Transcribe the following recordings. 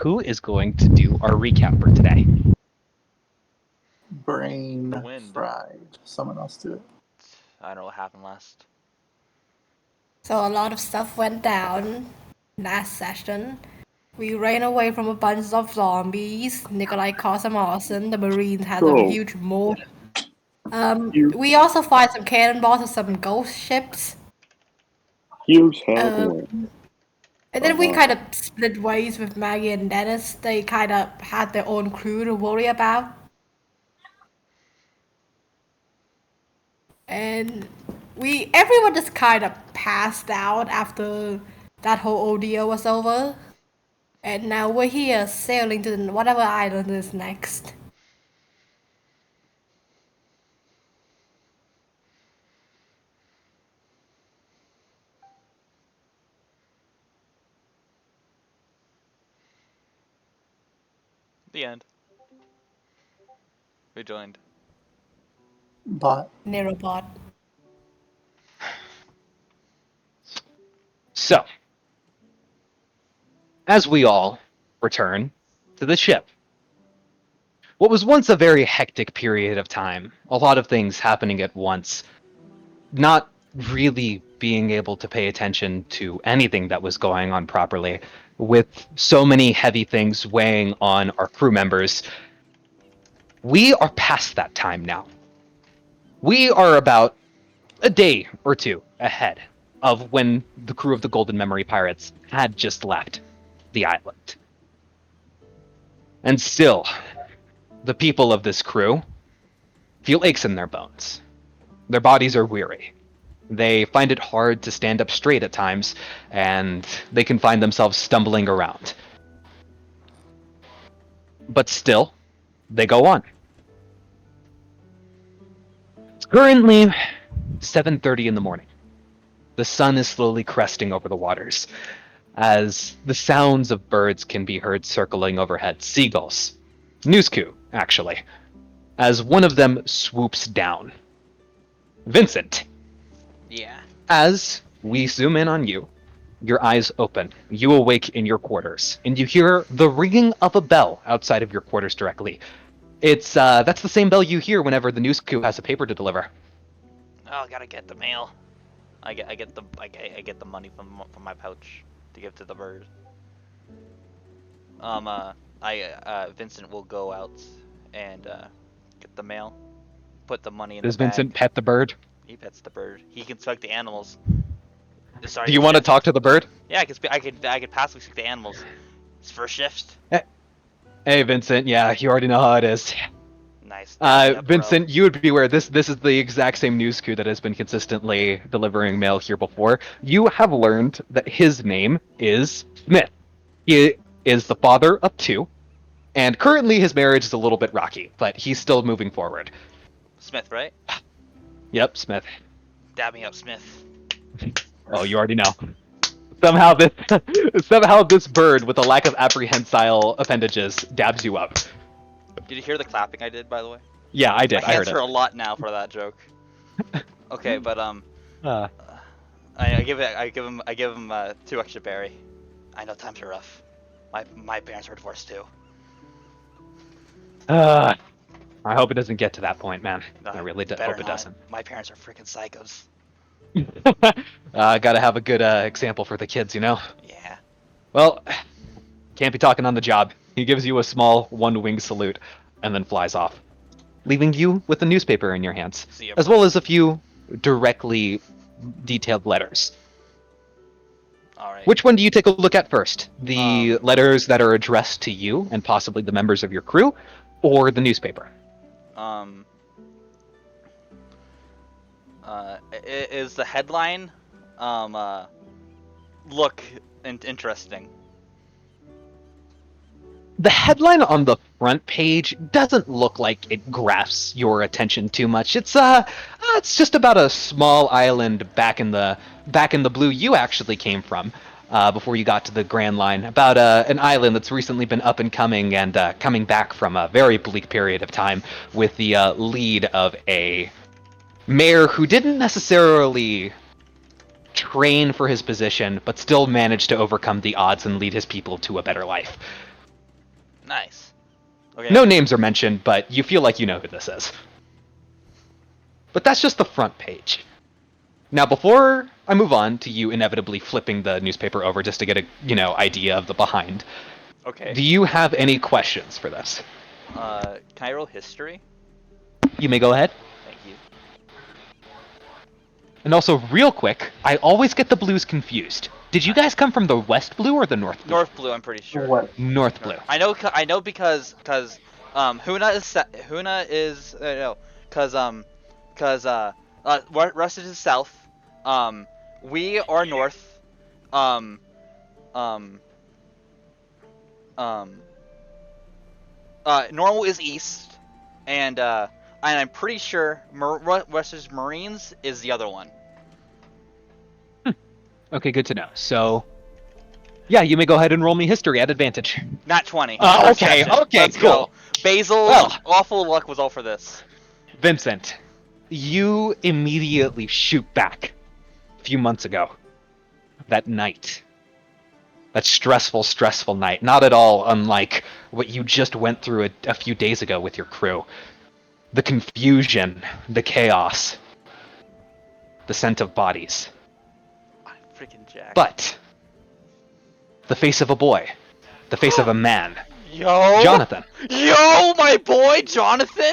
who is going to do our recap for today? The Brain wind. fried. Someone else do it. I don't know what happened last. So a lot of stuff went down last session. We ran away from a bunch of zombies. Nikolai caused some arson. The Marines had a So, huge mortar. you, We also fired some cannonballs and some ghost ships. here's how it Um, went. and then we Uh-huh. kind of split ways with Maggie and Dennis. They kind of had their own crew to worry about. And everyone just kind of passed out after that whole ordeal was over. And now we're here sailing to whatever island is next. The end. We joined. Bot. Nerobot. So, as we all return to the ship, what was once a very hectic period of time, a lot of things happening at once, not really being able to pay attention to anything that was going on properly, with so many heavy things weighing on our crew members, we are past that time now. We are about a day or two ahead of when the crew of the Golden Memory Pirates had just left the island. And still, the people of this crew feel aches in their bones. Their bodies are weary. They find it hard to stand up straight at times, and they can find themselves stumbling around. But still, they go on. It's currently 7:30 in the morning. The sun is slowly cresting over the waters, as the sounds of birds can be heard circling overhead. Seagulls. Newscoo, actually. As one of them swoops down. Vincent, Yeah. as we zoom in on you, your eyes open. You awake in your quarters, and you hear the ringing of a bell outside of your quarters directly. It's that's the same bell you hear whenever the newscoo has a paper to deliver. Oh, I gotta get the mail. I get the money from my pouch to give to the bird. Vincent will go out and get the mail. Put the money in Does the bag. Vincent pet the bird? He pets the bird. He can suck the animals. Sorry. Do you want to talk to the bird? Yeah, I could passively suck the animals. It's for a shift. Hey, Vincent. Yeah, you already know how it is. Nice. Yeah, Vincent, you would be aware this is the exact same newscoo that has been consistently delivering mail here before. You have learned that his name is Smith. He is the father of two, and currently his marriage is a little bit rocky, but he's still moving forward. Smith, right? Yep, Smith. Dab me up, Smith. Oh, you already know. Somehow this bird with a lack of apprehensile appendages dabs you up. Did you hear the clapping I did, by the way? Yeah, I did. My I hands heard hurt it. a lot now for that joke. Okay, but Uh, I give him 2 extra berry. I know times are rough. My parents were divorced too. I hope it doesn't get to that point, man. I really Better hope it not. doesn't. My parents are freaking psychos. Gotta have a good example for the kids, you know? Yeah. Well, can't be talking on the job. He gives you a small one-wing salute and then flies off, leaving you with a newspaper in your hands, See ya, as bro. well as a few directly detailed letters. All right. Which one do you take a look at first? The letters that are addressed to you and possibly the members of your crew, or the newspaper? Is the headline look interesting? The headline on the front page doesn't look like it grasps your attention too much. It's just about a small island back in the blue you actually came from, before you got to the Grand Line. About an island that's recently been up and coming and coming back from a very bleak period of time, with the lead of a mayor who didn't necessarily train for his position, but still managed to overcome the odds and lead his people to a better life. Nice. Okay. No names are mentioned, but you feel like you know who this is. But that's just the front page. Now, before I move on to you inevitably flipping the newspaper over just to get a idea of the behind, Okay. do you have any questions for this? Can I roll history? You may go ahead. Thank you. And also, real quick, I always get the blues confused. Did you guys come from the West Blue or the North Blue? North blue, I'm pretty sure. What? North Blue. I know because Huna is no, Rust is south. We are north. Normal is east, and I'm pretty sure West's Marines is the other one. Okay, good to know. So, yeah, you may go ahead and roll me history at advantage. Not 20. Oh, okay, okay, Let's cool. go. Basil's Well. awful luck was all for this. Vincent, you immediately shoot back a few months ago. That night. That stressful night. Not at all unlike what you just went through a few days ago with your crew. The confusion, the chaos, the scent of bodies. I'm freaking jacked. But the face of a boy, the face of a man, Yo! Jonathan. Yo, my boy, Jonathan!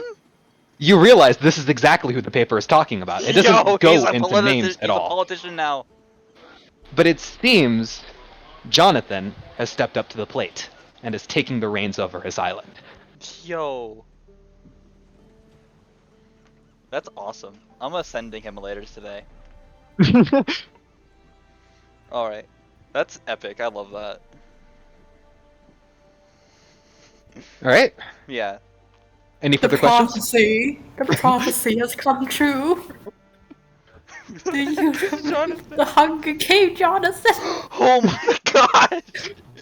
You realize this is exactly who the paper is talking about. It doesn't Yo, go he's a into names at he's a all. politician now. But it seems Jonathan has stepped up to the plate and is taking the reins over his island. Yo. That's awesome. I'm sending him letters today. Alright. That's epic. I love that. All right. Yeah. Any The further questions? prophecy has come true. Do you remember the Hunger Game, Jonathan? Oh my god!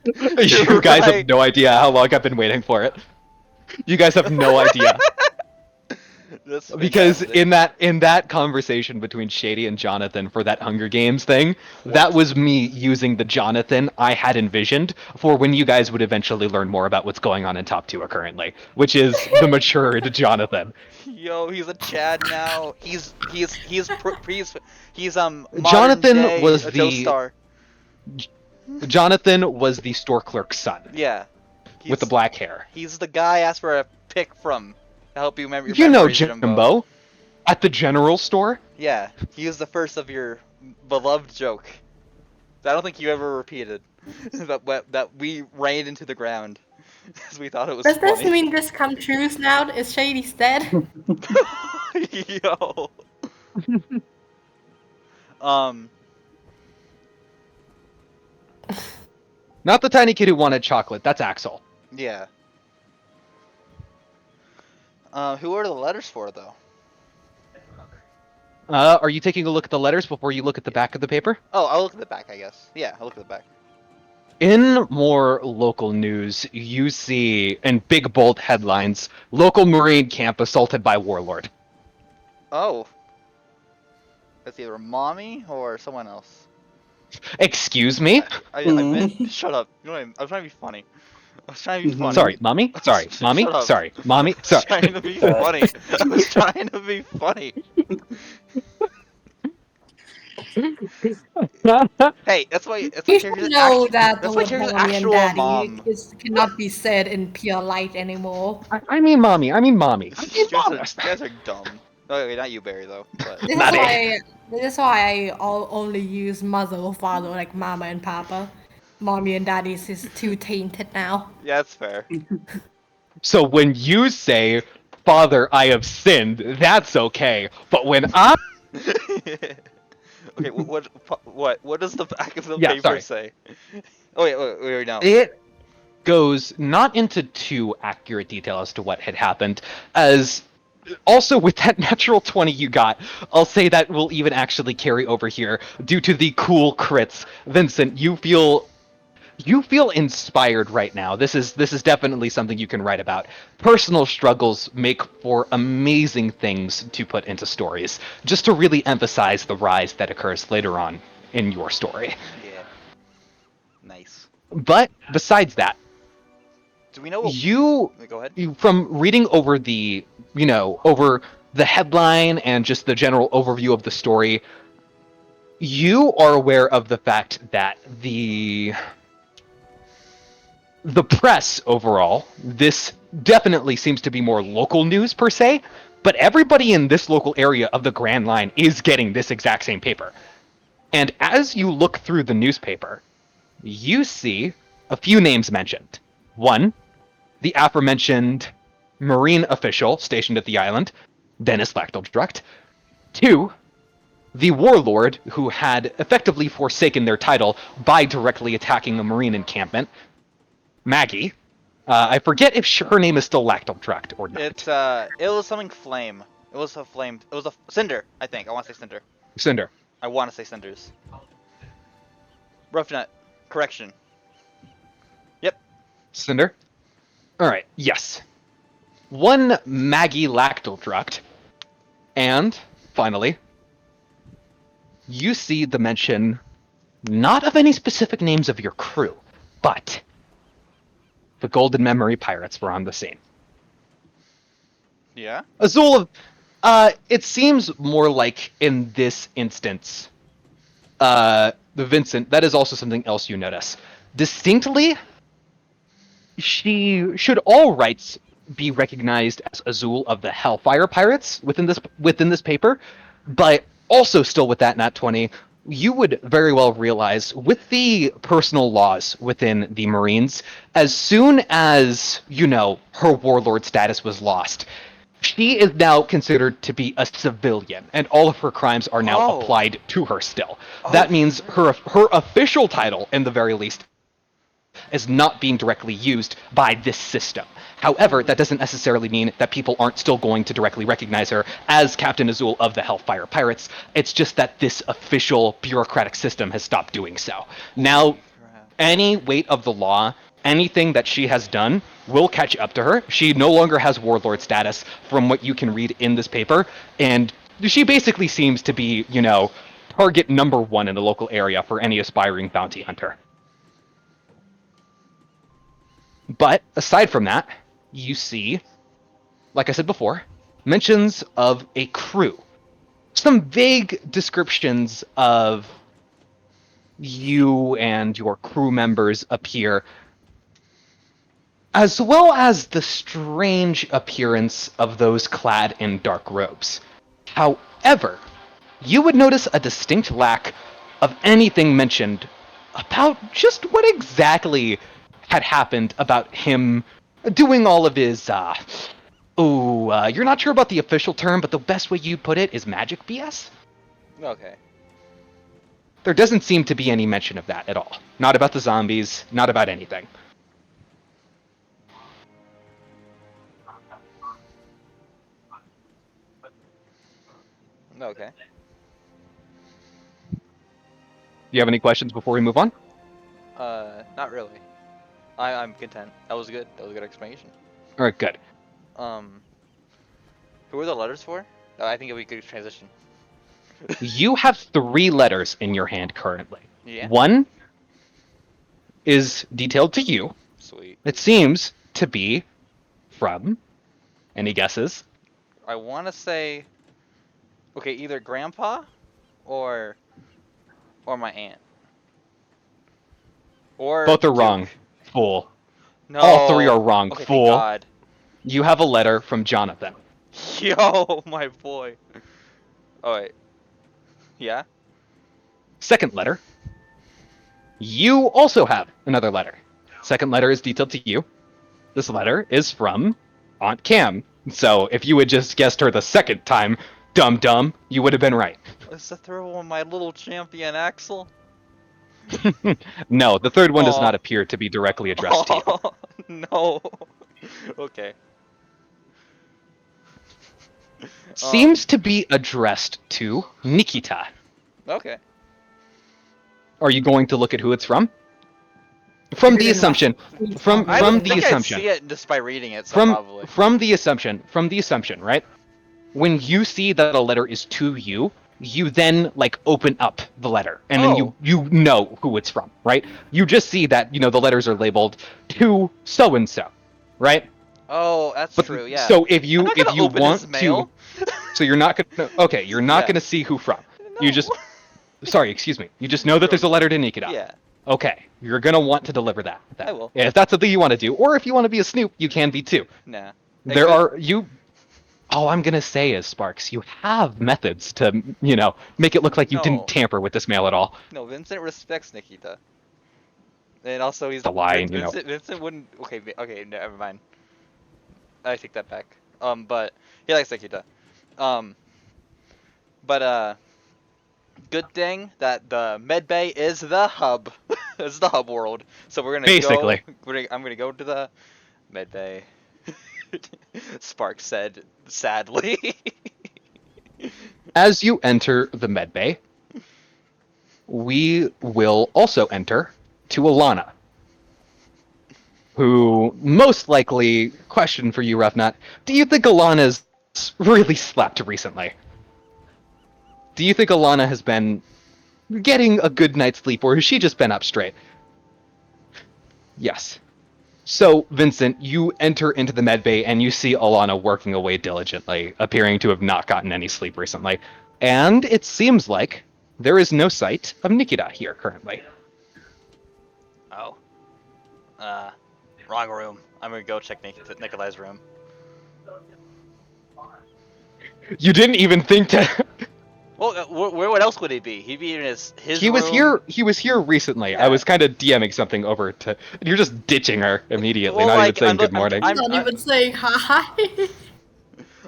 You guys right. have no idea how long I've been waiting for it. You guys have no idea. That's Because fantastic. in that conversation between Shady and Jonathan for that Hunger Games thing, that was me using the Jonathan I had envisioned for when you guys would eventually learn more about what's going on in Top 2 currently, which is the matured Jonathan. Yo, he's a Chad now. He's modern Jonathan day was a the- Joestar. Jonathan was the store clerk's son Yeah. with the black hair. He's the guy I asked for a pick from to help you remember your You know memories, Jimbo at the general store. Yeah, he was the first of your beloved joke. I don't think you ever repeated that we ran into the ground because we thought it was Does this funny. mean this come true now? Is Shady's dead? Yo. Not the tiny kid who wanted chocolate. That's Axel. Yeah. Who are the letters for though? Are you taking a look at the letters before you look at the back of the paper? Oh, I'll look at the back, I guess. Yeah, I'll look at the back. In more local news, you see in big bold headlines, local Marine camp assaulted by warlord. Oh. That's either mommy or someone else. Excuse me? I meant, shut up. You know what I'm trying to be funny. I was trying to be funny. Sorry, mommy? Sorry, mommy? Shut up. Sorry, mommy? I was Sorry. trying to be funny. I was trying to be funny. Hey, that's why You Carrie's should know that the that's why word Carrie's mommy and actual daddy mom. cannot be said in pure light anymore. I mean mommy. I mean mommy. You guys are dumb. Okay, not you, Barry, though. But This is why I only use mother or father, like mama and papa. Mommy and daddy is just too tainted now. yeah, that's fair. So when you say, Father, I have sinned, that's okay. But when I... Okay, what does the back of the Yeah, paper sorry. say? Oh wait, no. It goes not into too accurate detail as to what had happened, as also with that natural 20 you got, I'll say that will even actually carry over here due to the cool crits. Vincent, you feel inspired right now. This is definitely something you can write about. Personal struggles make for amazing things to put into stories, just to really emphasize the rise that occurs later on in your story. Yeah. Nice. But besides that, Do we know what... You Go ahead. from reading over the over the headline and just the general overview of the story, you are aware of the fact that the press overall, this definitely seems to be more local news per se, but everybody in this local area of the Grand Line is getting this exact same paper. And as you look through the newspaper, you see a few names mentioned. One, the aforementioned Marine official stationed at the island, Dennis Lactobstruct. Two, the warlord who had effectively forsaken their title by directly attacking a Marine encampment, Maggie. I forget if her name is still Lactobstruct or not. It was something flame. It was a flame. It was a cinder, I think. I want to say cinder. Cinder. I want to say cinders. Roughnut. Correction. Yep. Cinder? Alright, yes. One Maggie Lactobstruct. And, finally, you see the mention, not of any specific names of your crew, but the Golden Memory Pirates were on the scene. Yeah? Azul, it seems more like in this instance, the Vincent, that is also something else you notice. Distinctly, she should all rights be recognized as Azul of the Hellfire Pirates within this paper, but also still with that nat 20, you would very well realize with the personal laws within the Marines, as soon as, her warlord status was lost, she is now considered to be a civilian, and all of her crimes are now applied to her still. That means her official title, in the very least, is not being directly used by this system. However, that doesn't necessarily mean that people aren't still going to directly recognize her as Captain Azul of the Hellfire Pirates. It's just that this official bureaucratic system has stopped doing so. Now, any weight of the law, anything that she has done will catch up to her. She no longer has warlord status from what you can read in this paper, and she basically seems to be, target number one in the local area for any aspiring bounty hunter. But aside from that, you see, like I said before, mentions of a crew. Some vague descriptions of you and your crew members appear, as well as the strange appearance of those clad in dark robes. However, you would notice a distinct lack of anything mentioned about just what exactly had happened about him doing all of his, you're not sure about the official term, but the best way you put it is magic BS? Okay. There doesn't seem to be any mention of that at all. Not about the zombies, not about anything. Okay. Do you have any questions before we move on? Not really. I'm content. That was good. That was a good explanation. Alright, good. Who are the letters for? I think it would be a good transition. You have 3 letters in your hand currently. Yeah. One is detailed to you. Sweet. It seems to be from... Any guesses? I want to say... Okay, either Grandpa or my aunt. Or Both are Duke. wrong. Fool. No. All 3 are wrong. Okay, Fool. thank God. You have a letter from Jonathan. Yo, my boy. Oh, wait. Yeah? Second letter. You also have another letter. Second letter is detailed to you. This letter is from Aunt Cam. So if you had just guessed her the second time, dum-dum, you would have been right. Is the third one my little champion Axel? No, the third one does Aw. not appear to be directly addressed to you. Oh, no. Okay. Seems to be addressed to Nikita. Okay. Are you going to look at who it's from? From the assumption, from I would the think assumption, I'd see it just by reading it, so probably. from the assumption, right? When you see that a letter is to you, you then like open up the letter, and then you know who it's from, right? You just see that the letters are labeled to so and so. right? Oh, that's But true. Yeah. so if I'm you not gonna open his want mail. to, so you're not gonna. Okay, you're not Yeah. gonna see who from. You No. just. Sorry, excuse me. You just know that Sure, there's a sure. letter to Nikita. Yeah, Okay, you're gonna want to deliver that. I will. If that's something you want to do, or if you want to be a snoop, you can be too. Nah. Hey, There good. are you. All I'm gonna say is, Sparks, you have methods to, make it look like you didn't No. tamper with this mail at all. No, Vincent respects Nikita. And also, he's The line, Vincent wouldn't. Okay, okay, never mind. I take that back. But he likes Nikita. Um, but good thing that the med bay is the hub. It's the hub world. So we're gonna go. Basically. I'm gonna go to the med bay. Spark said sadly. As you enter the med bay, we will also enter to Alana, who most likely, question for you, Roughnut, do you think Alana's really slept recently? Do you think Alana has been getting a good night's sleep, or has she just been up straight? Yes. So, Vincent, you enter into the med bay and you see Alana working away diligently, appearing to have not gotten any sleep recently. And it seems like there is no sight of Nikita here currently. Oh. Wrong room. I'm gonna go check Nikolai's room. You didn't even think to. Well, what else would he be? He'd be in his He was room. here. He was here recently. Yeah. I was kind of DMing something over to. You're just ditching her immediately, Well, not like, even saying I'm good look- morning. I'm- Not even saying hi.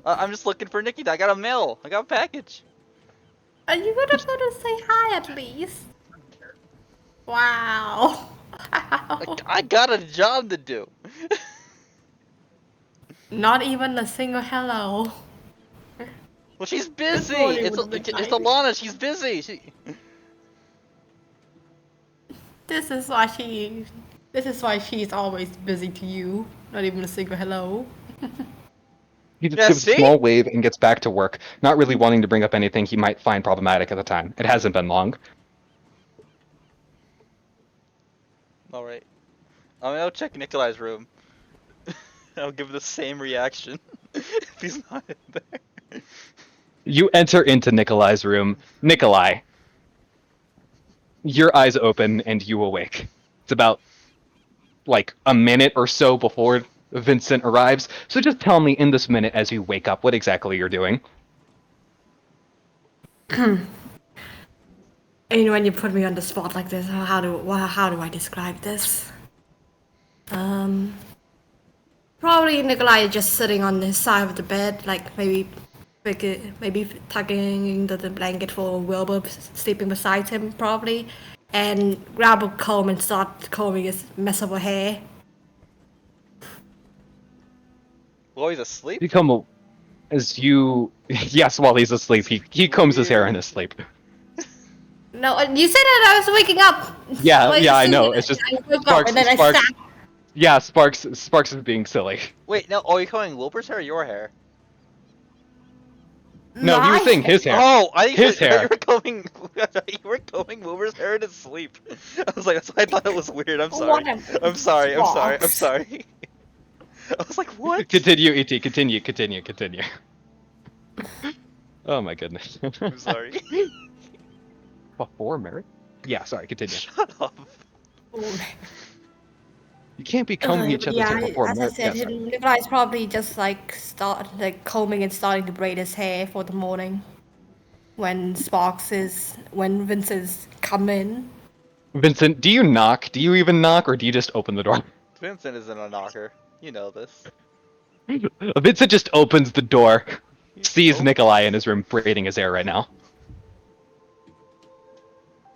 I'm just looking for Nikita. I got a mail. I got a package. Are you gonna say hi at least? Wow. Wow. I got a job to do. Not even a single hello. Well, she's busy. morning It's would've been it's nice. Alana. She's busy. This is why she's always busy to you. Not even a single hello. He just Yeah, gives see? a small wave and gets back to work, not really wanting to bring up anything he might find problematic at the time. It hasn't been long. All right. I'm gonna check Nikolai's room. I'll give the same reaction if he's not in there. You enter into Nikolai's room. Nikolai, your eyes open and you awake. It's about like a minute or so before Vincent arrives. So just tell me in this minute as you wake up what exactly you're doing. And when you put me on the spot like this, how do I describe this? Probably Nikolai is just sitting on his side of the bed, like maybe tucking into the blanket for Wilbur sleeping beside him, probably, and grab a comb and start combing his mess of hair. Well, he's asleep. As you yes, while he's asleep, he combs his hair in his sleep. No, you said that I was waking up. Yeah, Well, yeah, I you know. see It's just I woke up Sparks. and then I Sparks. sat. Yeah, Sparks is being silly. Wait, no. Oh, you combing Wilbur's hair or your hair? No, he was My saying his hair. Oh, I think His you hair. were combing. You were combing Wilbur's hair in his sleep. I was like, that's why I thought it was weird. I'm sorry. Whatever. I'm sorry. I'm sorry. I'm Sparks. sorry. I was like, what? Continue, Et. Continue. Oh my goodness. I'm sorry. Before marriage? Yeah, sorry. Continue. Shut up. You can't be combing each other's hair before as I marriage. said, Yeah, sorry. Nikolai's probably just like combing and starting to braid his hair for the morning. When Vincent's come in. Vincent, do you knock? Do you even knock, or do you just open the door? Vincent isn't a knocker. You know this. Vincent just opens the door, sees Oh. Nikolai in his room braiding his hair right now.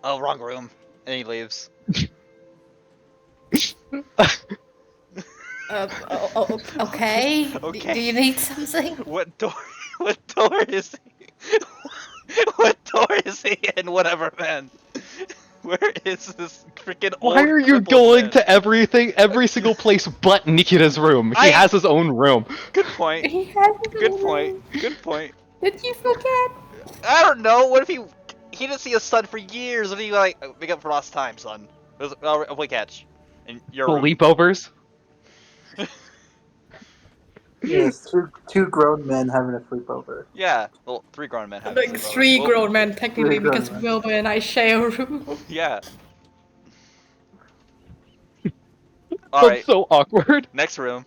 Oh, wrong room. And he leaves. Okay. Okay. Do you need something? What door? What door is he? What door is he in? Whatever, man. Where is this freaking old? Why are you crippled going man? to every single place but Nikita's room? He I- has his own room. Good point. He has Good point. Good point. Did you forget? I don't know. What if he didn't see his son for years? What if he like make up for lost time, son? I'll play catch. And your room. Sleepovers. Yes, two grown men having a sleepover. Yeah, well, 3 grown men have Like 3 grown men technically, Three grown because men. Wilbur and I share a room. Yeah. That's Alright, so awkward. next room.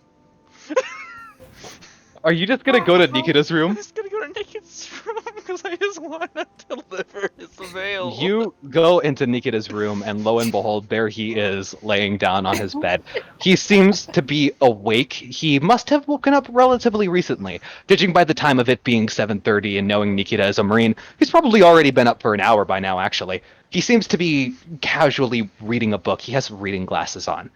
Are you just gonna go to Nikita's I'm room? just gonna go to Naked's room because I just want to deliver his mail. You go into Nikita's room, and lo and behold, there he is, laying down on his bed. He seems to be awake. He must have woken up relatively recently. Judging by the time of it being 7:30 and knowing Nikita is a Marine, he's probably already been up for an hour by now, actually. He seems to be casually reading a book. He has reading glasses on.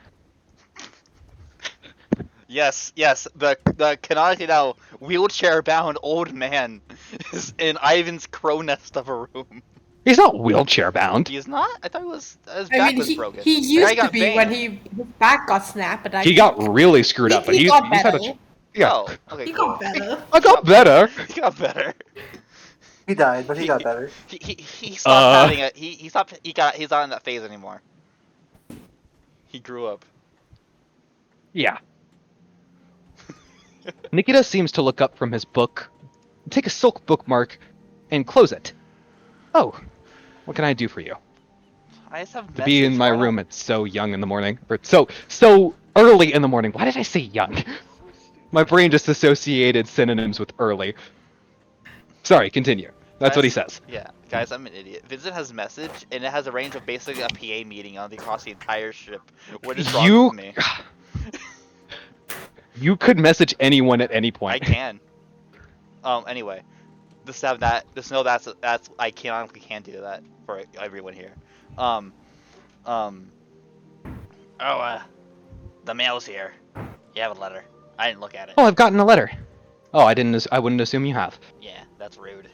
Yes, the canonically now wheelchair-bound old man is in Ivan's crow nest of a room. He's not wheelchair bound. He is not? I thought his I back mean, was he, broken. he The guy used to got be banged. when his back got snapped, but I He got really screwed up, but he he's got had a better. yeah. Oh, okay, He cool. got better. I got better. He got better. He died, but he got better. He stopped having a he stopped he's not in that phase anymore. He grew up. Yeah. Nikita seems to look up from his book, take a silk bookmark, and close it. Oh, what can I do for you? I just have To be in message, my why not? room at so young in the morning, or so early in the morning. Why did I say young? My brain just associated synonyms with early. Sorry, continue. That's what he says. Yeah, guys, I'm an idiot. Vincent has message, and it has a range of basically a PA meeting across the entire ship. What is wrong with me? You could message anyone at any I point. can. Anyway, just have that. Just know that's I canonically can do that for everyone here. Oh, the mail's here. You have a letter. I didn't look at it. Oh, I've gotten a letter. Oh, I wouldn't assume you have. Yeah, that's rude.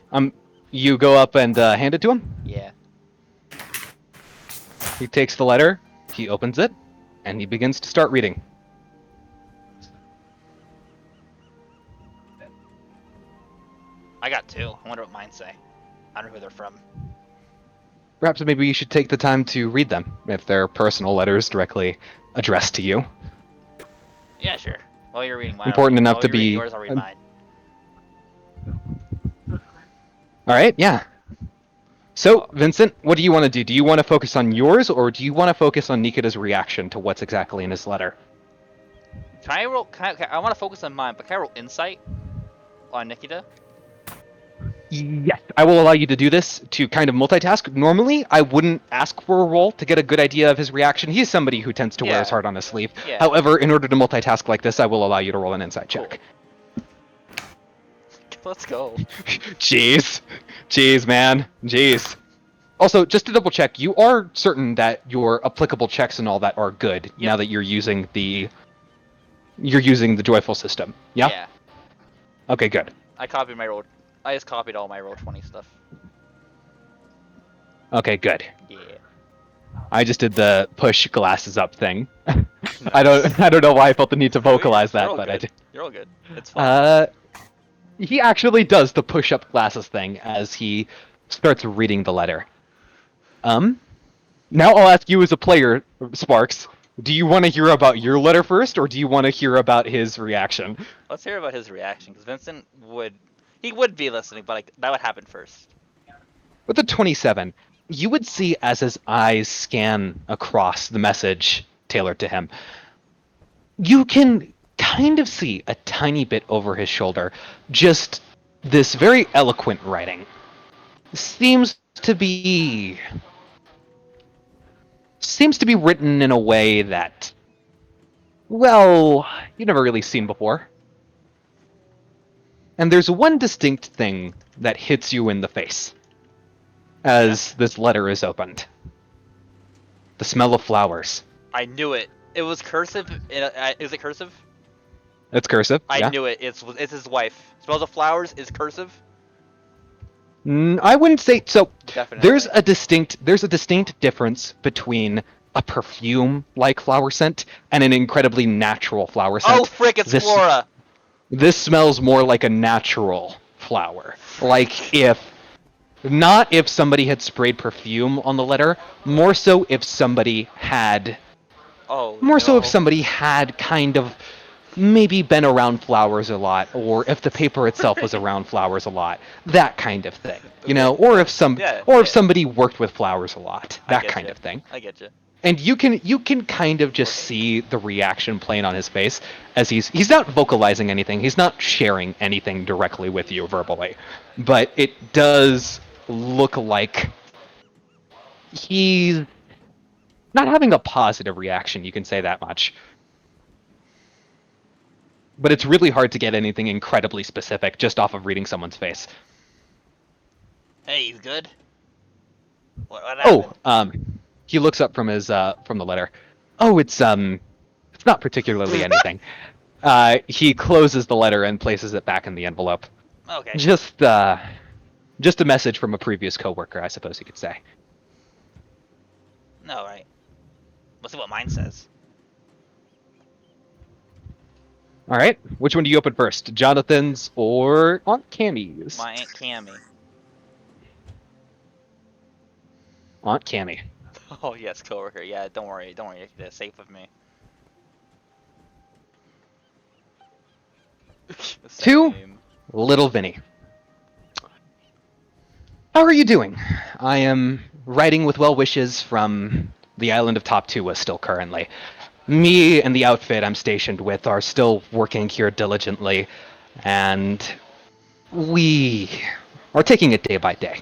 You go up and hand it to him. Yeah. He takes the letter, he opens it, and he begins to start reading. I got 2. I wonder what mine say. I don't know who they're from. Perhaps maybe you should take the time to read them, if they're personal letters directly addressed to you. Yeah, sure. While you're reading mine, Important enough while to you're reading be- yours, I'll read mine. Alright, yeah. So, Vincent, what do you want to do? Do you want to focus on yours, or do you want to focus on Nikita's reaction to what's exactly in his letter? Can I roll? I want to focus on mine, but can I roll insight on Nikita? Yes, I will allow you to do this to kind of multitask. Normally, I wouldn't ask for a roll to get a good idea of his reaction. He's somebody who tends to wear his Yeah. heart on his sleeve. Yeah. However, in order to multitask like this, I will allow you to roll an insight check. Let's go. Jeez. Jeez, man. Jeez. Also, just to double check, you are certain that your applicable checks and all that are good now that you're using the joyful system. Yeah? Yeah. Okay, good. I copied my roll. I just copied all my roll 20 stuff. Okay, good. Yeah. I just did the push glasses up thing. I don't know why I felt the need to vocalize You're that, all but I good. did. You're all good. It's fine. He actually does the push-up glasses thing as he starts reading the letter. Now I'll ask you as a player, Sparks, do you want to hear about your letter first, or do you want to hear about his reaction? Let's hear about his reaction, because Vincent would be listening, but like that would happen first. With the 27, you would see as his eyes scan across the message tailored to him, you can kind of see a tiny bit over his shoulder, just this very eloquent writing. Seems to be written in a way that, well, you've never really seen before. And there's one distinct thing that hits you in the face as this letter is opened. The smell of flowers. I knew it. It was cursive. Is it cursive? It's cursive. I yeah. knew it. It's his wife. Smells of flowers is cursive. I wouldn't say so. Definitely. There's a distinct difference between a perfume-like flower scent and an incredibly natural flower scent. Oh frick! It's This- Flora. This smells more like a natural flower. Like not if somebody had sprayed perfume on the letter, more so if somebody had Oh. more so no. if somebody had kind of maybe been around flowers a lot, or if the paper itself was around flowers a lot, that kind of thing, you Okay. know, or if some, Yeah. or if Yeah. somebody worked with flowers a lot, I that get kind you. of thing. I get you. And you can kind of just see the reaction playing on his face as he's not vocalizing anything, he's not sharing anything directly with you verbally, but it does look like he's not having a positive reaction, you can say that much. But it's really hard to get anything incredibly specific just off of reading someone's face. Hey, you good? What Oh, happened? he looks up from his from the letter. Oh, it's not particularly anything. He closes the letter and places it back in the envelope. Okay. Just a message from a previous coworker, I suppose you could say. No, right. Let's see what mine says. All right, which one do you open first, Jonathan's or Aunt Cammy's? My Aunt Cammy. Aunt Cammy. Oh yes, coworker. Yeah, don't worry. Don't worry. They're safe with me. To Same. Little Vinny. How are you doing? I am writing with well wishes from the island of Toptua still currently. Me and the outfit I'm stationed with are still working here diligently, and we are taking it day by day.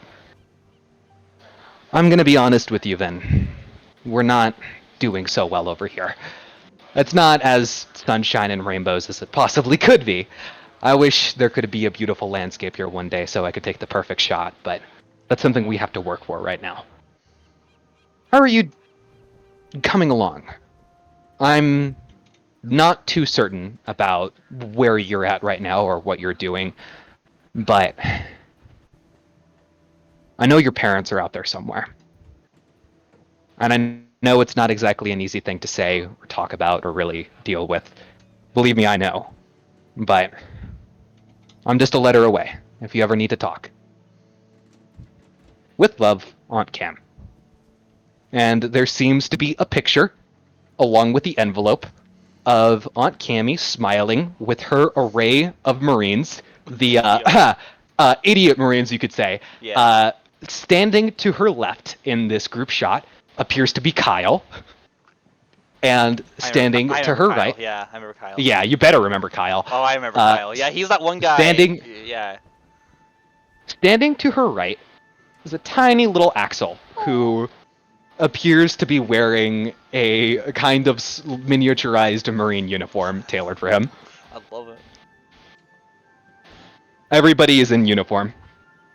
I'm gonna be honest with you, Vin. We're not doing so well over here. It's not as sunshine and rainbows as it possibly could be. I wish there could be a beautiful landscape here one day so I could take the perfect shot, but that's something we have to work for right now. How are you coming along? I'm not too certain about where you're at right now or what you're doing, but I know your parents are out there somewhere. And I know it's not exactly an easy thing to say or talk about or really deal with. Believe me, I know. But I'm just a letter away if you ever need to talk. With love, Aunt Cam. And there seems to be a picture, along with the envelope, of Aunt Cammy smiling with her array of Marines, the Yeah. idiot Marines, you could say. Yeah. Standing to her left in this group shot appears to be Kyle, and standing I to remember her Kyle. right, Yeah, I remember Kyle. yeah, you better remember Kyle. Oh, I remember Kyle. Yeah, he's that one guy. Standing, Yeah. standing to her right is a tiny little Axel who appears to be wearing a kind of miniaturized Marine uniform tailored for him. I love it. Everybody is in uniform.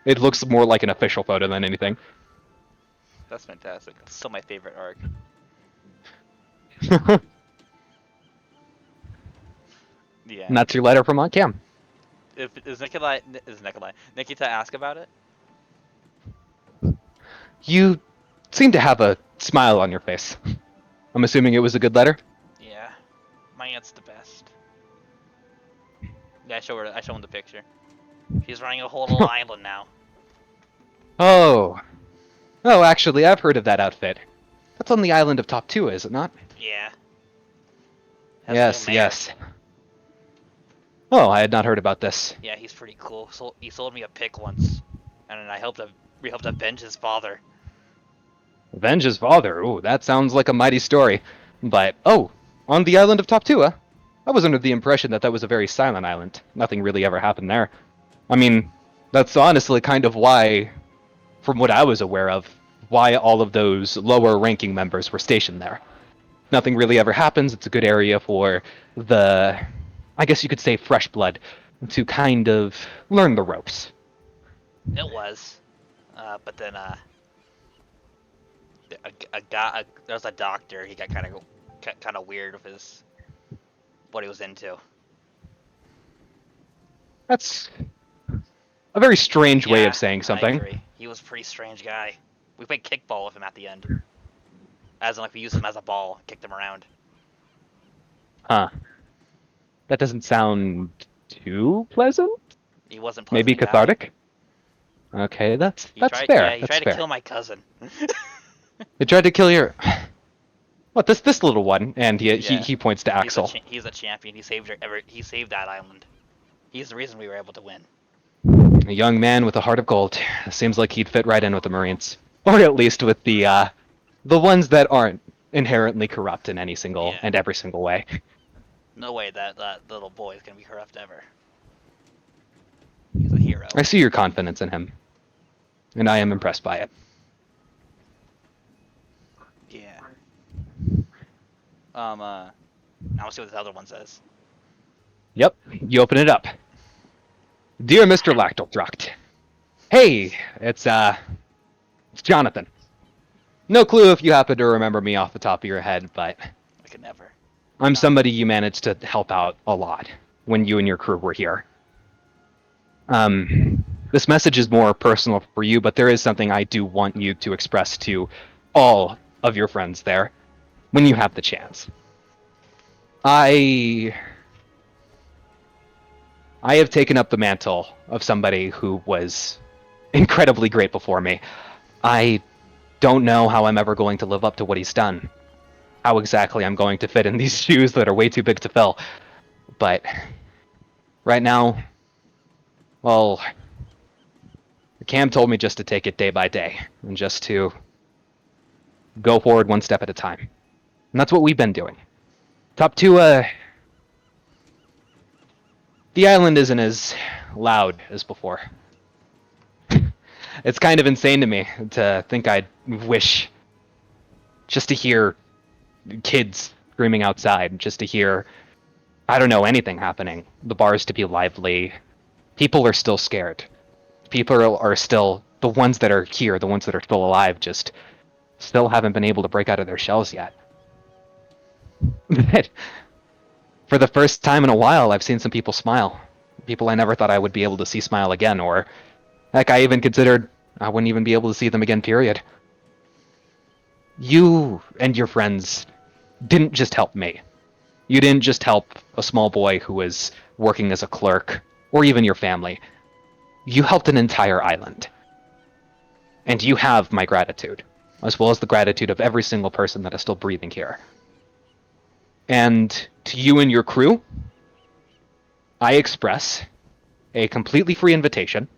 It looks more like an official photo than anything. That's fantastic. It's still my favorite arc. Yeah. And that's your letter from Aunt Cam. Is Nikita ask about it? You seem to have a smile on your face. I'm assuming it was a good letter? Yeah. My aunt's the best. Yeah, I show him the picture. She's running a whole little island now. Oh. Oh, actually, I've heard of that outfit. That's on the island of Toptua, is it not? Yeah. Has a Yes, little mare. yes. Oh, I had not heard about this. Yeah, he's pretty cool. So he sold me a pick once, and we helped avenge his father. Avenge his father. Ooh, that sounds like a mighty story. But, oh, on the island of Toptua? I was under the impression that that was a very silent island. Nothing really ever happened there. I mean, that's honestly kind of why, from what I was aware of, why all of those lower ranking members were stationed there. Nothing really ever happens. It's a good area for the, I guess you could say, fresh blood to kind of learn the ropes. It was, but then a guy, there was a doctor. He got kind of weird with his what he was into. That's a very strange way Yeah, of saying I something. agree. He was a pretty strange guy. We played kickball with him at the end, as in like we used him as a ball, kicked him around. Huh. That doesn't sound too pleasant? He wasn't pleasant. Maybe guy. cathartic? Okay, that's He that's tried, fair. Yeah, he that's tried fair. to kill my cousin. They tried to kill your... What, this little one? And Yeah. he points to Axel. He's a champion. He saved that island. He's the reason we were able to win. A young man with a heart of gold. Seems like he'd fit right in with the Marines, or at least with the ones that aren't inherently corrupt in any single Yeah. and every single way. No way that little boy is gonna be corrupt ever. He's a hero. I see your confidence in him, and I am impressed by it. Yeah. Now we'll see what this other one says. Yep, you open it up. Dear Mr. Lactaldrucht. Hey, it's Jonathan. No clue if you happen to remember me off the top of your head, but I could never. I'm somebody you managed to help out a lot when you and your crew were here. This message is more personal for you, but there is something I do want you to express to all of your friends there when you have the chance. I have taken up the mantle of somebody who was incredibly great before me. I don't know how I'm ever going to live up to what he's done. How exactly I'm going to fit in these shoes that are way too big to fill. But right now, well, Cam told me just to take it day by day and just to go forward one step at a time. And that's what we've been doing. Top 2, the island isn't as loud as before. It's kind of insane to me to think I'd wish just to hear kids screaming outside, just to hear, I don't know, anything happening. The bars to be lively. People are still scared. People are still, the ones that are here, the ones that are still alive, just still haven't been able to break out of their shells yet. For the first time in a while, I've seen some people smile. People I never thought I would be able to see smile again, or heck, I even considered I wouldn't even be able to see them again, period. You and your friends didn't just help me. You didn't just help a small boy who was working as a clerk, or even your family. You helped an entire island. And you have my gratitude, as well as the gratitude of every single person that is still breathing here. And to you and your crew, I express a completely free invitation.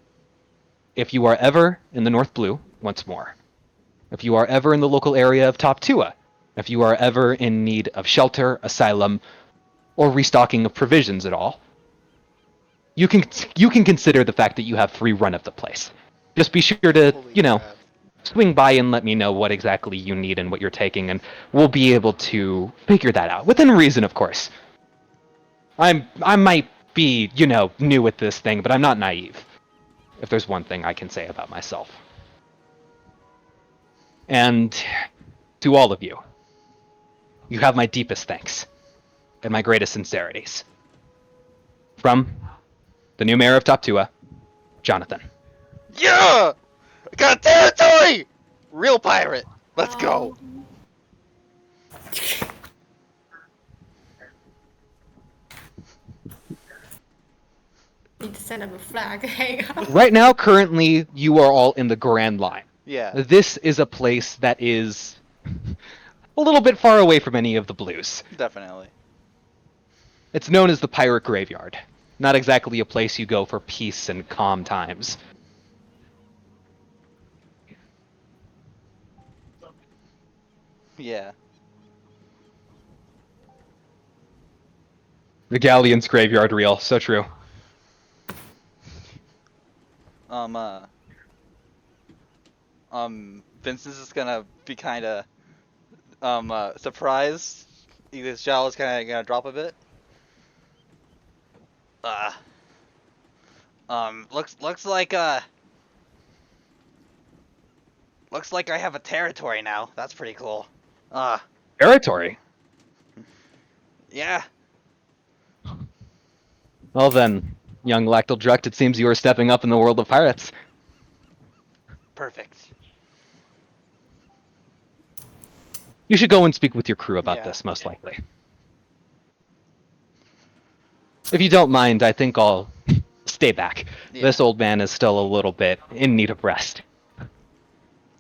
If you are ever in the North Blue once more, if you are ever in the local area of Top Tua, if you are ever in need of shelter, asylum, or restocking of provisions at all, you can consider the fact that you have free run of the place. Just be sure to, Crap. swing by and let me know what exactly you need and what you're taking, and we'll be able to figure that out within reason, of course. I might be, new at this thing, but I'm not naive. If there's one thing I can say about myself. And to all of you, you have my deepest thanks and my greatest sincerities. From the new mayor of Top Tua, Jonathan. Yeah! I got a territory! Real pirate. Let's go. Need to send up a flag. Hang on. Right now, currently, you are all in the Grand Line. Yeah. This is a place that is a little bit far away from any of the blues. Definitely. It's known as the Pirate Graveyard. Not exactly a place you go for peace and calm times. Yeah. The Galleon's Graveyard reel, so true. Vincent's just gonna be kinda, surprised. His jaw is kinda gonna drop a bit. Looks like I have a territory now. That's pretty cool. Territory? Yeah. Well then, young Lactaldrucht, it seems you are stepping up in the world of pirates. Perfect. You should go and speak with your crew about Yeah. this, most likely. If you don't mind, I think I'll stay back. Yeah. This old man is still a little bit in need of rest,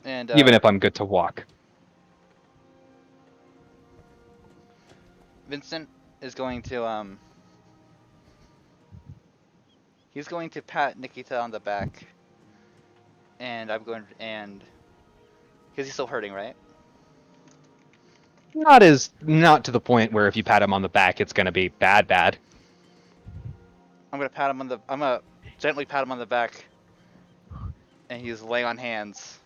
And even if I'm good to walk. Vincent is going to he's going to pat Nikita on the back, and I'm going and because he's still hurting, right? Not to the point where if you pat him on the back, it's gonna be bad. I'm gonna gently pat him on the back, and he's laying on hands.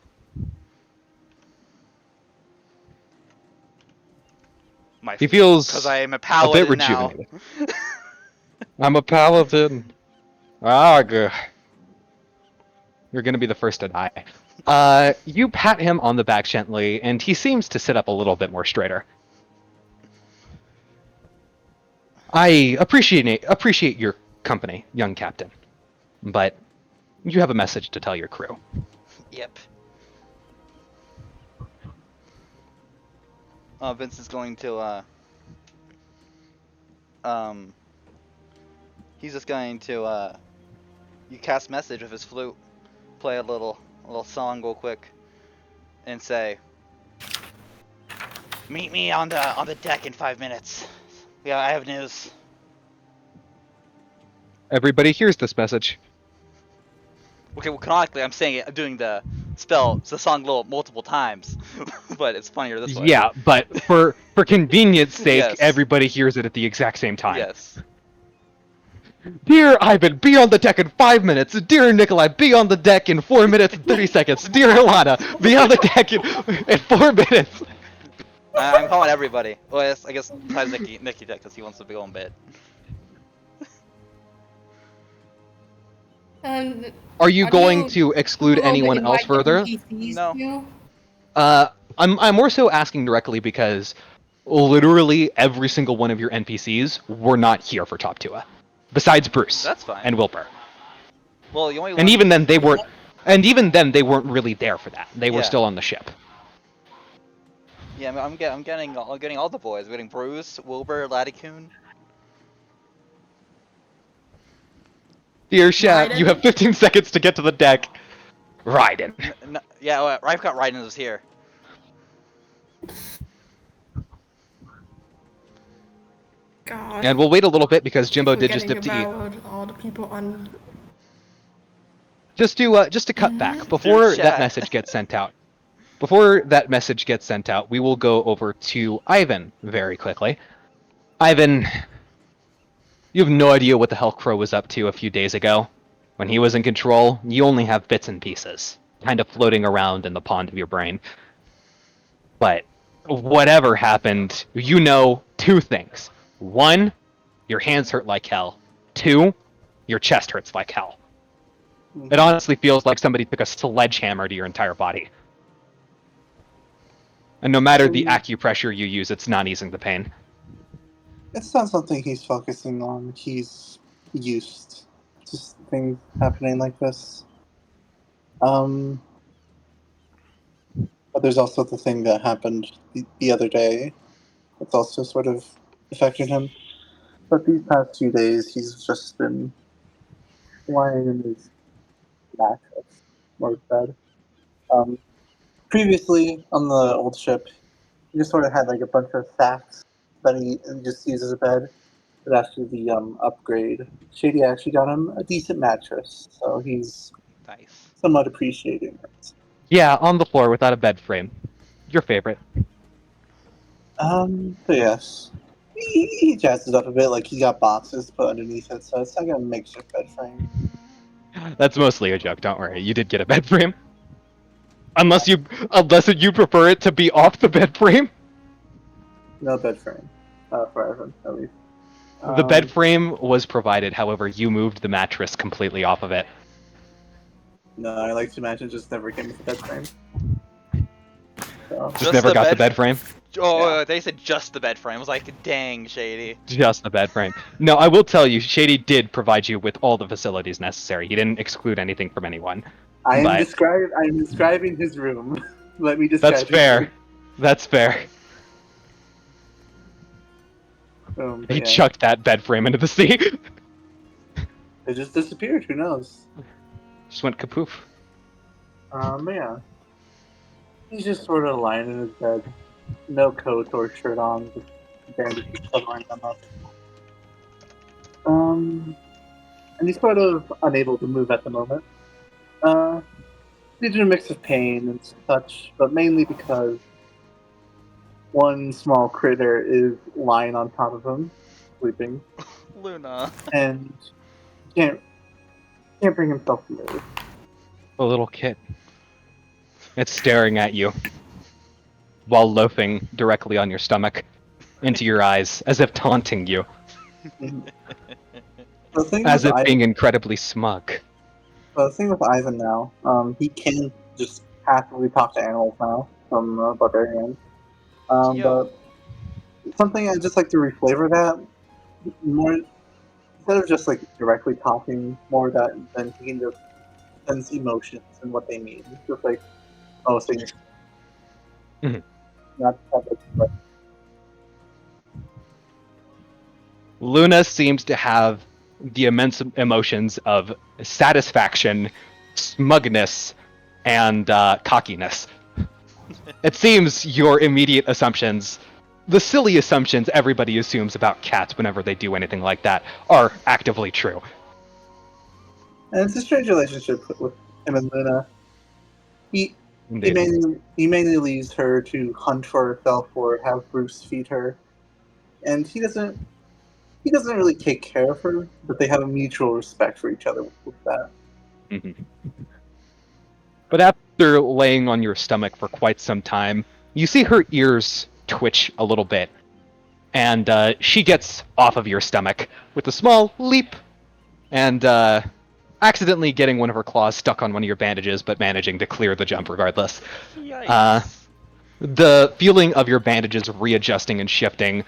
He feels Because I am a a bit paladin now. rejuvenated. I'm a paladin. Ah, good. You're gonna be the first to die. You pat him on the back gently, and he seems to sit up a little bit more straighter. I appreciate your company, young captain, but you have a message to tell your crew. Yep. Vincent's going to he's just going to you cast message with his flute, play a little song real quick, and say, Meet me on the deck in 5 minutes. Yeah, I have news. Everybody hears this message. okay, well canonically I'm saying it, I'm doing the spell, it's the song multiple times, but it's funnier this way. Yeah, but for convenience sake, Yes. everybody hears it at the exact same time. Yes. Dear Ivan, be on the deck in 5 minutes. Dear Nikolai, be on the deck in 4 minutes and 30 seconds. Dear Ilana, be on the deck in 4 minutes. I'm calling everybody. Well, I guess besides Nikita, because he wants to go on bed. And Are you are going you to exclude going to anyone else invite the further? NPCs No. too? I'm more so asking directly because literally every single one of your NPCs were not here for Top Tua, besides Bruce. That's fine. And Wilbur. Well, the only And one... even then they weren't. And even then they weren't really there for that. They were Yeah. still on the ship. Yeah, I'm getting all the boys. I'm getting Bruce, Wilbur, Laddie-kun. Dear Shat, you Raiden? have 15 seconds to get to the deck. Raiden. Yeah, well, I've got Raiden is here. God. And we'll wait a little bit because Jimbo did just dip Forgetting to eat. about all the people on. Just to cut back before Dude, that chat. message gets sent out. Before that message gets sent out, we will go over to Ivan very quickly. Ivan, you have no idea what the hell Crow was up to a few days ago. When he was in control, you only have bits and pieces, kind of floating around in the pond of your brain. But whatever happened, you know two things. One, your hands hurt like hell. Two, your chest hurts like hell. It honestly feels like somebody took a sledgehammer to your entire body. And no matter the acupressure you use, it's not easing the pain. It's not something he's focusing on. He's used to things happening like this. But there's also the thing that happened the other day. It's also sort of affected him. But these past 2 days, he's just been lying in his mattress or bed. Previously, on the old ship, he just sort of had like a bunch of sacks that he just uses as a bed. But after the upgrade, Shady actually got him a decent mattress, so he's Nice. somewhat appreciating it. Yeah, on the floor without a bed frame. Your favorite. But yes. He jazzed it up a bit, like he got boxes put underneath it, so it's like a makeshift bed frame. That's mostly a joke, don't worry. You did get a bed frame. Unless you prefer it to be off the bed frame. No bed frame. For Evan, at least. The bed frame was provided, however, you moved the mattress completely off of it. No, I like to imagine just never came with a bed frame. So. Just never got the bed frame. Oh, Yeah. they said just the bed frame. I was like, dang, Shady. Just the bed frame. No, I will tell you, Shady did provide you with all the facilities necessary. He didn't exclude anything from anyone. I am But- describing his room. Let me describe That's his fair. room. That's fair. But He yeah, chucked that bed frame into the sea. it just disappeared. Who knows? Just went kapoof. But yeah, he's just sort of lying in his bed, no coat or shirt on, just bandages covering them up. And he's sort of unable to move at the moment. Due to a mix of pain and such, but mainly because one small critter is lying on top of him, sleeping, Luna. and can't bring himself to move. A little kid. It's staring at you while loafing directly on your stomach into your eyes, as if taunting you, The thing as with if Ivan, being incredibly smug. the thing with Ivan now, he can just passively talk to animals now from Barbarian. Yo. But something I'd just like to reflavor that more instead of just like directly talking, more that then he can just sense emotions and what they mean. Just like, oh, so you're Mhm. not like, Luna seems to have the immense emotions of satisfaction, smugness, and cockiness. It seems your immediate assumptions, the silly assumptions everybody assumes about cats whenever they do anything like that, are actively true. and it's a strange relationship with him and Luna. He Indeed. he mainly leaves her to hunt for herself or have Bruce feed her, and he doesn't really take care of her, but they have a mutual respect for each other with that. Mhm. But after laying on your stomach for quite some time, you see her ears twitch a little bit, and she gets off of your stomach with a small leap, and accidentally getting one of her claws stuck on one of your bandages, but managing to clear the jump regardless. Uh, Yikes. the feeling of your bandages readjusting and shifting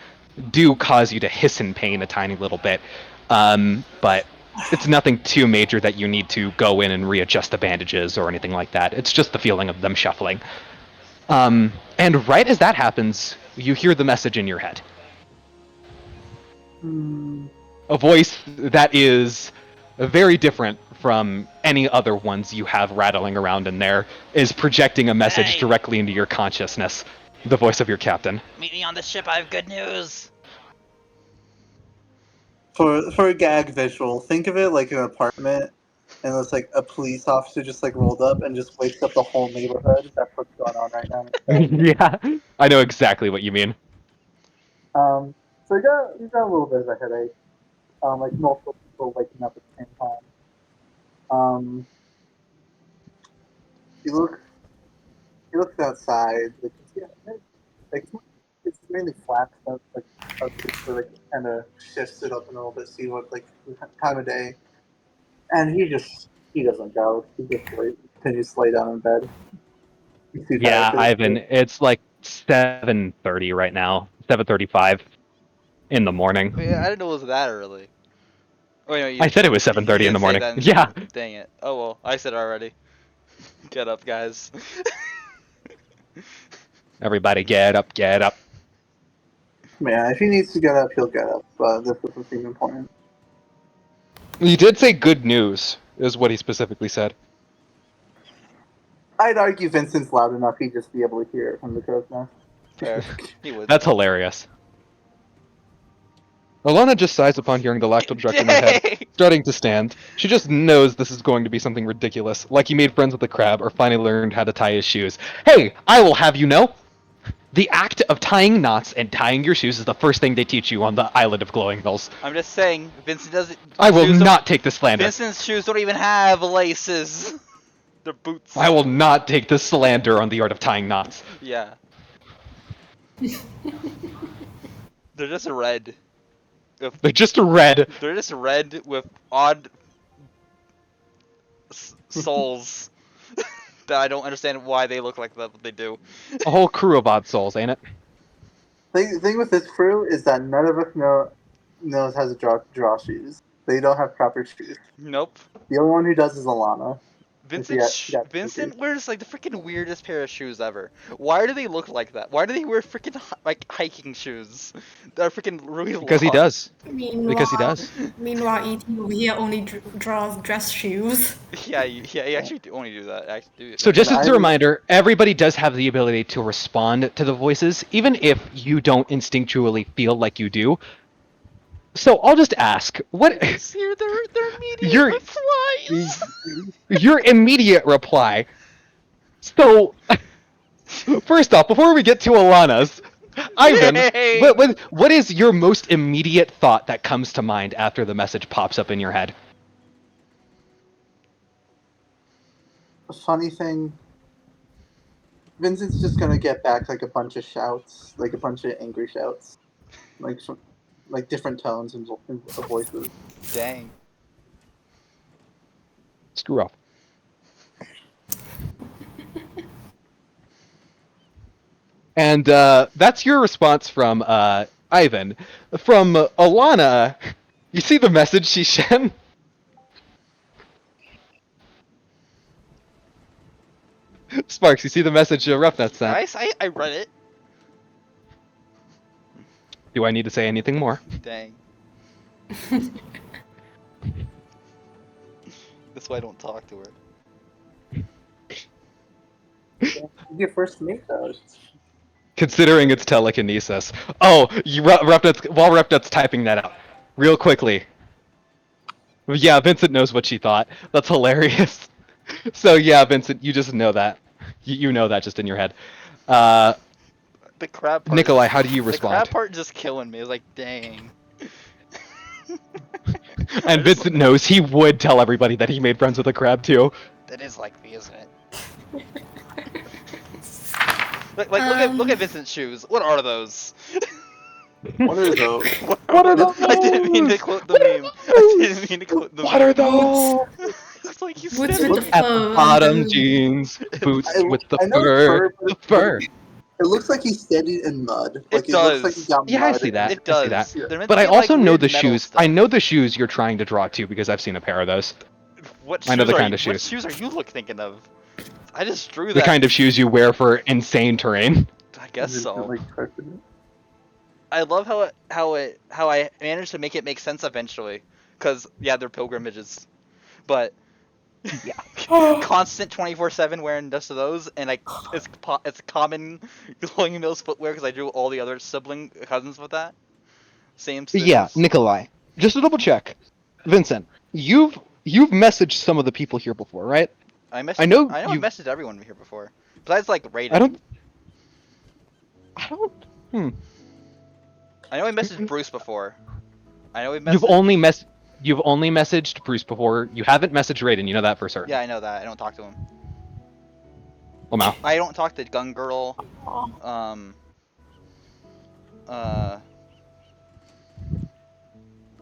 do cause you to hiss in pain a tiny little bit, but it's nothing too major that you need to go in and readjust the bandages or anything like that. It's just the feeling of them shuffling. And right as that happens, you hear the message in your head. Hmm. A voice that is very different from any other ones you have rattling around in there is projecting a message Hey! directly into your consciousness. The voice of your captain. Meet me on the ship, I have good news! For a gag visual, think of it like an apartment, and it's like a police officer just like rolled up and just wakes up the whole neighborhood. That's what's going on right now. Yeah, I know exactly what you mean. So you got a little bit of a headache. Like multiple people waking up at the same time. Um, he looks he looks outside. Like it's mainly flat stuff. Like kind of shifts it up a little bit, see what like time of day. And he doesn't go. He just continues to lay down in bed. He's too tired Yeah, to. Ivan, it's like 7:30 right now. 7:35 in the morning. Yeah, I didn't know it was that early. Oh, no, I said it was you 7:30 in didn't the say morning. that. Yeah. Dang it. Oh well, I said it already. Get up, guys. Everybody get up, get up. Man, if he needs to get up, he'll get up. But this doesn't seem important. He did say good news, is what he specifically said. I'd argue Vincent's loud enough; he'd just be able to hear it from the crow's nest. Fair. He would. That's hilarious. Alana just sighs upon hearing the lactal eject in her head, Dang! starting to stand. She just knows this is going to be something ridiculous, like he made friends with the crab or finally learned how to tie his shoes. Hey, I will have you know, the act of tying knots and tying your shoes is the first thing they teach you on the island of Glowing Hills. I'm just saying, Vincent doesn't. I will shoes don't- not take this slander. Vincent's shoes don't even have laces. They're boots. I will not take this slander on the art of tying knots. Yeah. They're just red. They're just red. They're just red with odd souls that I don't understand why they look like that, but they do. A whole crew of odd souls, ain't it? Thing with this crew is that none of us knows how to draw shoes. They don't have proper shoes. Nope. The only one who does is Alana. Vincent wears like the freaking weirdest pair of shoes ever. Why do they look like that? Why do they wear freaking like hiking shoes that are freaking really Because he long? does. Meanwhile, Because he does. Meanwhile, E.T. over here only draws dress shoes. Yeah, you actually do only do that. Actually, do So just And as a I- reminder, everybody does have the ability to respond to the voices, even if you don't instinctually feel like you do. So I'll just ask, what Just hear their immediate Your- replies. your immediate reply? So first off, before we get to Alana's, Ivan, Yay! what is your most immediate thought that comes to mind after the message pops up in your head? A funny thing, Vincent's just gonna get back like a bunch of shouts, like a bunch of angry shouts, like from, like different tones and voices. Dang. Screw off. And that's your response from Ivan. From Alana, you see the message she sent? Sparks, you see the message Roughnut sent? I read it. Do I need to say anything more? Dang. That's why I don't talk to her. Your first meet those. Considering it's telekinesis. Oh, while Roughnut's typing that out, real quickly. Yeah, Vincent knows what she thought. That's hilarious. So yeah, Vincent, you just know that. You know that just in your head. The crab part. Nikolai, how do you The respond? crab part just killing me. It's like, dang. And Vincent knows he would tell everybody that he made friends with a crab too. That is like me, isn't it? Look at Vincent's shoes. What are those? What are those? What are those? I didn't mean to quote the meme. I didn't mean to quote the What meme. are those? Looks like he's Boots spinning. with Look at the bottom jeans, boots with the I know fur. but The fur. It looks like he's standing in mud. Like, does. looks like he got Yeah, I mud see that. It I see does. that. They're meant But to I be, like, also know weird the metal shoes. stuff. I know the shoes you're trying to draw too because I've seen a pair of those. What I know shoes the are kind you- of shoes. What shoes are you thinking of? I just drew The that. kind of shoes you wear for insane terrain. I guess so. Like, carpet. I love how I managed to make it make sense eventually. Cause yeah, they're pilgrimages, but Yeah. constant 24/7 wearing just of those, and like it's common going those footwear because I drew all the other sibling cousins with that. Same. Yeah, students. Nikolai. Just to double check, Vincent, you've messaged some of the people here before, right? I I know I you- messaged everyone here before. Besides like rating. I don't. I know I messaged Bruce before. I know we messaged. You've only messaged Bruce before. You haven't messaged Raiden. You know that for certain. Yeah, I know that. I don't talk to him. Well, now. I don't talk to Gun Girl. I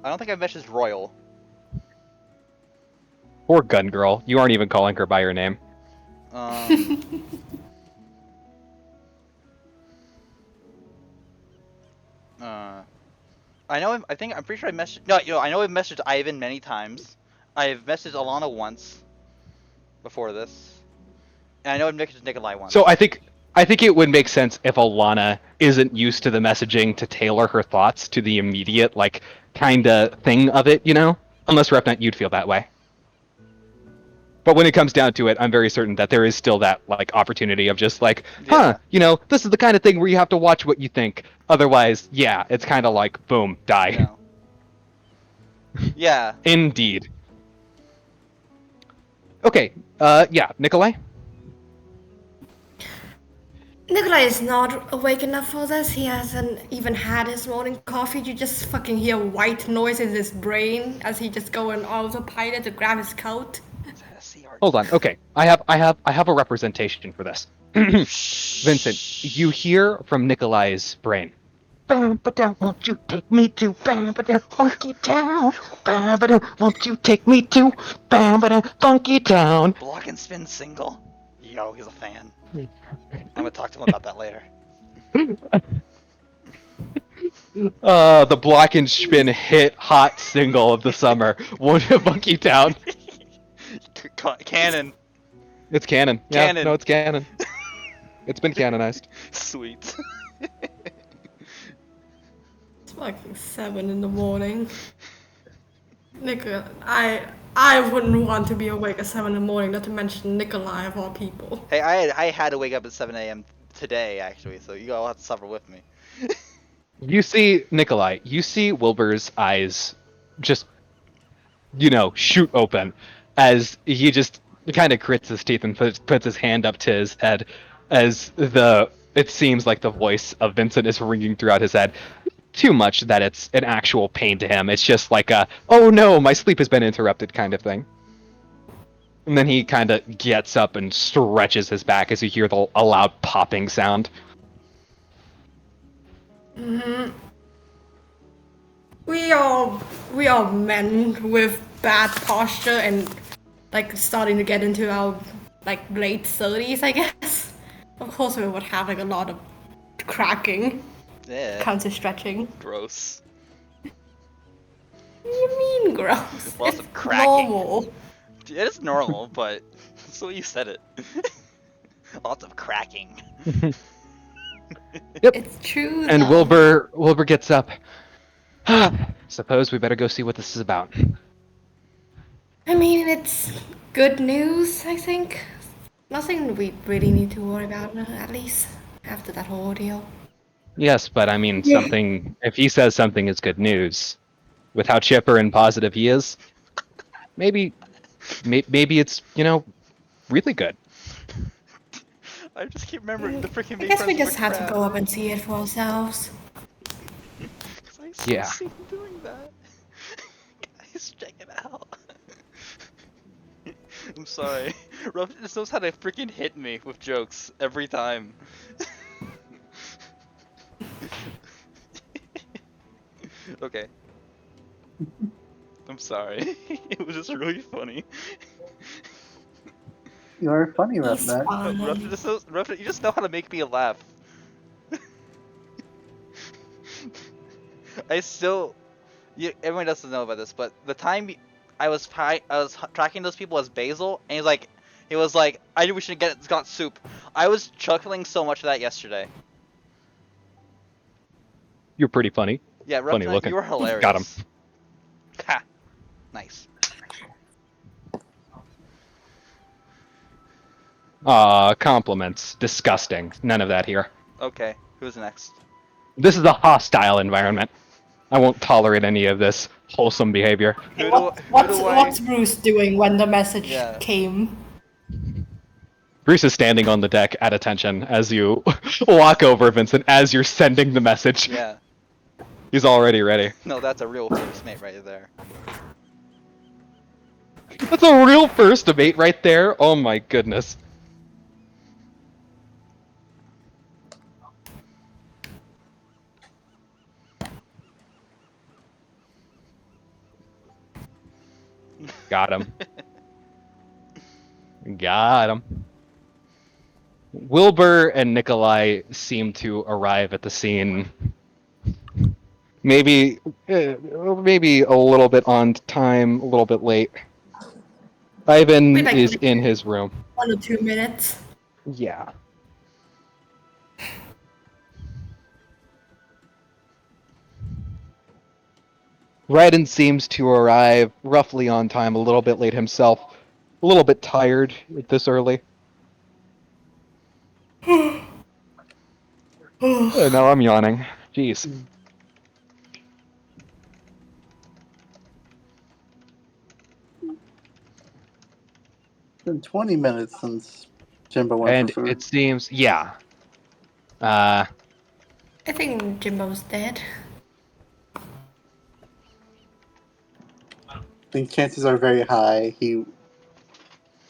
don't think I've messaged Royal. Poor Gun Girl. You aren't even calling her by her name. I know. I'm pretty sure I messaged. No, I know I've messaged Ivan many times. I've messaged Alana once. Before this, and I know I've messaged Nikolai once. So I think it would make sense if Alana isn't used to the messaging to tailor her thoughts to the immediate like kind of thing of it, you know? Unless Repnet, you'd feel that way. But when it comes down to it, I'm very certain that there is still that like opportunity of just like, Yeah. you know, this is the kind of thing where you have to watch what you think. Otherwise, yeah, it's kind of like boom, die. Yeah. Indeed. Okay, yeah, Nikolai? Nikolai is not awake enough for this. He hasn't even had his morning coffee. You just fucking hear white noise in his brain as he just go on autopilot to grab his coat. Hold on. Okay, I have a representation for this. Vincent, you hear from Nikolai's brain. Bam-ba-da, won't you take me to Bam-ba-da, Funky Town? Bam-ba-da, won't you take me to Bam-ba-da, Funky Town? Block and spin single. Yo, he's a fan. I'm gonna talk to him about that later. The Block and Spin hit hot single of the summer. Funky Town. Cannon. It's canon. Yeah, Canon. no, it's canon. It's been canonized. Sweet. It's fucking 7 in the morning. Nigga, I wouldn't want to be awake at 7 in the morning, not to mention Nikolai of all people. Hey, I had to wake up at 7 a.m. today actually, so you all have to suffer with me. You see Nikolai. You see Wilbur's eyes just, shoot open as he just kind of grits his teeth and puts his hand up to his head as it seems like the voice of Vincent is ringing throughout his head. Too much that it's an actual pain to him. It's just like a, oh no, my sleep has been interrupted kind of thing. And then he kind of gets up and stretches his back as you hear a loud popping sound. We are men with bad posture and like starting to get into our like late 30s, I guess. Of course, we would have like a lot of cracking, Yeah. counter stretching. Gross. What do you mean gross? Lots It's of cracking. normal. It is normal, but that's the way you said it. Lots of cracking. Yep. It's true. And though. Wilbur gets up. Suppose we better go see what this is about. I mean, it's good news, I think. Nothing we really need to worry about, at least after that whole ordeal. Yes, but I mean, Yeah. if he says something is good news, with how chipper and positive he is, maybe it's, really good. I just keep remembering the freaking I big guess we friends just with have to crab. go up and see it for ourselves. Cause I still Yeah. see him doing that. Guys, check it out. I'm sorry. Ruff just knows how to freaking hit me with jokes every time. Okay. I'm sorry. It was just really funny. You are funny, He's Roughneck. fine. Ruff, you just know how to make me laugh. I still, everyone doesn't know about this, but the time I was tracking those people as Basil, and he was like, I knew we should got soup. I was chuckling so much of that yesterday. You're pretty funny. Yeah, Funny Ruffneck, looking. you were Got him. hilarious. Ha, nice. Compliments. Disgusting. None of that here. Okay, who's next? This is a hostile environment. I won't tolerate any of this wholesome behavior. Who do I? What's Bruce doing when the message Yeah. came? Bruce is standing on the deck at attention as you walk over, Vincent, as you're sending the message. Yeah. He's already ready. No, that's a real first mate right there. That's a real first debate right there. Oh my goodness. Got him. Got him. Wilbur and Nikolai seem to arrive at the scene. Maybe a little bit on time, a little bit late. Ivan Wait, like is in his room. 1 or 2 minutes. Yeah. Raiden seems to arrive roughly on time, a little bit late himself. A little bit tired this early. Now I'm yawning. Jeez. It's been 20 minutes since Jimbo went And for food. it seems, yeah. I think Jimbo's dead. I think chances are very high he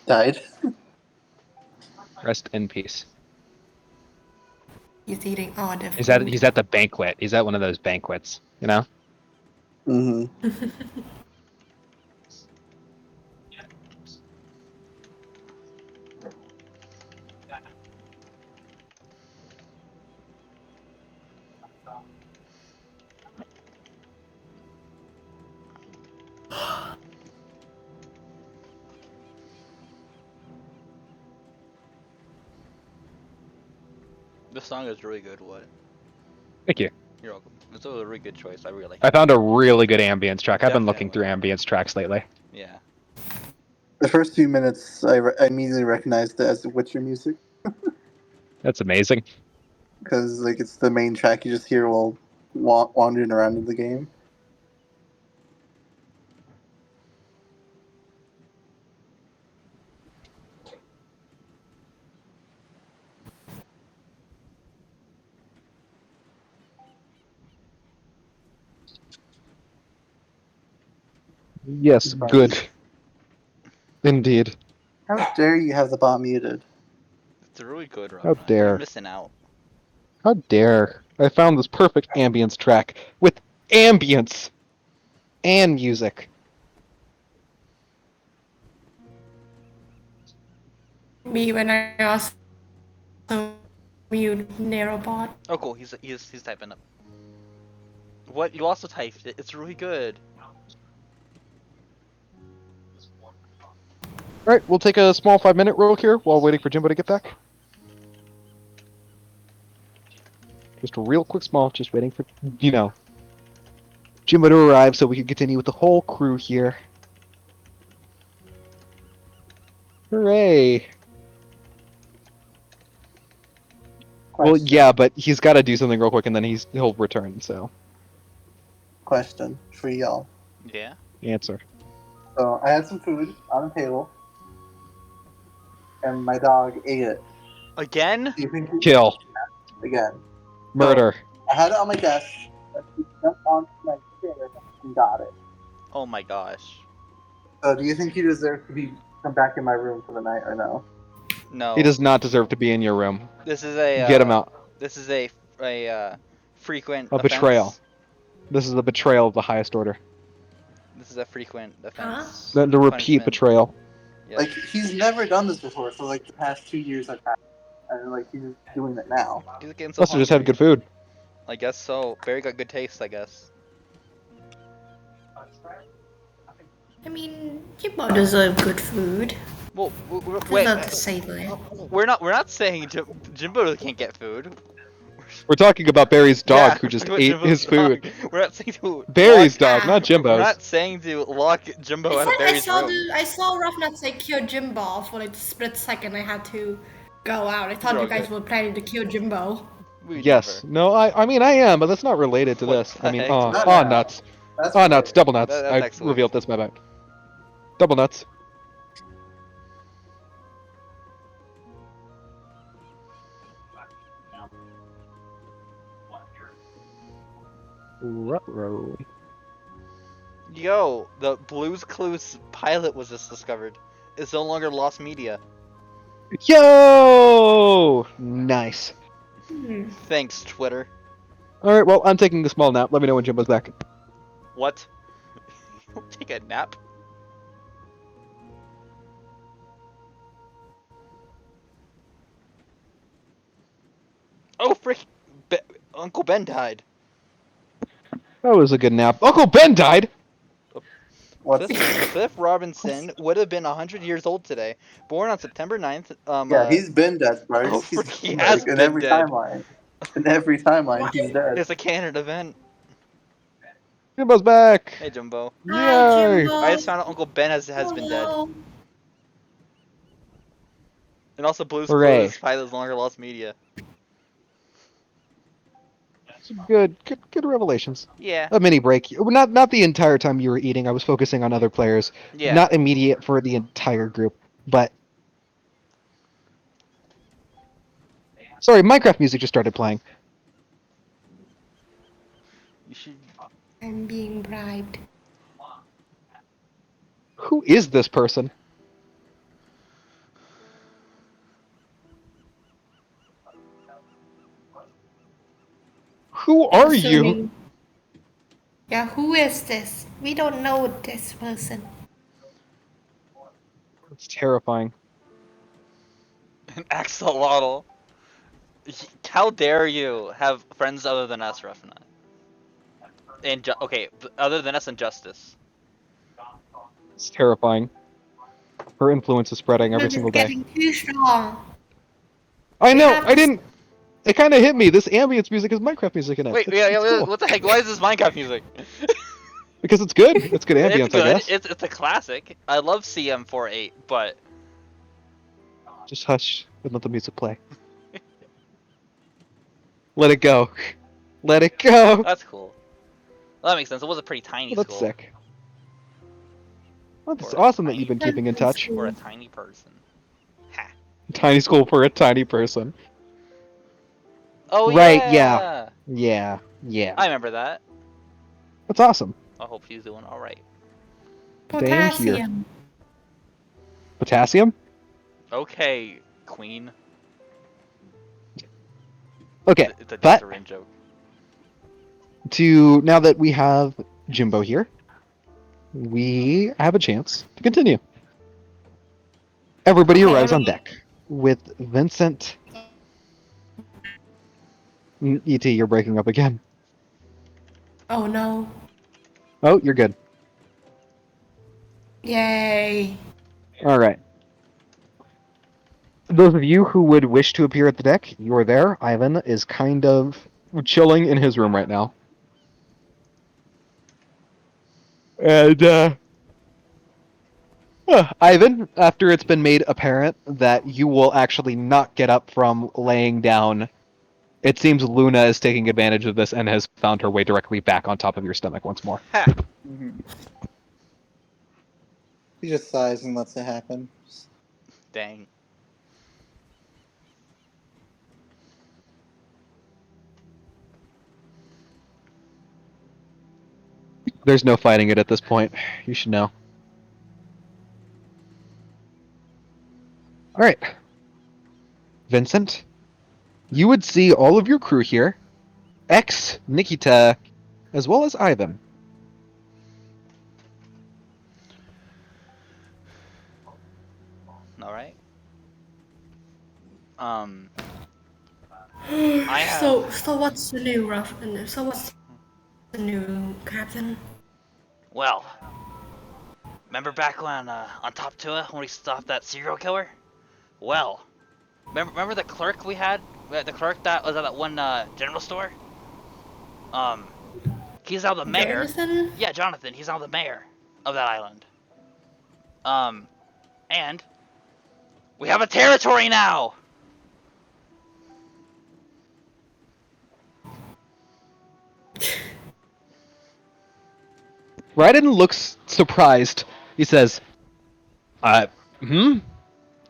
died. Rest in peace. He's eating all the He's food. at the banquet. He's at one of those banquets, you know? Mm-hmm. This song is really good. What? Thank you. You're welcome. It's a really good choice. I really like I it. found a really good ambience track. I've been looking through Definitely. ambience tracks lately. Yeah. The first few minutes, I immediately recognized it as Witcher music That's amazing. because like it's the main track you just hear while wandering around in the game. Yes, good. Indeed. How dare you have the bot muted? It's really good, How Rob. You're dare. missing out. How dare. I found this perfect ambience track with ambience and music. Me when I also mute Narrowbot. Oh, cool. He's typing up. What? You also typed it. It's really good. Alright, we'll take a small 5-minute break here while waiting for Jimbo to get back. Just a real quick small, just waiting for, Jimbo to arrive so we can continue with the whole crew here. Hooray! Well, Question. yeah, but he's got to do something real quick and then he'll return, so. Question for y'all. Yeah. Answer. So I had some food on the table, and my dog ate it. Again? Do you think he Kill. again? Murder. I had it on my desk. And he jumped onto my chair and got it. Oh my gosh. So do you think he deserves to be come back in my room for the night or no? No. He does not deserve to be in your room. This is a. Get him out. This is a frequent A offense. betrayal. This is a betrayal of the highest order. This is a frequent offense. The repeat Punishment. betrayal. Yes. Like he's never done this before. So like the past 2 years I've had, and like he's just doing it now. He's getting so Must have just had hungry. good food. I guess so. Barry got good taste, I guess. I mean, Jimbo deserves good food. Well, Wait, not to say that. we're not saying Jimbo can't get food. We're talking about Barry's dog Yeah, who just we're talking ate about his Jimbo's food. dog. We're not saying to Barry's lock, dog, not We're Jimbo's. not saying to lock Jimbo out of Barry's room. I saw Roughnut say kill Jimbo for like a split second. I had to go out. I thought You're you guys okay. were planning to kill Jimbo. We Yes. never. No, I mean I am, but that's not related to What this. the I mean, heck? oh, Not oh now. nuts. That's Oh nuts, double nuts. That's I next week. revealed this, my bad. Double nuts. Ruh-roh. Yo, the Blue's Clues pilot was just discovered. It's no longer lost media. Yo! Nice. Thanks, Twitter. Alright, well, I'm taking a small nap. Let me know when Jimbo's back. What? Take a nap? Oh, frick! Uncle Ben died. That was a good nap. Uncle Ben died! What's Cliff Robinson would have been 100 years old today. Born on September 9th. yeah, he's been dead, Sparks. Oh, He's frick, he been has like, in been every dead. timeline. In every timeline, he's dead. It's a canon event. Jimbo's back! Hey, Jumbo. Hi, Yay! Jimbo. I just found out Uncle Ben has been dead. Hello. And also Blue's Hooray. Clues pilot is no longer lost media. Good revelations. Yeah. A mini break. Not the entire time you were eating. I was focusing on other players. Yeah. Not immediate for the entire group, but. Sorry, Minecraft music just started playing. You should. I'm being bribed. Who is this person? Who are you? Assuming- Yeah, who is this? We don't know this person. It's terrifying. An axolotl. How dare you have friends other than us, Ruffnut? And okay, other than us and Justice. It's terrifying. Her influence is spreading every This is single day. getting too strong. I know. have I to- didn't. It kind of hit me. This ambience music is Minecraft music in it. Wait, It's cool. what the heck? Why is this Minecraft music? Because it's good. It's good It's ambience, I good. guess. It's a classic. I love CM48, but Just hush and let the music play. Let it go. Let it go. that's cool. Well, that makes sense. It was a pretty tiny Well, that's school sick. Well, that's For a awesome that tiny- you've been keeping in touch. for a tiny person. Ha. Tiny school for a tiny person. Oh Right, yeah. Yeah. I remember that. That's awesome. I hope she's doing all right. Same here. Potassium. Potassium? Okay, Queen. Okay, It's a but Dr. Rin joke. now that we have Jimbo here, we have a chance to continue. Everybody Okay, arrives on let me- deck with Vincent. E.T., you're breaking up again. Oh no. Oh, you're good. Yay. All right. Those of you who would wish to appear at the deck, you are there. Ivan is kind of chilling in his room right now. And, Ivan, after it's been made apparent that you will actually not get up from laying down, it seems Luna is taking advantage of this and has found her way directly back on top of your stomach once more. Ha. Mhm. He just sighs and lets it happen. Dang. There's no fighting it at this point. You should know. All right. Vincent, you would see all of your crew here, ex Nikita, as well as Ivan. All right. I have. So what's the new rough? So what's the new captain? Well, remember back when on Top Tua when we stopped that serial killer? Well, remember the clerk we had? The clerk that was at that one general store? He's now the mayor. Jonathan? Yeah, Jonathan. He's now the mayor of that island. And we have a territory now. Raiden looks surprised. He says,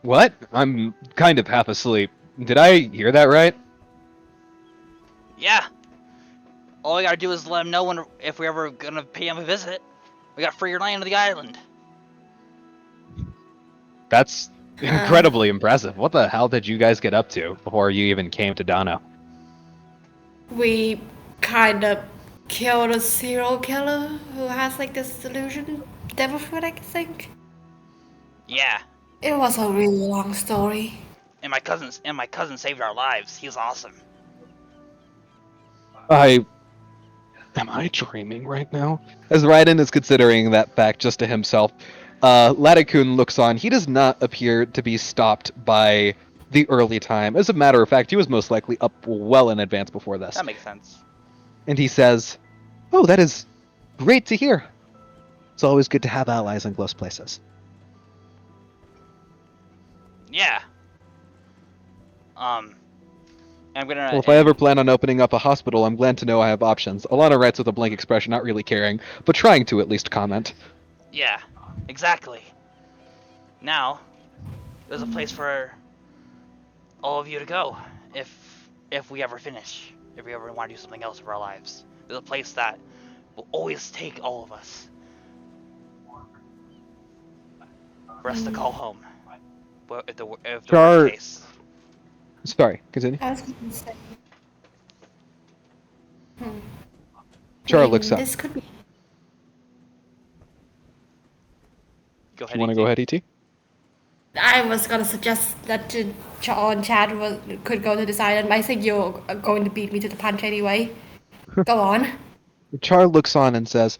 What? I'm kind of half asleep. Did I hear that right? Yeah. All we gotta do is let him know if we're ever gonna pay him a visit. We got free land of the island. That's incredibly impressive. What the hell did you guys get up to before you even came to Dano? We kind of killed a serial killer who has like this delusion, devil fruit, I think. Yeah. It was a really long story. And my cousin saved our lives. He was awesome. Am I dreaming right now? As Raiden is considering that fact just to himself, Latikun looks on. He does not appear to be stopped by the early time. As a matter of fact, he was most likely up well in advance before this. That makes sense. And he says, "Oh, that is great to hear. It's always good to have allies in close places." Yeah. I'm gonna. Well, if I ever plan on opening up a hospital, I'm glad to know I have options. Alana writes with a blank expression, not really caring, but trying to at least comment. Yeah. Exactly. Now, there's a place for all of you to go if we ever finish. If we ever want to do something else with our lives. There's a place that will always take all of us. For us to call home. Well, if the Char- worst case. Sorry, continue. I was gonna say. Char looks up. This could be. Go Do ahead. you want to ET. go ahead, ET? I was gonna suggest that Char and Chad could go to this island, but I think you're going to beat me to the punch anyway. Go on. Char looks on and says,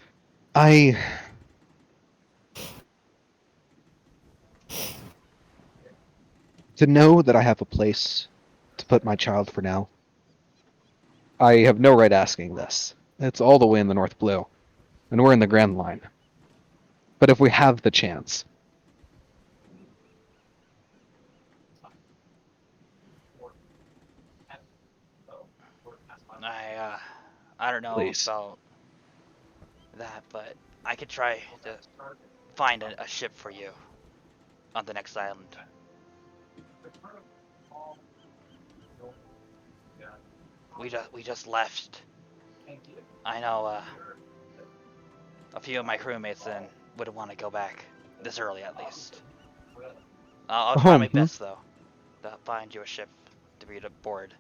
To know that I have a place to put my child for now I have no right asking this. It's all the way in the North Blue, and we're in the Grand Line. But if we have the chance, I I don't know please. about that, but I could try to find a ship for you on the next island. We just left. I know a few of my crewmates and wouldn't want to go back this early at least. I'll try my Home. best though to find you a ship to be aboard.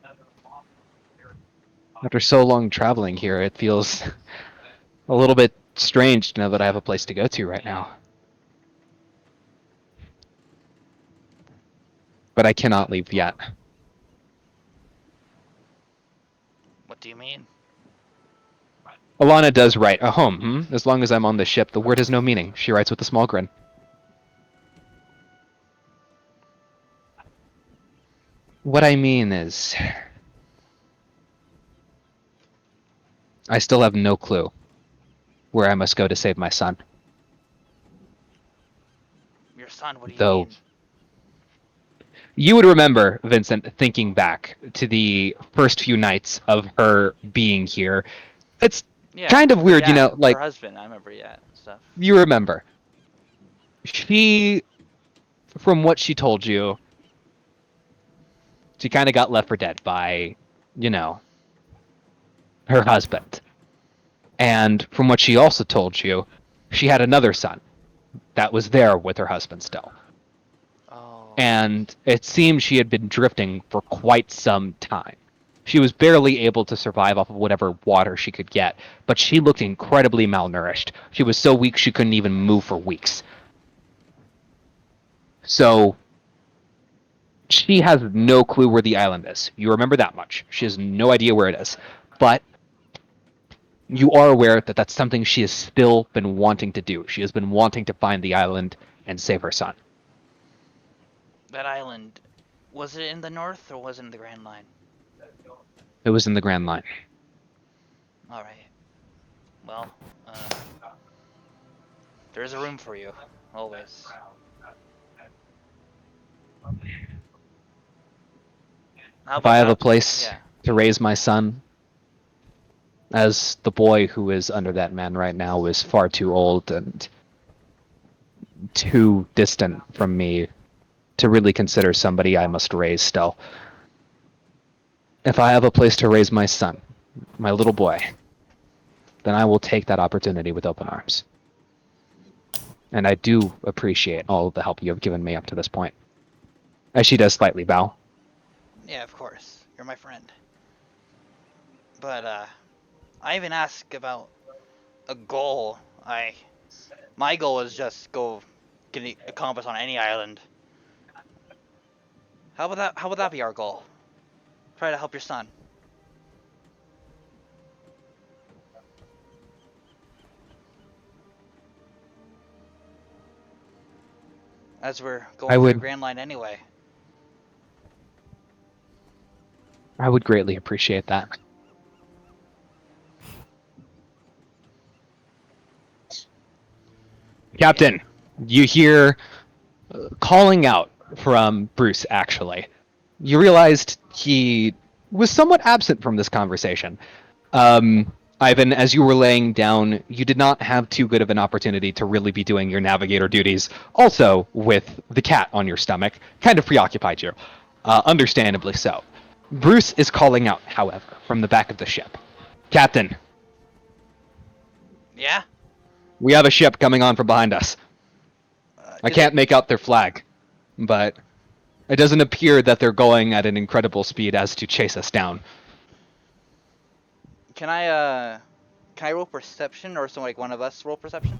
After so long traveling here, it feels a little bit strange to know that I have a place to go to right now. But I cannot leave yet. What do you mean? Alana does write a home. As long as I'm on the ship, the word has no meaning. She writes with a small grin. What I mean is, I still have no clue where I must go to save my son. Your son? What do you Though mean? you would remember, Vincent, thinking back to the first few nights of her being here. It's Yeah, kind of her weird, yacht, her like, husband. I remember yacht stuff. you remember. She, from what she told you, she kind of got left for dead by, you know, her husband. And from what she also told you, she had another son that was there with her husband still. Oh. And it seemed she had been drifting for quite some time. She was barely able to survive off of whatever water she could get, but she looked incredibly malnourished. She was so weak she couldn't even move for weeks. So she has no clue where the island is. You remember that much. She has no idea where it is. But you are aware that that's something she has still been wanting to do. She has been wanting to find the island and save her son. That island, was it in the north or was it in the Grand Line? It was in the Grand Line. Alright. Well, there's a room for you, always. How If I about have a that? place Yeah. to raise my son, as the boy who is under that man right now is far too old and too distant from me to really consider somebody I must raise still. If I have a place to raise my son, my little boy, then I will take that opportunity with open arms. And I do appreciate all of the help you have given me up to this point. As she does slightly bow. Yeah, of course. You're my friend. But, I even asked about a goal. My goal is just go get a compass on any island. How would that be our goal? Try to help your son. As we're I going through the would Grand Line anyway. I would greatly appreciate that. Captain, you hear calling out from Bruce, actually. You realized he was somewhat absent from this conversation. Ivan, as you were laying down, you did not have too good of an opportunity to really be doing your navigator duties. Also, with the cat on your stomach, kind of preoccupied you. Understandably so. Bruce is calling out, however, from the back of the ship. Captain, Yeah? we have a ship coming on from behind us. I Did they... can't make out their flag, but it doesn't appear that they're going at an incredible speed as to chase us down. Can I roll perception or like one of us roll perception?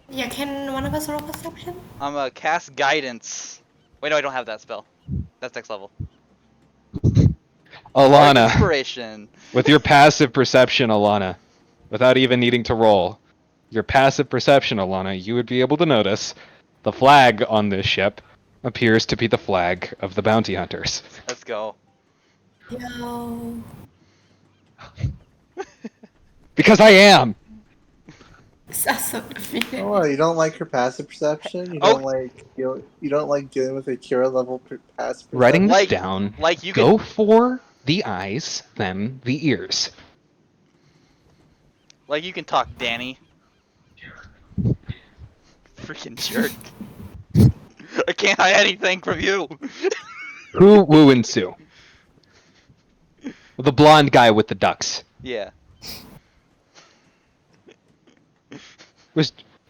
Yeah, can one of us roll perception? I'm cast guidance. Wait, no, I don't have that spell. That's next level. Bardic Alana, inspiration. with your passive perception, Alana, without even needing to roll, your passive perception, Alana, you would be able to notice the flag on this ship appears to be the flag of the bounty hunters. Let's go. Yo. Because I am. That's so defeating. Oh, you don't like her passive perception? You Oh. don't like you don't like dealing with a Kira level passive Writing perception? this Like- down. like you Go could- for the eyes, then the ears. Like you can talk, Danny. Freaking jerk. I can't hide anything from you. Who Woo and Sue? The blonde guy with the ducks. Yeah.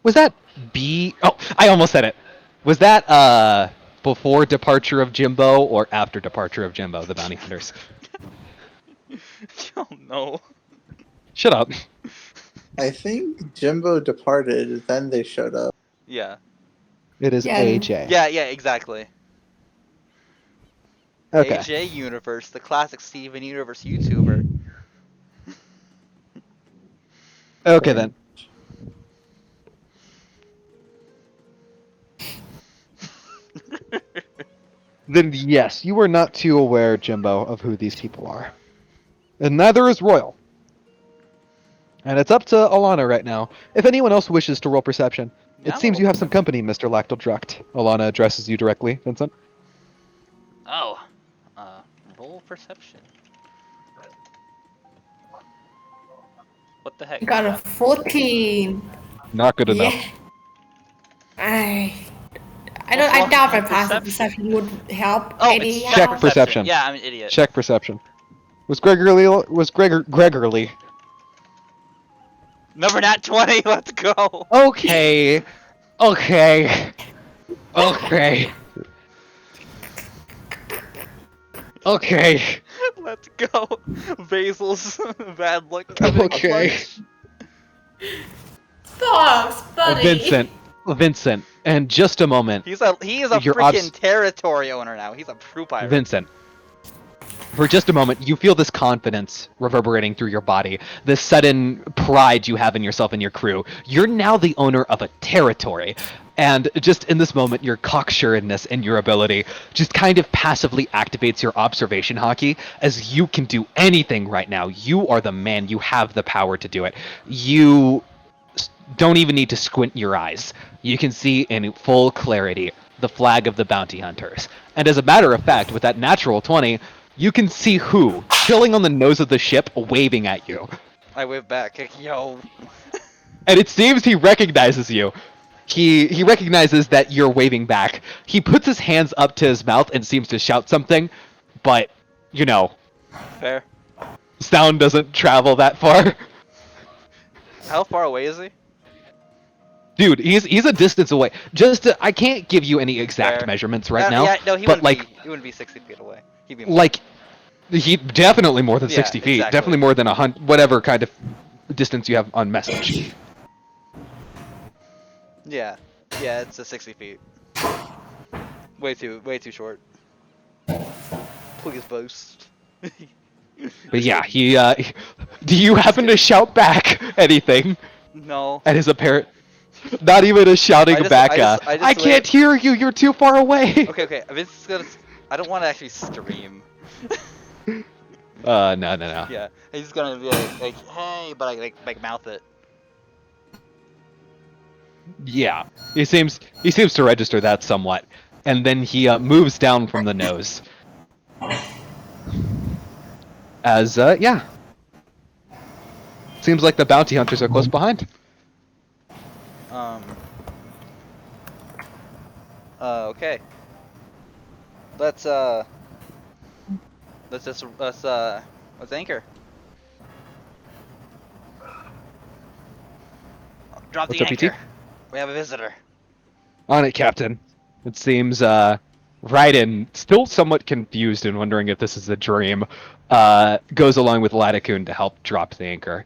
Was that B? Oh, I almost said it. Was that before departure of Jimbo or after departure of Jimbo, the bounty hunters? Oh no. Shut up. I think Jimbo departed, then they showed up. Yeah. It is Yeah. AJ. Yeah, exactly. Okay. AJ Universe, the classic Steven Universe YouTuber. Okay then. Then yes, you are not too aware, Jimbo, of who these people are. And neither is Royal. And it's up to Alana right now. If anyone else wishes to roll perception. Yeah, It seems you have some company, Mr. Lactodruct. Alana addresses you directly, Vincent. Oh. Roll perception. What the heck? Got a 14. Not good enough. Yeah. I What's wrong doubt my with passive perception? perception would help. Oh, any it's Check help. perception. Yeah, I'm an idiot. Check perception. Was Gregorly? Number nat 20, let's go. Okay. Okay. Okay. Okay. Let's go. Basil's bad luck coming Okay. clutch. Thanks, buddy. Vincent, and just a moment, He is a Your freaking territory owner now. He's a true pirate. Vincent. For just a moment, you feel this confidence reverberating through your body, this sudden pride you have in yourself and your crew. You're now the owner of a territory. And just in this moment, your cocksureness and your ability just kind of passively activates your observation hockey, as you can do anything right now. You are the man. You have the power to do it. You don't even need to squint your eyes. You can see in full clarity the flag of the bounty hunters. And as a matter of fact, with that natural 20, you can see who chilling on the nose of the ship waving at you. I wave back. Like, yo. And it seems he recognizes you. He recognizes that you're waving back. He puts his hands up to his mouth and seems to shout something, but, you know, Fair. sound doesn't travel that far. How far away is he? Dude, he's a distance away. I can't give you any exact Fair. measurements right now. Yeah, no, he but wouldn't like, be. He wouldn't be 60 feet away. He'd be more. like, he definitely more than Yeah, 60 feet. exactly. Definitely more than whatever kind of distance you have on message. Yeah, it's a 60 feet. Way too short. Please boast. But yeah, he. Do you happen to shout back anything No. at his apparent? Not even a shouting I just- back. I just I can't hear you. You're too far away. Okay. This is gonna. I don't want to actually stream. No. Yeah, he's just gonna be like, hey, but I like mouth it. Yeah, he seems to register that somewhat, and then he moves down from the nose. As yeah, seems like the bounty hunters are close behind. Okay. Let's anchor. Drop What's the up, PT? anchor. We have a visitor. On it, Captain. It seems Raiden, still somewhat confused and wondering if this is a dream, goes along with Latikun to help drop the anchor.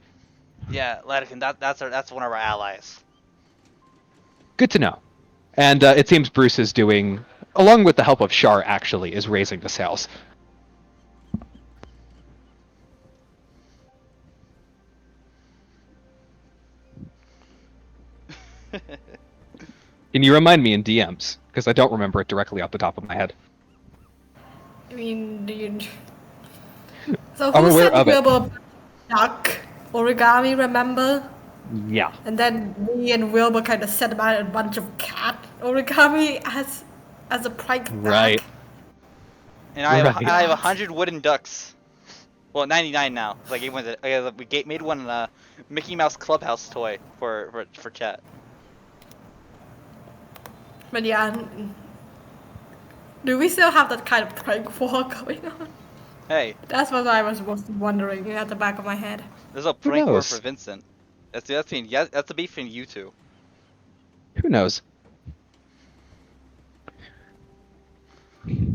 Yeah, Latican, that's one of our allies. Good to know. And it seems Bruce is doing, along with the help of Shar, actually, is raising the sails. Can you remind me in DMs? Because I don't remember it directly off the top of my head. I mean, dude. So I'm who aware said of we it. were duck origami, remember? Yeah. And then me and Wilbur kind of set about a bunch of cat origami as a prank Right. back. And I Right. have 100 wooden ducks. Well, 99 now. So we made one Mickey Mouse Clubhouse toy for chat. But yeah, do we still have that kind of prank war going on? Hey, That's what I was wondering at the back of my head. there's a Who prank war knows? for Vincent. That's the beef between you two. Who knows?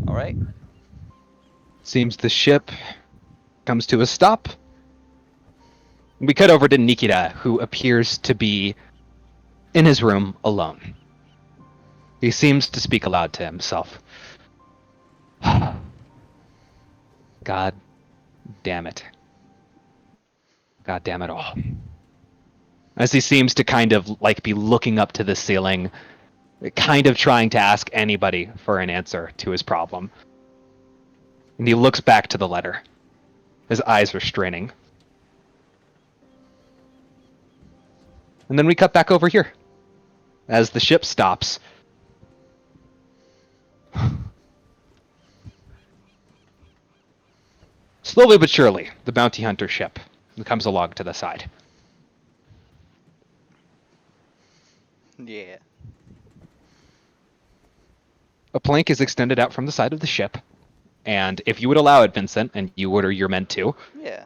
All right. Seems the ship comes to a stop. We cut over to Nikita, who appears to be in his room alone. He seems to speak aloud to himself. God damn it. God damn it all. As he seems to kind of like be looking up to the ceiling, kind of trying to ask anybody for an answer to his problem. And he looks back to the letter. His eyes are straining. And then we cut back over here. As the ship stops. Slowly but surely, the bounty hunter ship comes along to the side. Yeah. A plank is extended out from the side of the ship, and if you would allow it, Vincent, and you would or you're meant to, Yeah.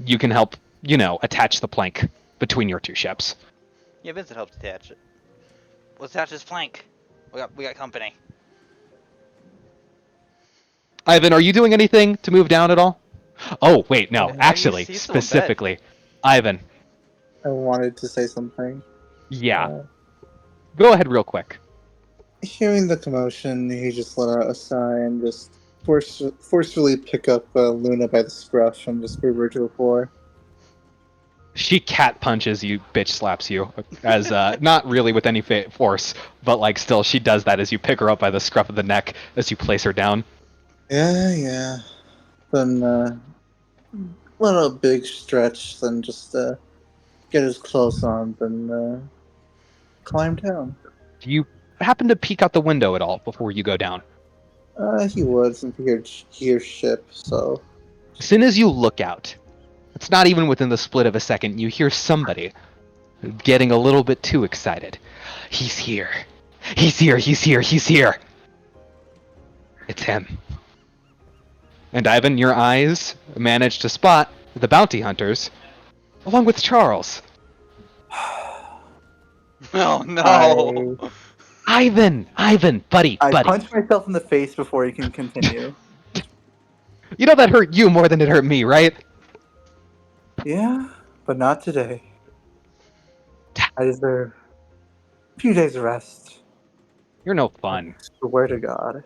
you can help, attach the plank between your two ships. Yeah, Vincent helped attach it. Let's attach this plank. We got company. Ivan, are you doing anything to move down at all? Oh, wait, no. Yeah. Actually, He's still in bed. specifically, Ivan, I wanted to say something. yeah. Uh, Go ahead real quick. Hearing the commotion, he just let out a sigh and just forcefully pick up Luna by the scruff and just move her to the floor. She cat punches you, bitch slaps you, as not really with any force, but like still she does that as you pick her up by the scruff of the neck as you place her down. Yeah. Then let out a big stretch, then just get his clothes on, then climb down. Do you happen to peek out the window at all before you go down? He would, since he hears ship, so... As soon as you look out, it's not even within the split of a second, you hear somebody getting a little bit too excited. He's here. He's here, he's here, he's here. It's him. And Ivan, your eyes manage to spot the bounty hunters, along with Charles. Oh no! Ivan, buddy. I punch myself in the face before you can continue. You know that hurt you more than it hurt me, right? Yeah, but not today. I deserve a few days of rest. You're no fun. Swear to God.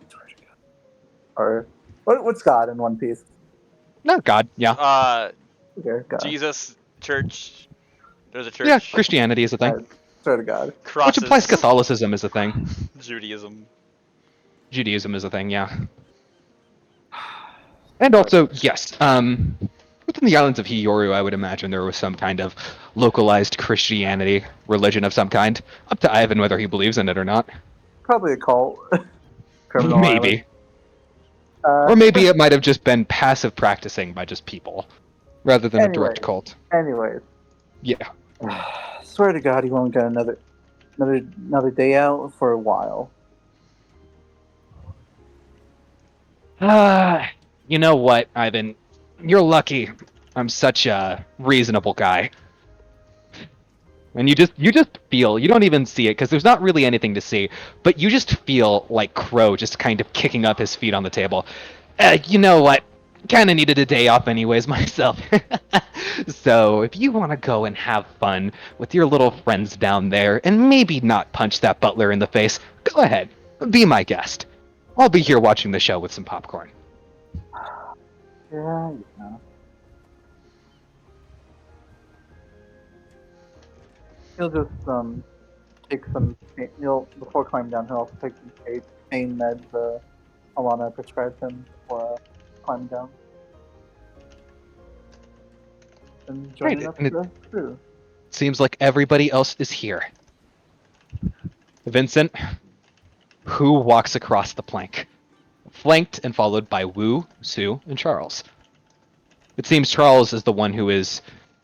Or, what's God in One Piece? Not God, yeah. Okay, God. Jesus, church. There's a church. Yeah, Christianity is a thing. Swear to God. Crosses. Which implies Catholicism is a thing. Judaism. Judaism is a thing, yeah. And also, yes, within the islands of Hioru, I would imagine there was some kind of localized Christianity religion of some kind. Up to Ivan whether he believes in it or not. Probably a cult. Criminal Maybe. Island. Or maybe it might have just been passive practicing by just people, rather than a direct Anyway. cult. Anyways. Yeah. Swear to God, he won't get another day out for a while. You know what, Ivan? You're lucky. I'm such a reasonable guy. And you just feel, you don't even see it because there's not really anything to see, but you just feel like Crow just kind of kicking up his feet on the table. You know what? Kind of needed a day off anyways myself. So if you want to go and have fun with your little friends down there and maybe not punch that butler in the face, go ahead. Be my guest. I'll be here watching the show with some popcorn. Yeah. He'll just take some. Before climbing down, he'll also take some pain meds. Alana prescribed him for climbing down. and joining up and with the crew. seems like everybody else is here. Vincent, who walks across the plank, flanked and followed by Wu, Sue, and Charles. It seems Charles is the one who is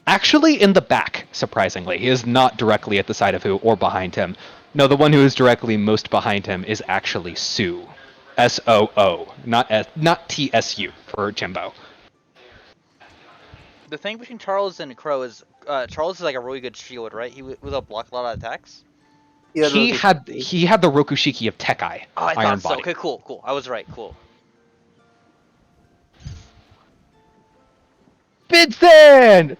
actually in the back, surprisingly. He is not directly at the side of Wu or behind him. No, the one who is directly most behind him is actually Sue. S-O-O, not T-S-U for Jimbo. The thing between Charles and Crow is Charles is like a really good shield, right? He was able to block a lot of attacks. He had the Rokushiki of Tekai, Oh, I Iron thought so. Body. Okay, cool. I was right. Cool. Vincent!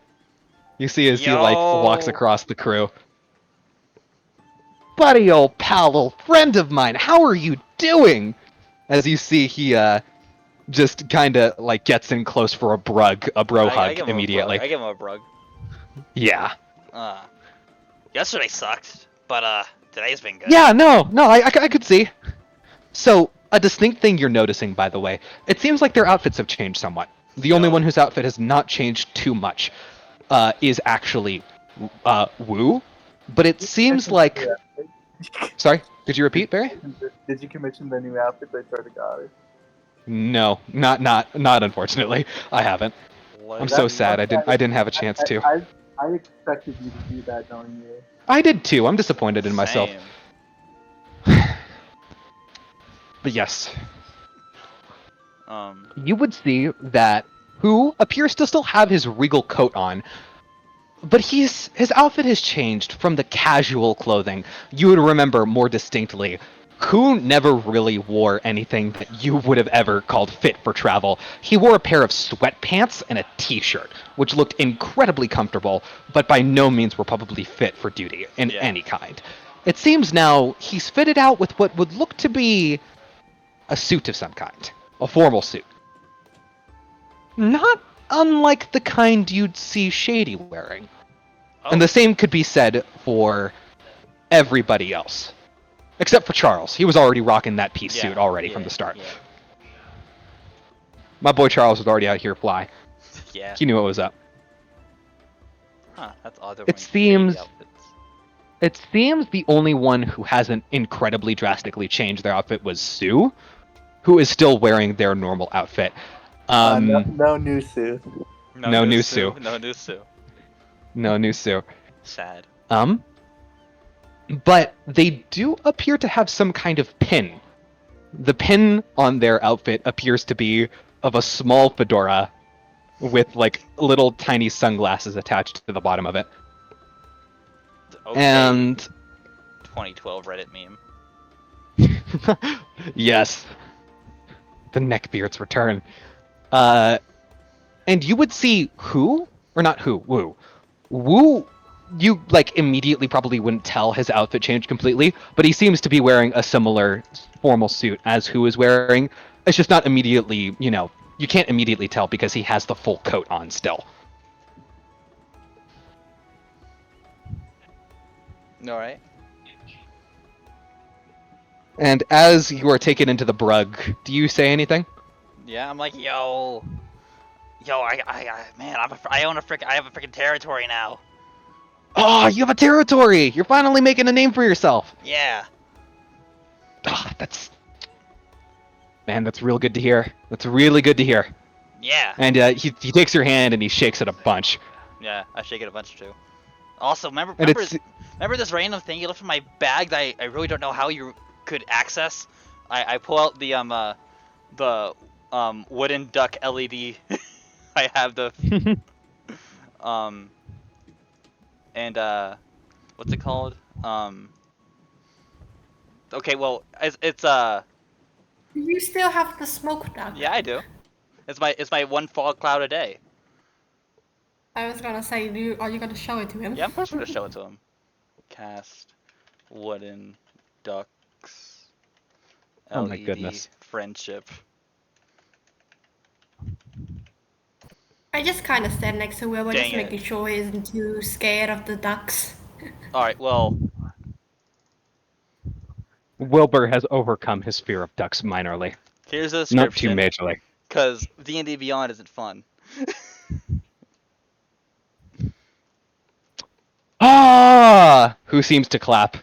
You see as he like Yo. walks across the crew. Buddy, old pal, old friend of mine, how are you doing? As you see, he just kind of like gets in close for a bro I hug give him immediately. I give him a brug. Yeah. Yesterday sucked, but today's been good. Yeah, no, I could see. So, a distinct thing you're noticing, by the way, it seems like their outfits have changed somewhat. The only one whose outfit has not changed too much is actually Wu, but it seems like... Sorry, did you repeat, Barry? Did you commission the new outfit they sort of got? No, not unfortunately. I haven't. I'm so sad. I didn't have a chance to. I expected you to do that, knowing you. I did too. I'm disappointed in myself. Same. But yes, Um. you would see that Who appears to still have his regal coat on, but his outfit has changed from the casual clothing you would remember more distinctly. Who never really wore anything that you would have ever called fit for travel. He wore a pair of sweatpants and a t-shirt, which looked incredibly comfortable, but by no means were probably fit for duty in any kind. It seems now he's fitted out with what would look to be a suit of some kind. A formal suit. Not unlike the kind you'd see Shady wearing. Oh. And the same could be said for everybody else. Except for Charles. He was already rocking that piece suit already from the start. Yeah. My boy Charles was already out here fly. Yeah. He knew what was up. Huh. That's odd. It seems the only one who hasn't incredibly drastically changed their outfit was Sue, who is still wearing their normal outfit. No new Sue. No new Sue. No new Sue. No new Sue. Sad. But they do appear to have some kind of pin. The pin on their outfit appears to be of a small fedora with like little tiny sunglasses attached to the bottom of it. Okay. And 2012 Reddit meme. yes, the neckbeards return. And you would see Wu. You like immediately probably wouldn't tell his outfit changed completely, but he seems to be wearing a similar formal suit as Wu is wearing. It's just not immediately, you can't immediately tell because he has the full coat on still. All right. And as you are taken into the brug, do you say anything? Yeah, I'm like, yo, man, I have a freaking territory now. Oh, you have a territory! You're finally making a name for yourself! Yeah. Oh, that's real good to hear. That's really good to hear. Yeah. And he takes your hand and he shakes it a bunch. Yeah, I shake it a bunch too. Also, remember this random thing you left in my bag that I really don't know how you could access? I pull out the wooden duck LED. I have the and what's it called? Okay, well, it's Do you still have the smoke duck? yeah, I do. It's my one fog cloud a day. I was gonna say, are you gonna show it to him? Yeah, I'm first gonna show it to him. Cast wooden ducks. Oh LED my goodness. friendship. I just kind of stand next to Wilbur, Dang just it. making sure he isn't too scared of the ducks. Alright, well, Wilbur has overcome his fear of ducks minorly. here's a Not too description. majorly. Because D&D Beyond isn't fun. Ah! Who seems to clap.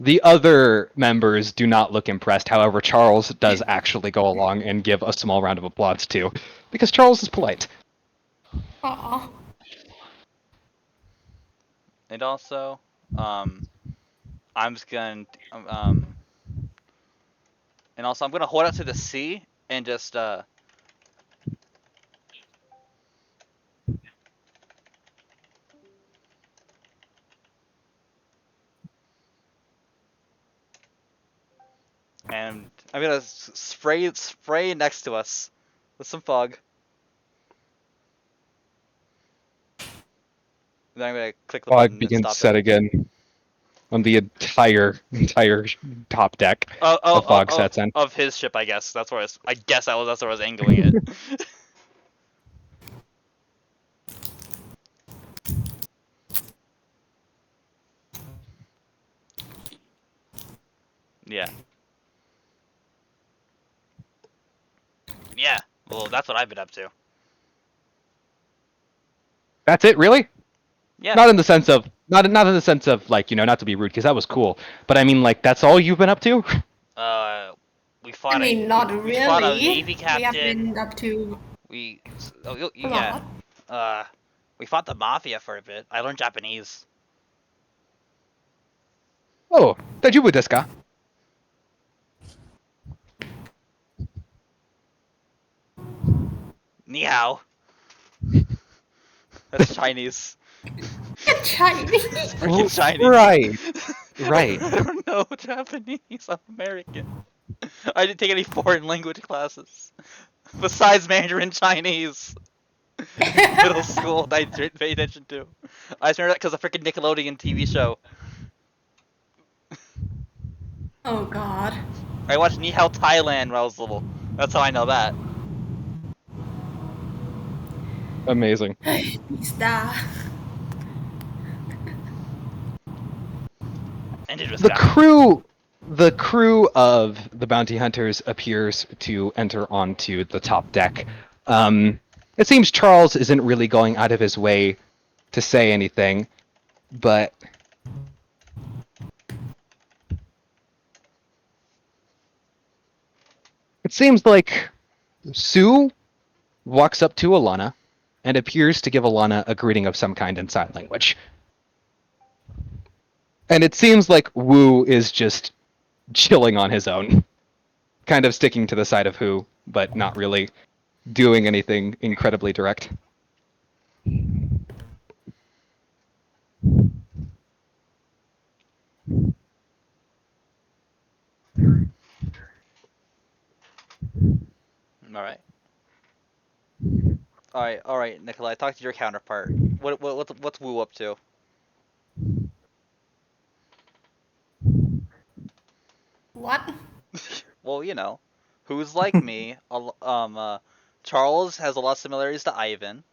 The other members do not look impressed. However, Charles does actually go along and give a small round of applause too, because Charles is polite. Aw. And also, I'm just gonna and also I'm gonna hold out to the sea and just and I'm gonna spray next to us with some fog. Then I'm gonna click the Fog button and begins stop it. set again on the entire top deck. A fog sets in. Of his ship, I guess. That's where I guess that's where I was angling it. Yeah. Yeah. Well, that's what I've been up to. That's it, really? Yeah. Not in the sense of not in the sense of like, not to be rude, because that was cool. But I mean, like, that's all you've been up to? Uh, we fought I mean, not we fought a really. navy We have captain. been up to a Yeah. lot. We fought the mafia for a bit. I learned Japanese. Oh, Dajubu desu ka? Ni hao. That's Chinese. Chinese. It's freaking Chinese. Right. Right. I don't know Japanese. I'm American. I didn't take any foreign language classes besides Mandarin Chinese. Middle school that I didn't pay attention to. I just learned that because of freaking Nickelodeon TV show. Oh God. I watched Ni Hao Thailand when I was little. That's how I know that. Amazing. Star. Ended with The guy. crew of the bounty hunters appears to enter onto the top deck. It seems Charles isn't really going out of his way to say anything, but it seems like Sue walks up to Alana and appears to give Alana a greeting of some kind in sign language. And it seems like Wu is just chilling on his own, kind of sticking to the side of Hu, but not really doing anything incredibly direct. Alright. Alright, Nikolai, talk to your counterpart. What's Wu up to? What? Well, who's like me? Charles has a lot of similarities to Ivan.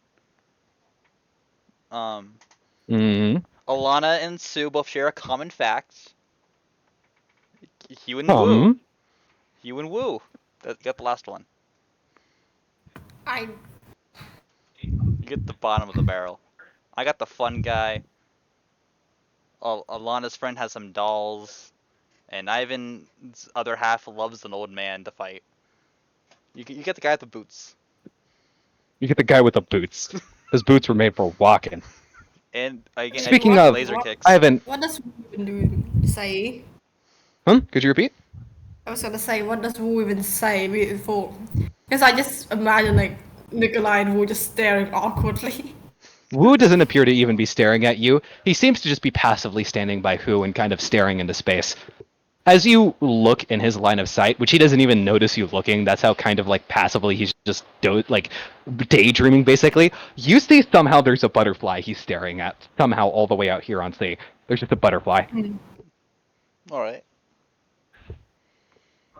Mm. Alana and Sue both share a common fact. Hugh and Wu. Hugh and Wu. Got the last one. I. You get the bottom of the barrel. I got the fun guy. Alana's friend has some dolls. And Ivan's other half loves an old man to fight. You get the guy with the boots. You get the guy with the boots. His boots were made for walking. And Speaking and of, laser kicks. I haven't. What does Wu even say? Could you repeat? I was gonna say, what does Wu even say before? Because I just imagine like Nikolai and Wu just staring awkwardly. Wu doesn't appear to even be staring at you. He seems to just be passively standing by Hu and kind of staring into space. As you look in his line of sight, which he doesn't even notice you looking, that's how kind of like passively he's just daydreaming basically. You see somehow there's a butterfly he's staring at, somehow all the way out here on sea. There's just a butterfly. Alright.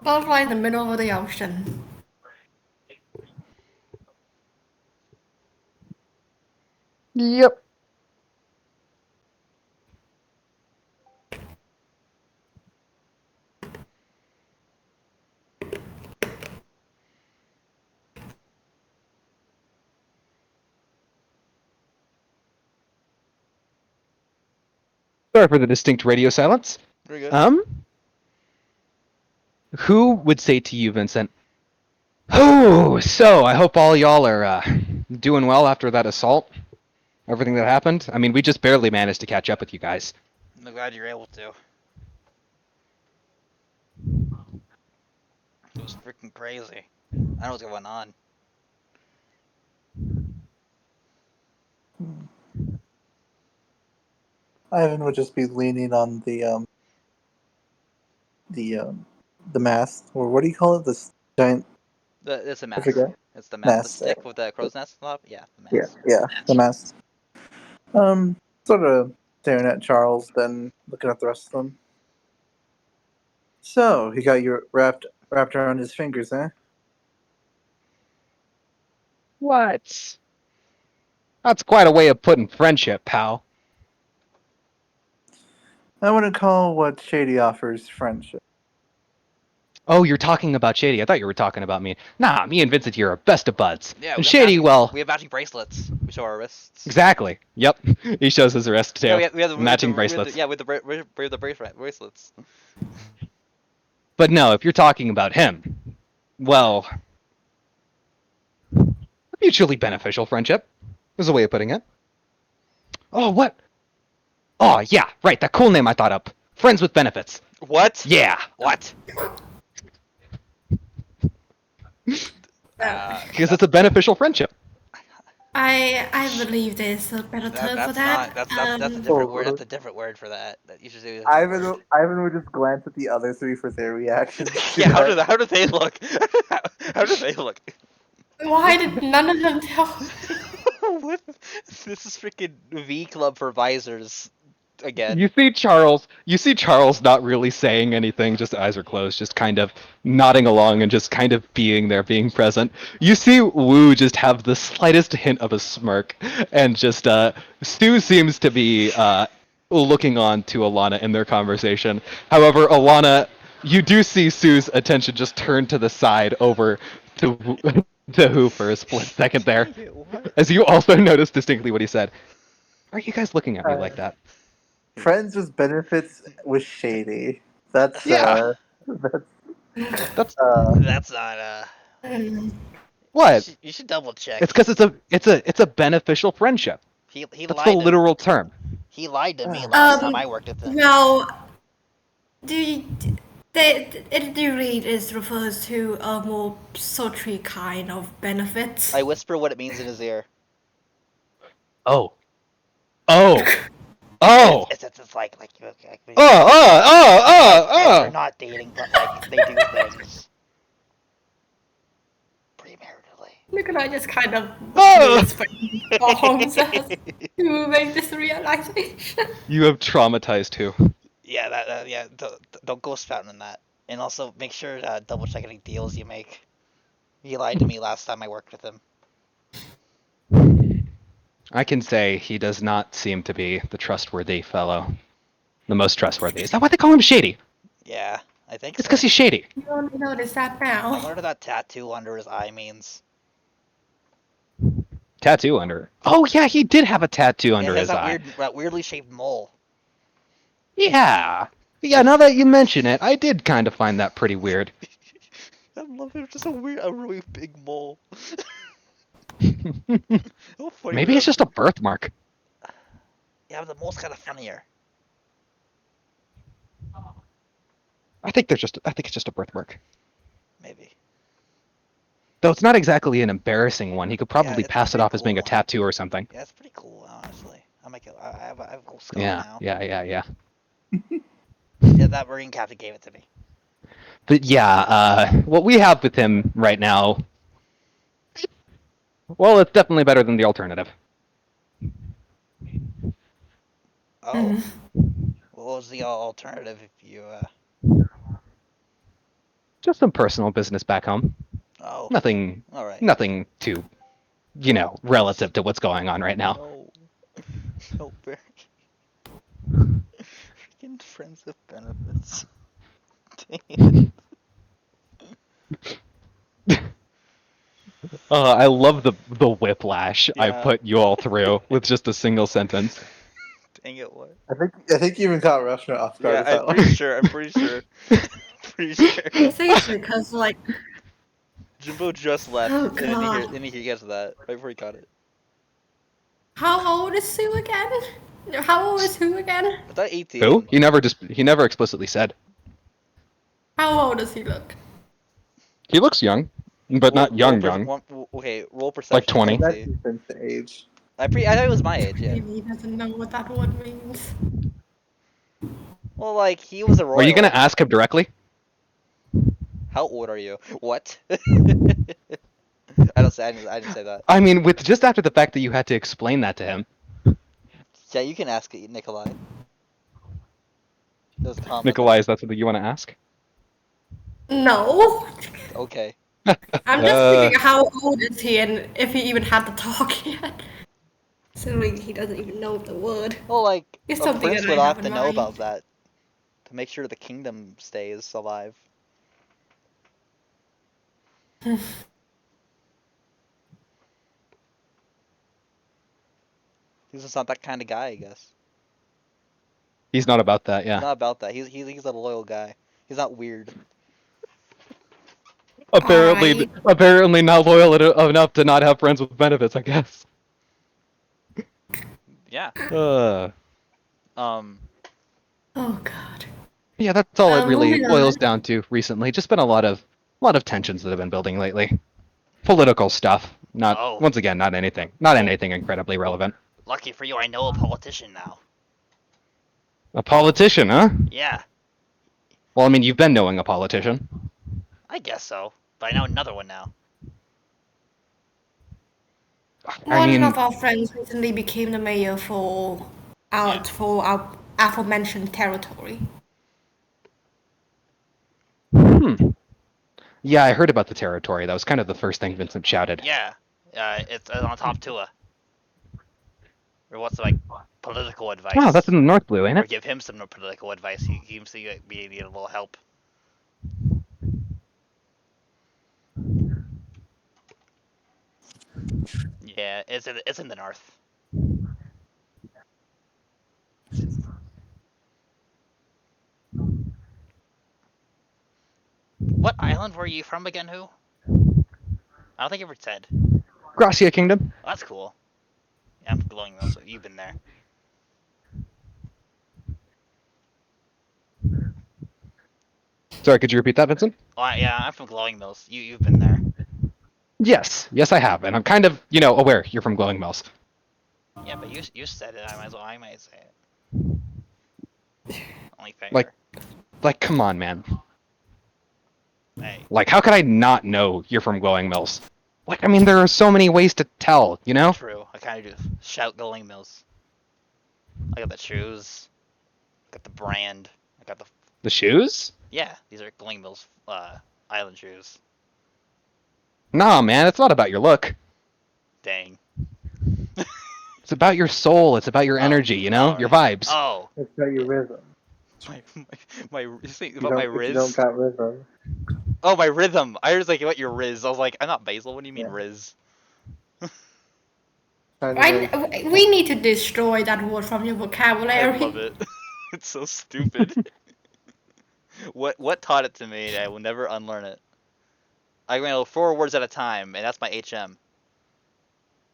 Butterfly in the middle of the ocean. Yep. Sorry for the distinct radio silence. Very good. Who would say to you, Vincent? Oh, so I hope all y'all are doing well after that assault. Everything that happened. I mean, we just barely managed to catch up with you guys. I'm glad you're able to. It was freaking crazy. I don't know what's going on. Ivan would just be leaning on the mast, or what do you call it? This giant. It's a I mast. forget. It's the mast. The Mast. stick with the crow's nest on top. Yeah, the Yeah, mast. yeah, the mast. Sort of staring at Charles, then looking at the rest of them. So he got you wrapped around his fingers, eh? What? That's quite a way of putting friendship, pal. I wouldn't call what Shady offers friendship. Oh, you're talking about Shady. I thought you were talking about me. Nah, me and Vincent here are best of buds. Yeah, And we have Shady, matching, well, we have matching bracelets. We show our wrists. exactly. Yep. He shows his wrist too. Yeah, we have the Matching we have bracelets. yeah, with the bracelets. But no, if you're talking about him, well, a mutually beneficial friendship is a way of putting it. Oh, what? Oh, yeah, right. That cool name I thought up. Friends with benefits. What? Yeah. What? Because it's a beneficial friendship. I believe there's a better term for That's that. not. That's a Um, different word. That's a different word for that. That you should say. Ivan would just glance at the other three for their reactions. Yeah. How do they look? How do they look? why did none of them tell? What? This is freaking V Club for visors again. You see Charles not really saying anything, just eyes are closed, just kind of nodding along and just kind of being there, being present. You see Wu just have the slightest hint of a smirk, and just Stu seems to be looking on to Alana in their conversation. However, Alana, you do see Sue's attention just turn to the side over to to Who for a split second there, What? as you also notice distinctly what he said. Are you guys looking at me like that? Friends with benefits was Shady. That's Yeah. that's That's That's not. what? You should double check. It's because it's a beneficial friendship. He That's the lied. literal term. He lied to me last time I worked with him. Well, do you, it really is refers to a more sultry kind of benefits. I whisper what it means in his ear. Oh. Oh. Oh. It's like Oh. they're not dating, but like they do things premaritally. Look at I just kind of Oh. arms to make this realization. You have traumatized who? Yeah, yeah. Don't go spouting on that, and also make sure to double check any deals you make. He lied to me last time I worked with him. I can say he does not seem to be the trustworthy fellow. The most trustworthy. Is that why they call him Shady? Yeah, I think It's so. because he's shady. You only notice that I now. wonder what that tattoo under his eye means. Tattoo under. Oh yeah, he did have a tattoo under It has his eye. that weirdly shaped mole. Yeah. Yeah, now that you mention it, I did kind of find that pretty weird. I love it. Just a really big mole. How funny Maybe would it's that just a birthmark. Yeah, but the mole's kind of funnier. I think it's just a birthmark. Maybe. Though it's not exactly an embarrassing one. He could probably it's pass it pretty off as being a cool. tattoo or something. Yeah, it's pretty cool, honestly. I have a cool skull Yeah, now. yeah. Yeah, that Marine captain gave it to me. But yeah, what we have with him right now, well, it's definitely better than the alternative. Oh. What was the alternative if you, Just some personal business back home. Oh. Nothing Alright. Nothing too, relative to what's going on right now. No. No, Barry. Freaking friends with benefits. Dang it. I love the whiplash I Yeah. put you all through with just a single sentence. Dang it, what? I think you even caught Rushmore off guard Yeah, with that I'm one. pretty sure. I'm pretty sure. Pretty sure. I think it's because like, Jimbo just left, oh and then god, he gets that right before he caught it. how old is Sue again? How old is who again? I thought 18. Who? He never explicitly said. How old does he look? He looks young, but not young. Okay, roll perception. Like 20. That's let's see. Vincent age. I thought it was my age. Yeah. Maybe he doesn't know what that word means. Well, like he was a royal. Are you gonna ask him directly? How old are you? What? I don't say. I didn't say that. I mean, with just after the fact that you had to explain that to him. Yeah, you can ask it, Nikolai. It was a comment. Nikolai, is that something you want to ask? No. Okay. I'm just thinking, how old is he, and if he even had to talk yet? Assuming he doesn't even know the word. Well, like It's a something prince that would I have have to in know mind. about that to make sure the kingdom stays alive. He's just not that kind of guy, I guess. He's not about that, He's yeah. not about that. He's a loyal guy. He's not weird. Apparently, apparently not loyal enough to not have friends with benefits, I guess. Yeah. Oh god. Yeah, that's all it really Moving boils on. down to recently. Just been a lot of tensions that have been building lately. Political stuff. Not Oh. once again, not anything incredibly relevant. Lucky for you, I know a politician now. A politician, huh? Yeah, Well, I mean, you've been knowing a politician. I guess so. But I know another one now. I One mean, of our friends recently became the mayor for our aforementioned territory. yeah, I heard about the territory. That was kind of the first thing Vincent shouted. Yeah, it's on top to a. Or what's like political advice? Oh, that's in the North Blue, ain't Or it? give him some political advice. He seems to be need a little help. Yeah, it's in the north. What island were you from again? Who? I don't think you ever said. Gracia Kingdom. Oh, that's cool. Yeah, I'm glowing though, so you've been there. Sorry, could you repeat that, Vincent? Oh, yeah, I'm from Glowing Mills. You've been there. Yes, I have, and I'm kind of, aware you're from Glowing Mills. Yeah, but you said it. I might say it. Only fair. Like, come on, man. Hey, Like, how could I not know you're from Glowing Mills? Like, I mean, there are so many ways to tell, you know? true. I kind of do shout Glowing Mills. I got the shoes. I got the brand. I got the The shoes? yeah. These are Glowing Mills island shoes. Nah, man, it's not about your look. Dang. It's about your soul. It's about your Oh, energy, you know? alright. Your vibes. Oh, It's about your rhythm. My you think You about my don't, if you riz? don't got rhythm. Oh, my rhythm. I was like, what your riz? I was like, I'm not Basil. What do you mean Yeah. riz? We need to destroy that word from your I vocabulary. love it. It's so stupid. What taught it to me? And I will never unlearn it. I know 4 words at a time, and that's my HM.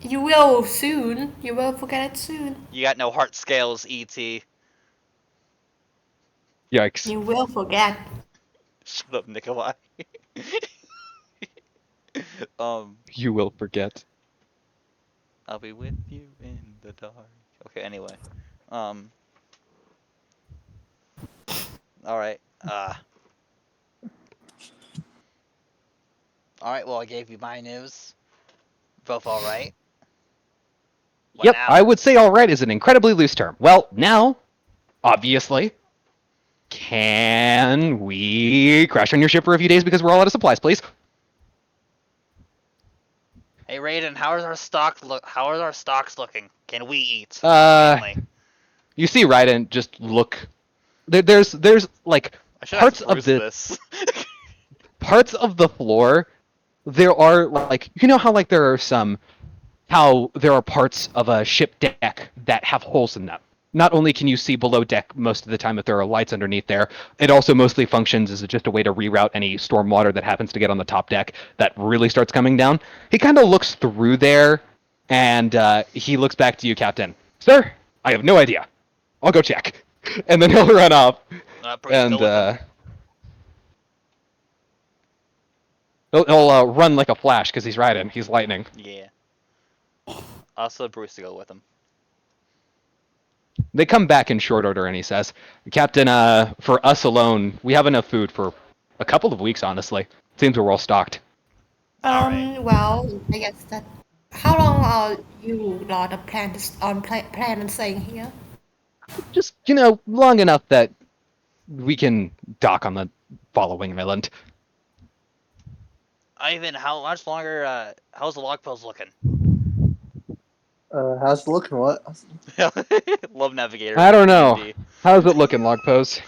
You will soon. You will forget it soon. You got no heart scales, ET. Yikes. You will forget. Shut up, Nikolai. You will forget. I'll be with you in the dark. Okay, anyway. Alright. alright. Well, I gave you my news. Both alright. Yep, I would say alright is an incredibly loose term. Well, now, obviously, can we crash on your ship for a few days because we're all out of supplies, please? Hey, Raiden, how is our stock look? How are our stocks looking? Can we eat? You see Raiden just look. There's like I should parts ask of Bruce the this. parts of the floor. There are like how there are parts of a ship deck that have holes in them. not only can you see below deck most of the time if there are lights underneath there, it also mostly functions as just a way to reroute any storm water that happens to get on the top deck that really starts coming down. He kind of looks through there, and he looks back to you, Captain. Sir, I have no idea. I'll go check. And then he'll run off, Bruce, and go with him. he'll run like a flash because he's riding. He's lightning. Yeah. Also, Bruce to go with him. They come back in short order, and he says, Captain, for us alone, we have enough food for a couple of weeks, honestly. Seems we're well stocked. Alright. Well, I guess that. How long are you lot of plan on staying here? Just, long enough that we can dock on the following island. Ivan, how much longer, how's the log post looking? How's it looking? What? Love Navigator. I don't know. D&D. How's it looking, log pose?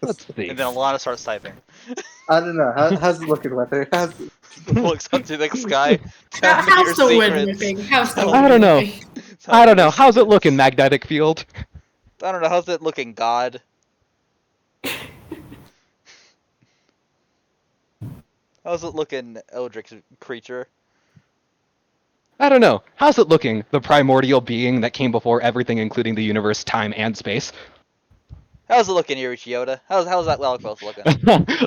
Let's see. And then Alana starts typing. I don't know. How's it looking, Weather? Looks up to the sky. Tell me your How's the wind secrets. looking? How's the Tell wind I don't know. looking? Tell I me don't know. your How's it secrets. looking, magnetic field? I don't know. How's it looking, God? How's it looking, Eldritch creature? I don't know. How's it looking, the primordial being that came before everything, including the universe, time, and space? How's it looking, Yoda? How's that log post looking?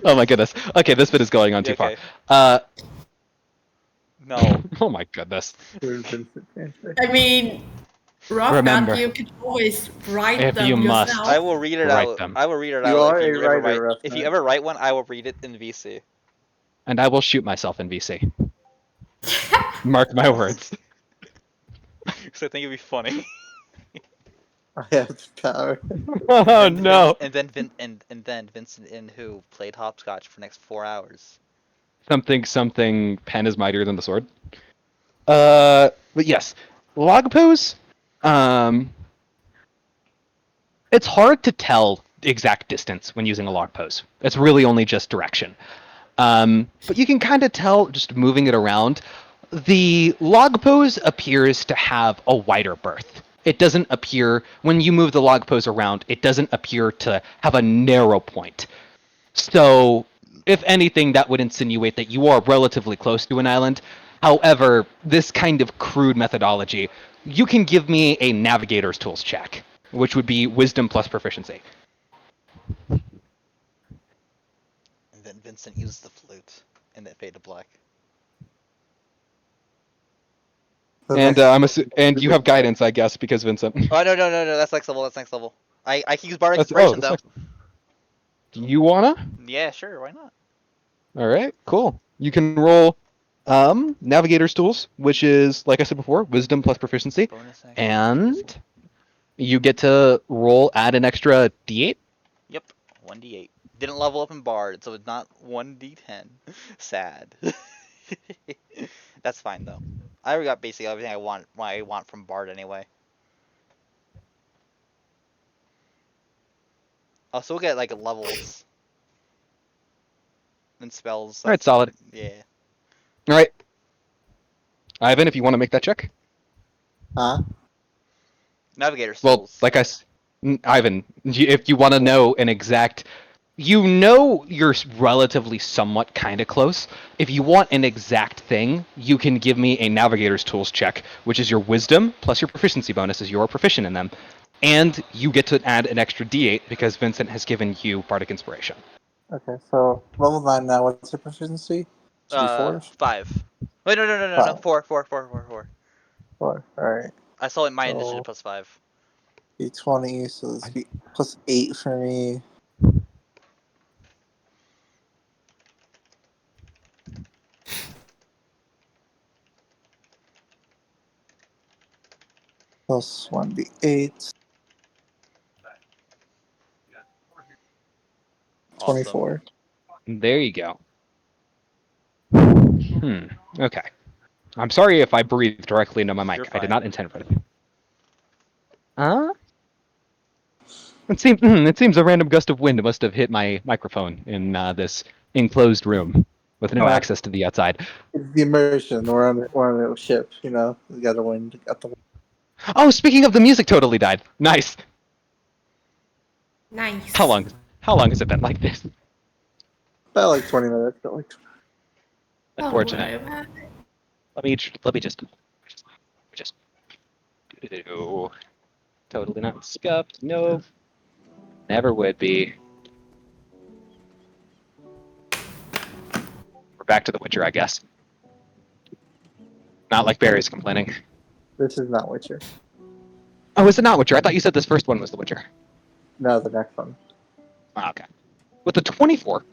Oh my goodness. Okay, this bit is going on too Okay. far. No. Oh my goodness. I mean, rough Remember, cut, you can always write if them you must. yourself. I will read it Write out. them. I will read it You out are if a you ever writer, write. Rough If you Nut. ever write one, I will read it in VC. And I will shoot myself in VC. Mark my words. So I think it'd be funny. I have the power. Oh And no. And then Vincent in who played hopscotch for the next 4 hours. Something pen is mightier than the sword. But yes. Log pose, it's hard to tell the exact distance when using a log pose. It's really only just direction. But you can kind of tell just moving it around. The log pose appears to have a wider berth. It doesn't appear, when you move the log pose around, it doesn't appear to have a narrow point. So, if anything, that would insinuate that you are relatively close to an island. However, this kind of crude methodology, you can give me a navigator's tools check, which would be wisdom plus proficiency. And then Vincent uses the flute, and then fade to black. And and you have guidance, I guess, because Vincent. Oh no, that's next level. That's next level. I can use bardic That's inspiration though. next. Do you wanna? Yeah, sure. Why not? All right, cool. You can roll navigator's tools, which is, like I said before, wisdom plus proficiency, Bonus action. and you get to add an extra d8. Yep, 1d8. Didn't level up in bard, so it's not 1d10. Sad. That's fine though. I already got basically everything I want from bard anyway. I'll still get like levels and spells. All right, solid. Yeah. All right, Ivan, if you want to make that check. Huh? Navigator Well, skills. Ivan, if you want to know an exact, you're relatively somewhat kind of close. If you want an exact thing, you can give me a navigator's tools check, which is your wisdom plus your proficiency bonus as you are proficient in them. And you get to add an extra d8 because Vincent has given you bardic inspiration. Okay, so level 9 now. What's your proficiency? Should be 4? 5. Wait, no, 5. 4. 4. Alright. I saw it my So- initiative plus 5. D20, so this be plus 8 for me. Plus 1d8. 24. There you go. Okay. I'm sorry if I breathed directly into my mic. You're I did fine. not intend for it. It seems a random gust of wind must have hit my microphone in this enclosed room with no Yeah. access to the outside. It's the immersion. We're on a ship, you know. We got the wind. Got the wind. Oh, speaking of, the music totally died. Nice. Nice. How long? How long has it been like this? About like 20 minutes. But like, Oh, Unfortunate. whatever. Let me just do. Totally not scuffed. No, never would be. We're back to The Witcher, I guess. Not like Barry's complaining. this is not Witcher. Oh, is it not Witcher? I thought you said this first one was The Witcher. No, the next one. Ah, okay. With the 24,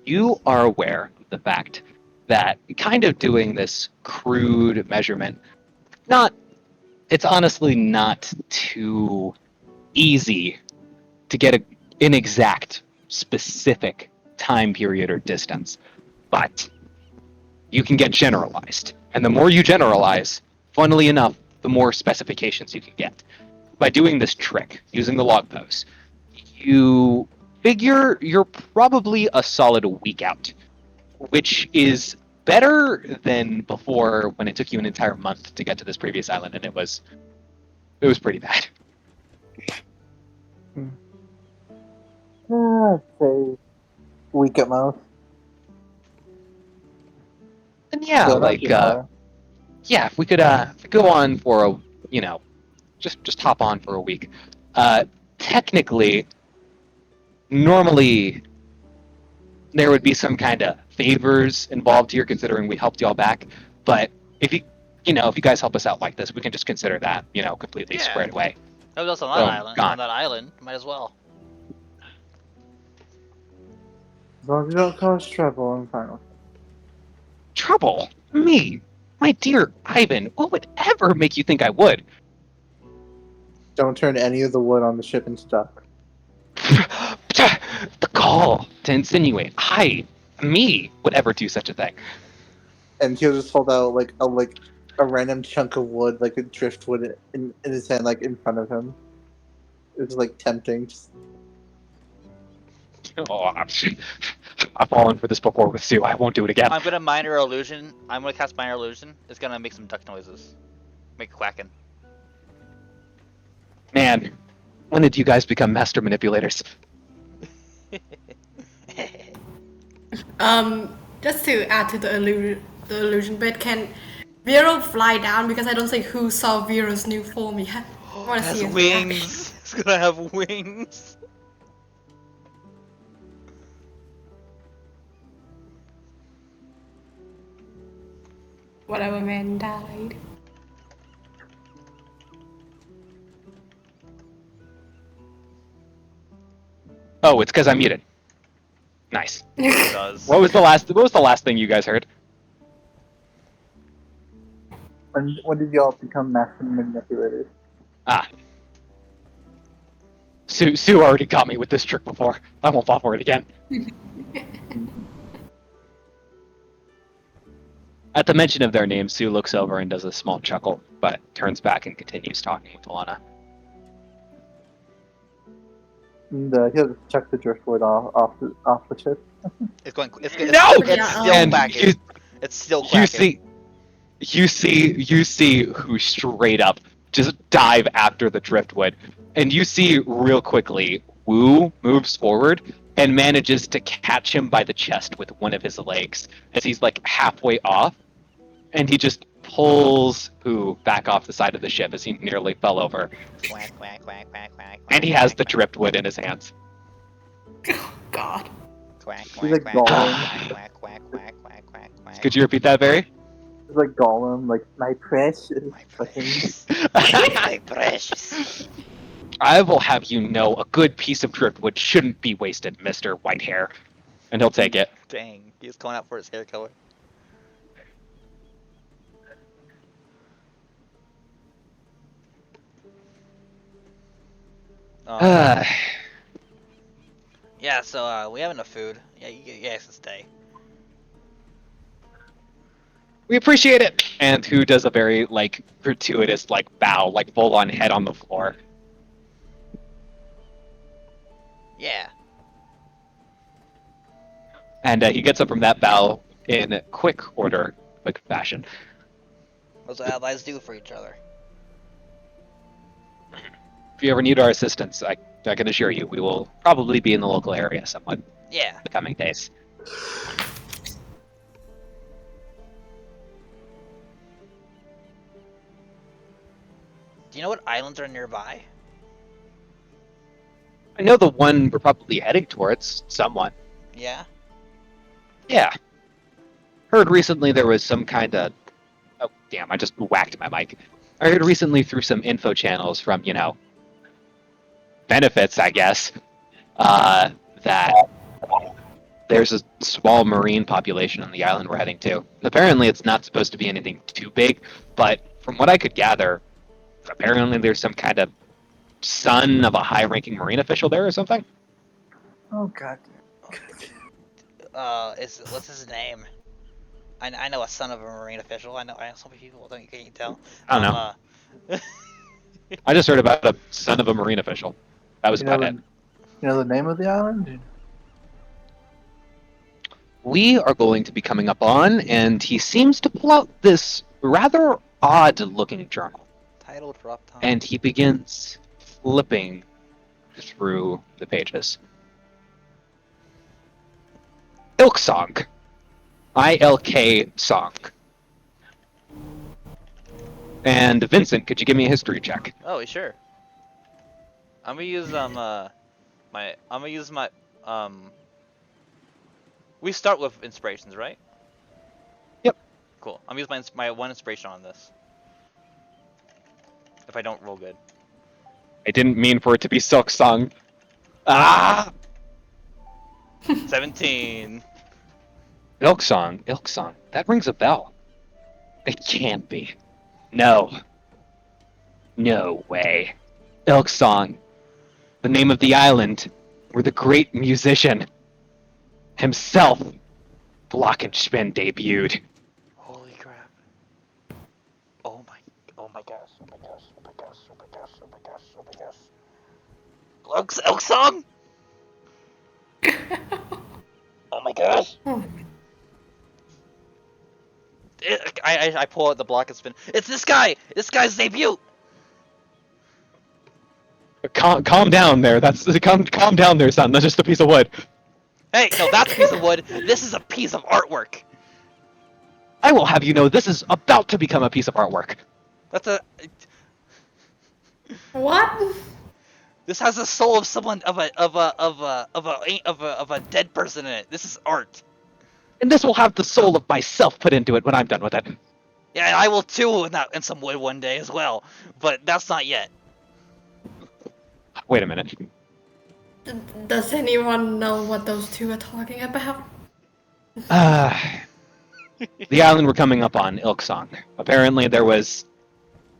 you are aware of the fact that kind of doing this crude measurement, not, it's honestly not too easy to get an exact, specific time period or distance, but you can get generalized. And the more you generalize, funnily enough, the more specifications you can get. By doing this trick, using the log posts, you figure you're probably a solid week out, which is better than before when it took you an entire month to get to this previous island, and it was pretty bad. I'd say week at most. And yeah, So not like too far. yeah, if we could go on for a, just hop on for a week. Technically, normally there would be some kind of favors involved here, considering we helped y'all back. But if if you guys help us out like this, we can just consider that, completely Yeah. squared away. That was on that Boom, island. gone. On that island, might as well. As long as you don't cause trouble, I'm fine with it. Trouble? Me? My dear Ivan, what would ever make you think I would? Don't turn any of the wood on the ship into duck. The call to insinuate me, would ever do such a thing. And he'll just hold out like a random chunk of wood, like a driftwood, in his hand, like in front of him. It's like tempting. Just, Oh, I've fallen for this before with Sue. I won't do it again. I'm gonna minor illusion. I'm gonna cast minor illusion. It's gonna make some duck noises. Make quacking. Man, when did you guys become master manipulators? Just to add to the illusion bit, can Vero fly down? Because I don't think who saw Vero's new form yet. I It want to see has his reaction. wings. It's gonna have wings. Whatever man died. Oh, it's because I'm muted. Nice. It does. What was the last thing you guys heard? when did y'all become master manipulators? Ah. Sue already got me with this trick before. I won't fall for it again. At the mention of their names, Sue looks over and does a small chuckle, but turns back and continues talking with Alana. And he'll just chuck the driftwood off the ship. It's going. It's No! It's still And quacking. It's still quacking. You see who straight up just dive after the driftwood, and you see real quickly Wu moves forward and manages to catch him by the chest with one of his legs as he's like halfway off, and he just pulls Wu back off the side of the ship as he nearly fell over, Quack quack quack quack quack. and he has the driftwood in his hands. God. Quack He's quack like quack Gollum. quack quack quack quack quack quack. Could you repeat that, Barry? It's like Gollum, like my precious. My precious. My precious. I will have you know a good piece of driftwood shouldn't be wasted, Mr. Whitehair. And he'll take it. Dang, he's going out for his hair color. Uh, Yeah, so we have enough food. Yeah, you guys can stay. we appreciate it. And who does a very like gratuitous like bow, like full on head on the floor. Yeah. And he gets up from that bow in quick fashion. That's what allies do for each other. If you ever need our assistance, I can assure you we will probably be in the local area somewhat in Yeah. the coming days. Do you know what islands are nearby? I know the one we're probably heading towards, somewhat. Yeah. Yeah. Heard recently there was some kind of... Oh, damn, I just whacked my mic. I heard recently through some info channels from, benefits, I guess, that there's a small marine population on the island we're heading to. Apparently it's not supposed to be anything too big, but from what I could gather, apparently there's some kind of son of a high-ranking marine official there or something. Oh god. What's his name? I know a son of a marine official. I know so many people. Can you tell? I don't know. I just heard about a son of a marine official. That was You know, about it. you know the name of the island? We are going to be coming up on, and he seems to pull out this rather odd-looking journal, Title drop time. and he begins flipping through the pages. Ilk Song. ILK Song. And Vincent, could you give me a history check? Oh, sure. I'm gonna use my We start with inspirations, right? Yep. Cool. I'm gonna use my one inspiration on this. If I don't roll good. I didn't mean for it to be Silk Song. Ah! 17. Ilk Song. Ilk Song. That rings a bell. It can't be. No. No way. Ilk Song. The name of the island where the great musician himself, Glockenspiel, debuted. Holy crap. Oh my gosh. Oh my gosh. Oh my gosh. Oh my gosh. Oh my gosh. Oh my gosh. Elk song? Oh my gosh. I pull out the block and spin. It's this guy! This guy's debut! Calm down there. Calm down there, son. That's just a piece of wood. Hey, no, that's a piece of wood. This is a piece of artwork. I will have you know this is about to become a piece of artwork. That's a. What? This has the soul of someone of a dead person in it. This is art. And this will have the soul of myself put into it when I'm done with it. Yeah, I will too in some wood one day as well. But that's not yet. Wait a minute. Does anyone know what those two are talking about? The island we're coming up on, Ilk Song. Apparently there was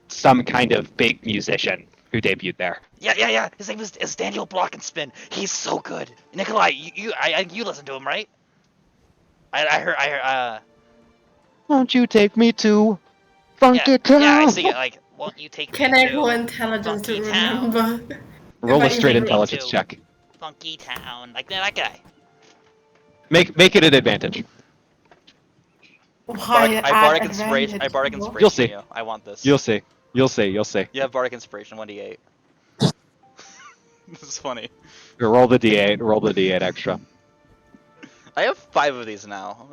some kind of big musician who debuted there. Yeah. His name is Daniel Blockenspin. He's so good. Nikolai, you listen to him, right? I heard. Won't you take me to Funky Town? Yeah, I see it. Like, won't you take Can me I to roll intelligence to Funky Town? remember? Roll If a I straight even- intelligence check. Funky Town, like that guy. Make it an advantage. Why I bardic inspiration. I advantage? bardic What? inspiration. You'll see. You. I want this. You'll see. You'll see. You have bardic inspiration 1d8. This is funny. Roll the d8. Roll the d8 extra. I have 5 of these now.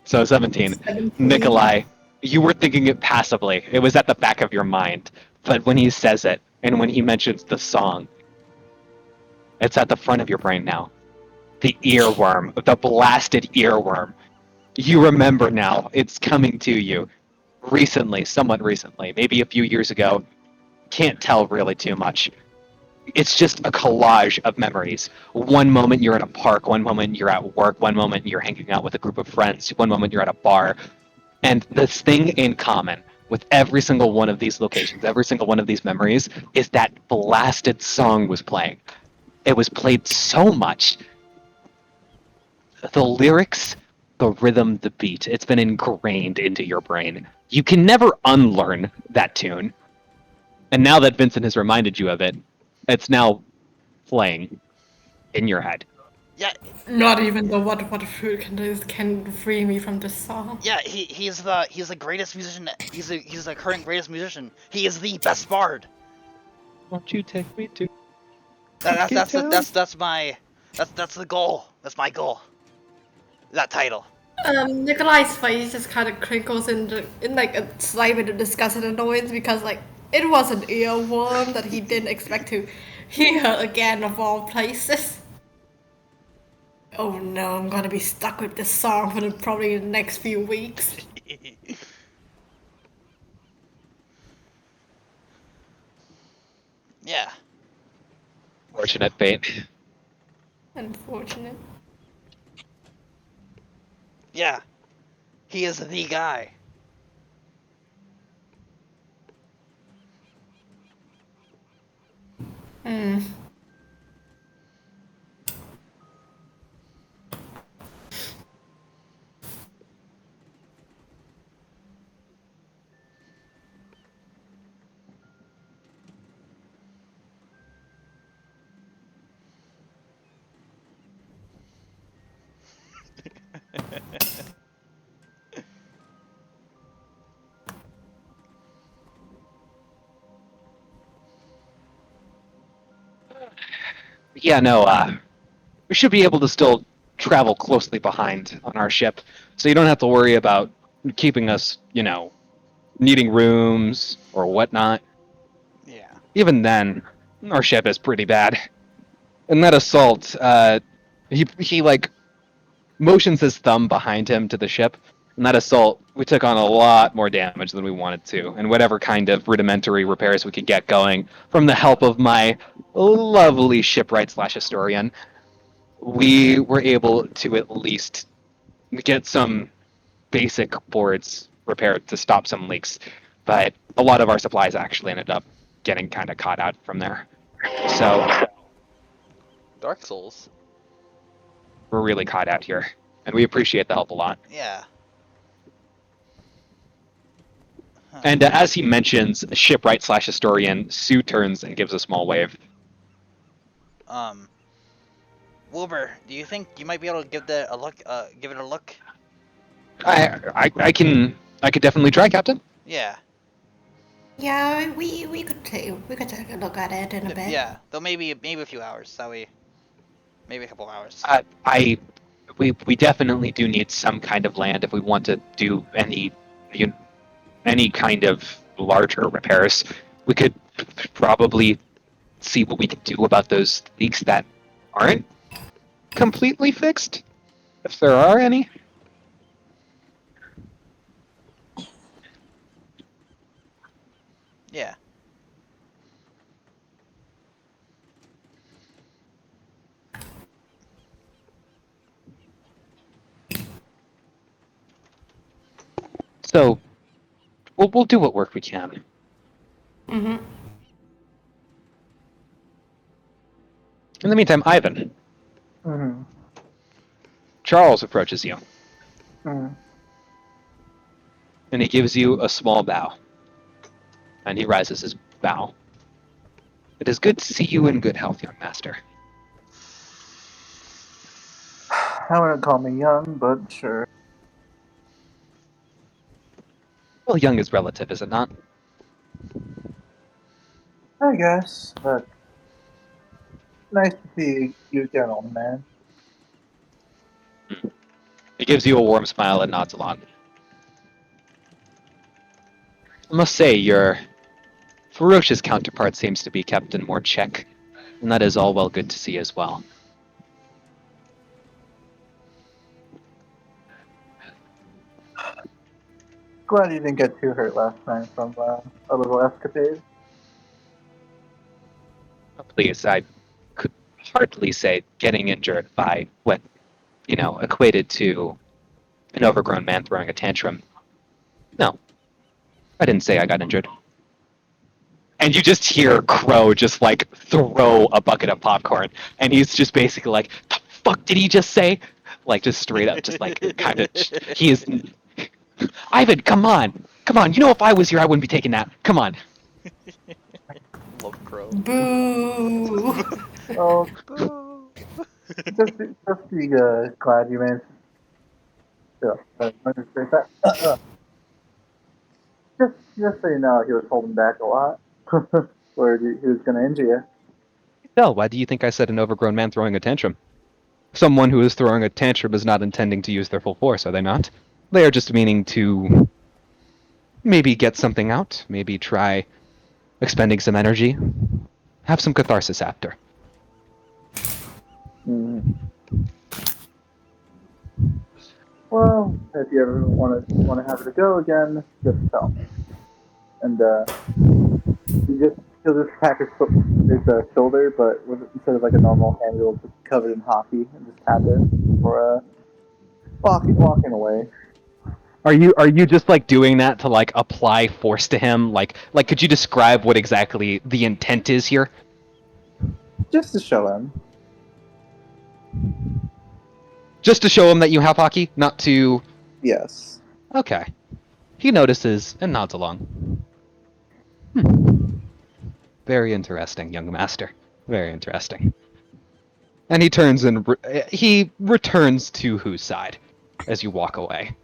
So 17. 17. Nikolai, you were thinking it passively. It was at the back of your mind. But when he says it, and when he mentions the song, it's at the front of your brain now. The earworm. The blasted earworm. You remember now. It's coming to you. Recently, somewhat recently, maybe a few years ago. Can't tell really too much. It's just a collage of memories. One moment you're in a park, one moment you're at work, one moment you're hanging out with a group of friends, one moment you're at a bar. And this thing in common with every single one of these locations, every single one of these memories, is that blasted song was playing. It was played so much. The lyrics, the rhythm, the beat, it's been ingrained into your brain. You can never unlearn that tune. And now that Vincent has reminded you of it, it's now playing in your head. Yeah, Not even the what food can do can free me from this song. yeah. He's the greatest musician. He's the current greatest musician. He is the best bard. Won't you take me to That's the goal. That's my goal. That title. Nikolai's face just kind of crinkles in like a slight bit of disgust and annoyance because like it was an earworm that he didn't expect to hear again of all places. Oh no, I'm gonna be stuck with this song for probably the next few weeks. Yeah. fortunate fate? Unfortunate. Yeah. He is the guy. Hmm. Yeah, no. We should be able to still travel closely behind on our ship, so you don't have to worry about keeping us, needing rooms or whatnot. Yeah. Even then, our ship is pretty bad. In that assault, he like motions his thumb behind him to the ship. In that assault, we took on a lot more damage than we wanted to, and whatever kind of rudimentary repairs we could get going from the help of my lovely shipwright/historian, we were able to at least get some basic boards repaired to stop some leaks. But a lot of our supplies actually ended up getting kind of caught out from there. So Dark Souls. we're really caught out here, and we appreciate the help a lot. Yeah. Huh. And as he mentions shipwright/historian, Sue turns and gives a small wave. Wilbur, do you think you might be able to give that a look? Give it a look. I could definitely try, Captain. Yeah. Yeah, we could take a look at it in a bit. Yeah. Though maybe a few hours. That way. Maybe a couple hours. We definitely do need some kind of land if we want to do any kind of larger repairs. We could probably see what we can do about those leaks that aren't completely fixed, if there are any. Yeah. So we'll do what work we can. Mm-hmm. In the meantime, Ivan, Mm-hmm. Charles approaches you, Mm-hmm. and he gives you a small bow. And he rises his bow. It is good to see you in good health, young master. I wouldn't call me young, but sure. Well, young is relative, is it not? I guess, but nice to see you again, old man. He gives you a warm smile and nods along. I must say, your ferocious counterpart seems to be kept in more check, and that is all well good to see as well. Glad you didn't get too hurt last time from a little escapade. Please, I could hardly say getting injured by what, equated to an overgrown man throwing a tantrum. No, I didn't say I got injured. And you just hear Crow just like throw a bucket of popcorn, and he's just basically like, "The fuck did he just say?" Like just straight up, just like kind of. He is. Ivan, come on. You know, if I was here, I wouldn't be taking that. Come on. Love Crow. Boo! Oh, Boo. just be glad you managed. That. Just so you know, he was holding back a lot, or he was going to injure you. Hell, why do you think I said an overgrown man throwing a tantrum? Someone who is throwing a tantrum is not intending to use their full force, are they not? They are just meaning to maybe get something out, maybe try expending some energy, have some catharsis after. Mm. Well, if you ever want to have it a go again, just tell me. And he'll just tap his shoulder, but instead of like a normal hand, he'll just cover it in hockey and just tap it for walking away. Are you just like doing that to like apply force to him? Like could you describe what exactly the intent is here? Just to show him. Just to show him that you have hockey, not to. Yes. Okay. He notices and nods along. Very interesting, young master. Very interesting. And he turns and he returns to whose side as you walk away.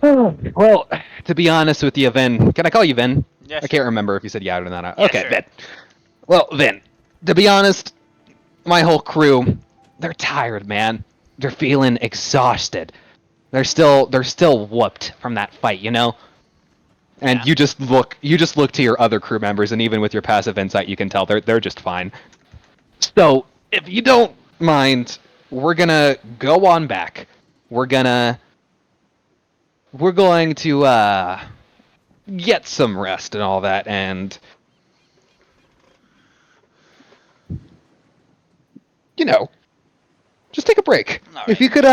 Well, to be honest with you, Vin, can I call you Vin? Yeah, I sure. can't remember if you said yeah or not. Yeah, Okay, sure. Vin. Well, Vin, to be honest, my whole crew, they're tired, man. They're feeling exhausted. They're still whooped from that fight, you know? And Yeah. you just look to your other crew members, and even with your passive insight, you can tell they're just fine. So, if you don't mind, we're gonna go on back. We're going to get some rest and all that, and you know, just take a break. All If right. you could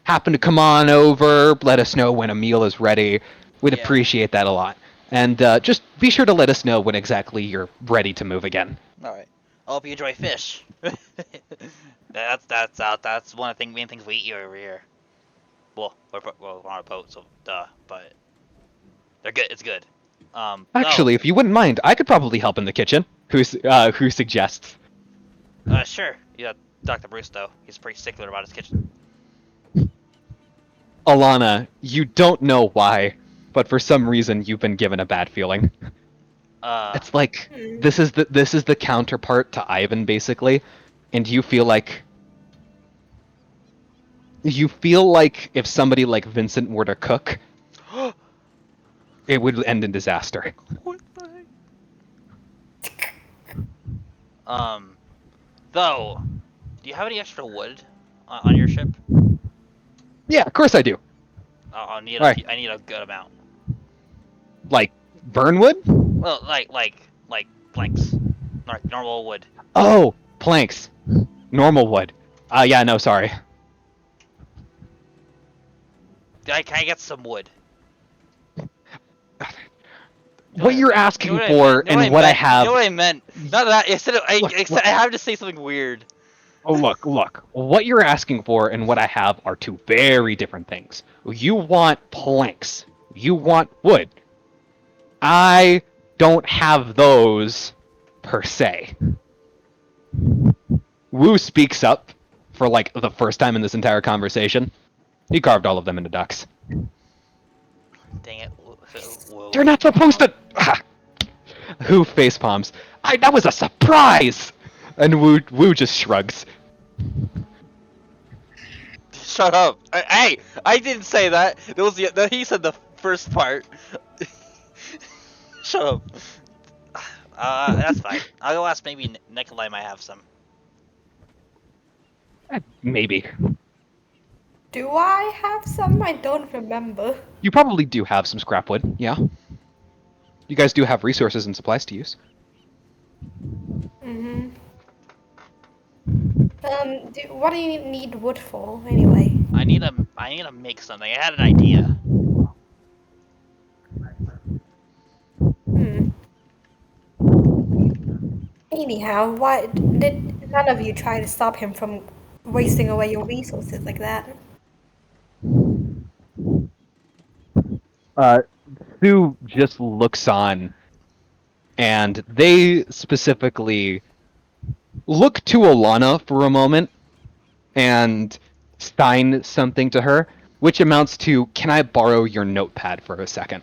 happen to come on over, let us know when a meal is ready. We'd Yeah. appreciate that a lot. And just be sure to let us know when exactly you're ready to move again. All right. I hope you enjoy fish. That's one of the main things we eat over here. Well, we're on a boat, so duh. But they're good. It's good. Actually, if you wouldn't mind, I could probably help in the kitchen. Who suggests? Sure. Yeah, Dr. Bristow. He's pretty stickler about his kitchen. Alana, you don't know why, but for some reason you've been given a bad feeling. It's like this is the counterpart to Ivan, basically, and you feel like if somebody like Vincent were to cook, it would end in disaster. What the heck? Though, do you have any extra wood on your ship? Yeah, of course I do. I'll need Alright. I need a good amount. Like burnwood? Well, like planks, like normal wood. Oh, planks. Normal wood. Yeah, no, sorry. Can I get some wood? What you're asking You know for I meant- and what I meant- have. You know what I meant? Not that. Instead of Look, I have to say something weird. Oh, look. What you're asking for and what I have are two very different things. You want planks. You want wood. I don't have those per se. Wu speaks up for like the first time in this entire conversation. He carved all of them into ducks. Dang it. Whoa. You're not supposed to. Who face palms? That was a surprise. And Wu just shrugs. Shut up. Hey, I didn't say that. It was he said the first part. Shut up. That's fine. I'll go ask maybe Nikolai might have some. Maybe. Do I have some? I don't remember. You probably do have some scrap wood, yeah? You guys do have resources and supplies to use. Mm-hmm. What do you need wood for, anyway? I need to make something. I had an idea. Anyhow, why did none of you try to stop him from wasting away your resources like that? Sue just looks on, and they specifically look to Alana for a moment and sign something to her, which amounts to, "Can I borrow your notepad for a second?"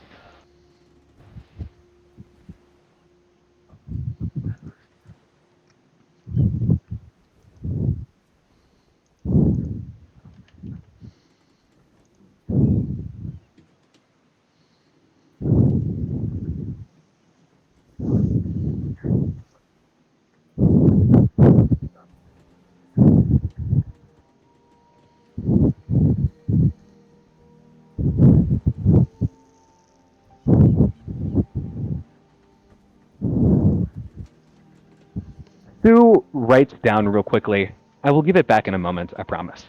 Sue writes down real quickly. I will give it back in a moment, I promise.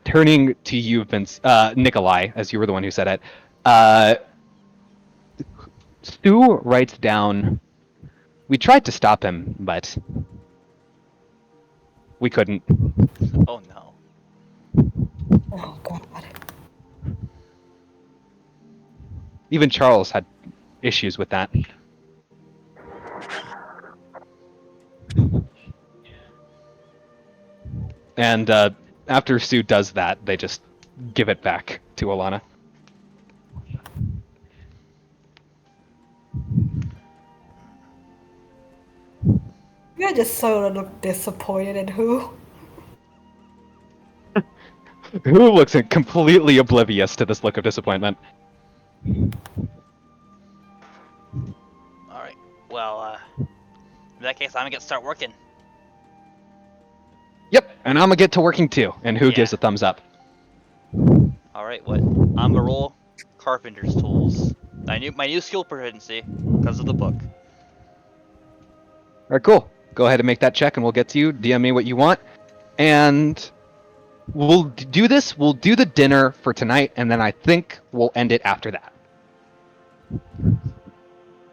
Turning to you, Vince, Nikolai, as you were the one who said it. Sue writes down, "We tried to stop him, but we couldn't." Oh no. Oh god. Even Charles had issues with that. And after Sue does that, they just give it back to Alana. You're just so look disappointed in who? Who looks completely oblivious to this look of disappointment. All right. Well, in that case, I'm gonna get start working. Yep, and I'm gonna get to working too. And who Yeah. gives a thumbs up? All right. What? I'm gonna roll carpenter's tools. My new skill proficiency because of the book. All right, cool. Go ahead and make that check, and we'll get to you. DM me what you want, and we'll do this. We'll do the dinner for tonight, and then I think we'll end it after that.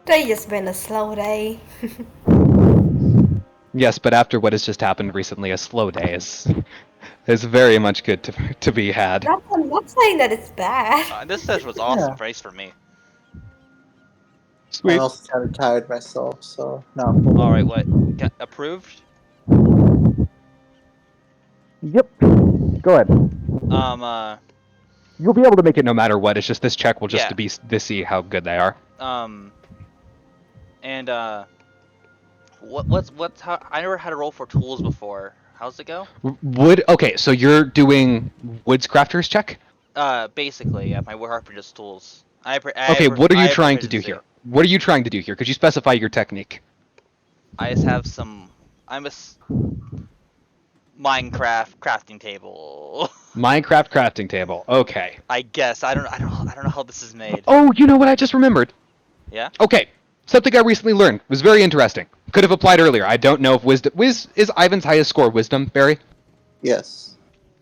They just been a slow day. Yes, but after what has just happened recently, a slow day is very much good to be had. I'm not saying that it's bad. This session was awesome, Yeah. at least for me. Sweet. I'm also kind of tired myself, so no. All right. What? Approved? Yep. Go ahead. Um. You'll be able to make it no matter what. It's just this check will just Yeah. be to see how good they are. And what's how I never had a roll for tools before. How's it go? Wood. Okay, so you're doing Woods Crafter's check. Basically, yeah, my carpenter's tools. Okay, what are I you have trying to do proficiency. here? What are you trying to do here? Could you specify your technique? I just have some. Minecraft crafting table. Minecraft crafting table. Okay. I guess I don't know how this is made. Oh, you know what I just remembered? Yeah. Okay, something I recently learned was very interesting. Could have applied earlier. I don't know if wisdom. Is Ivan's highest score wisdom, Barry? Yes.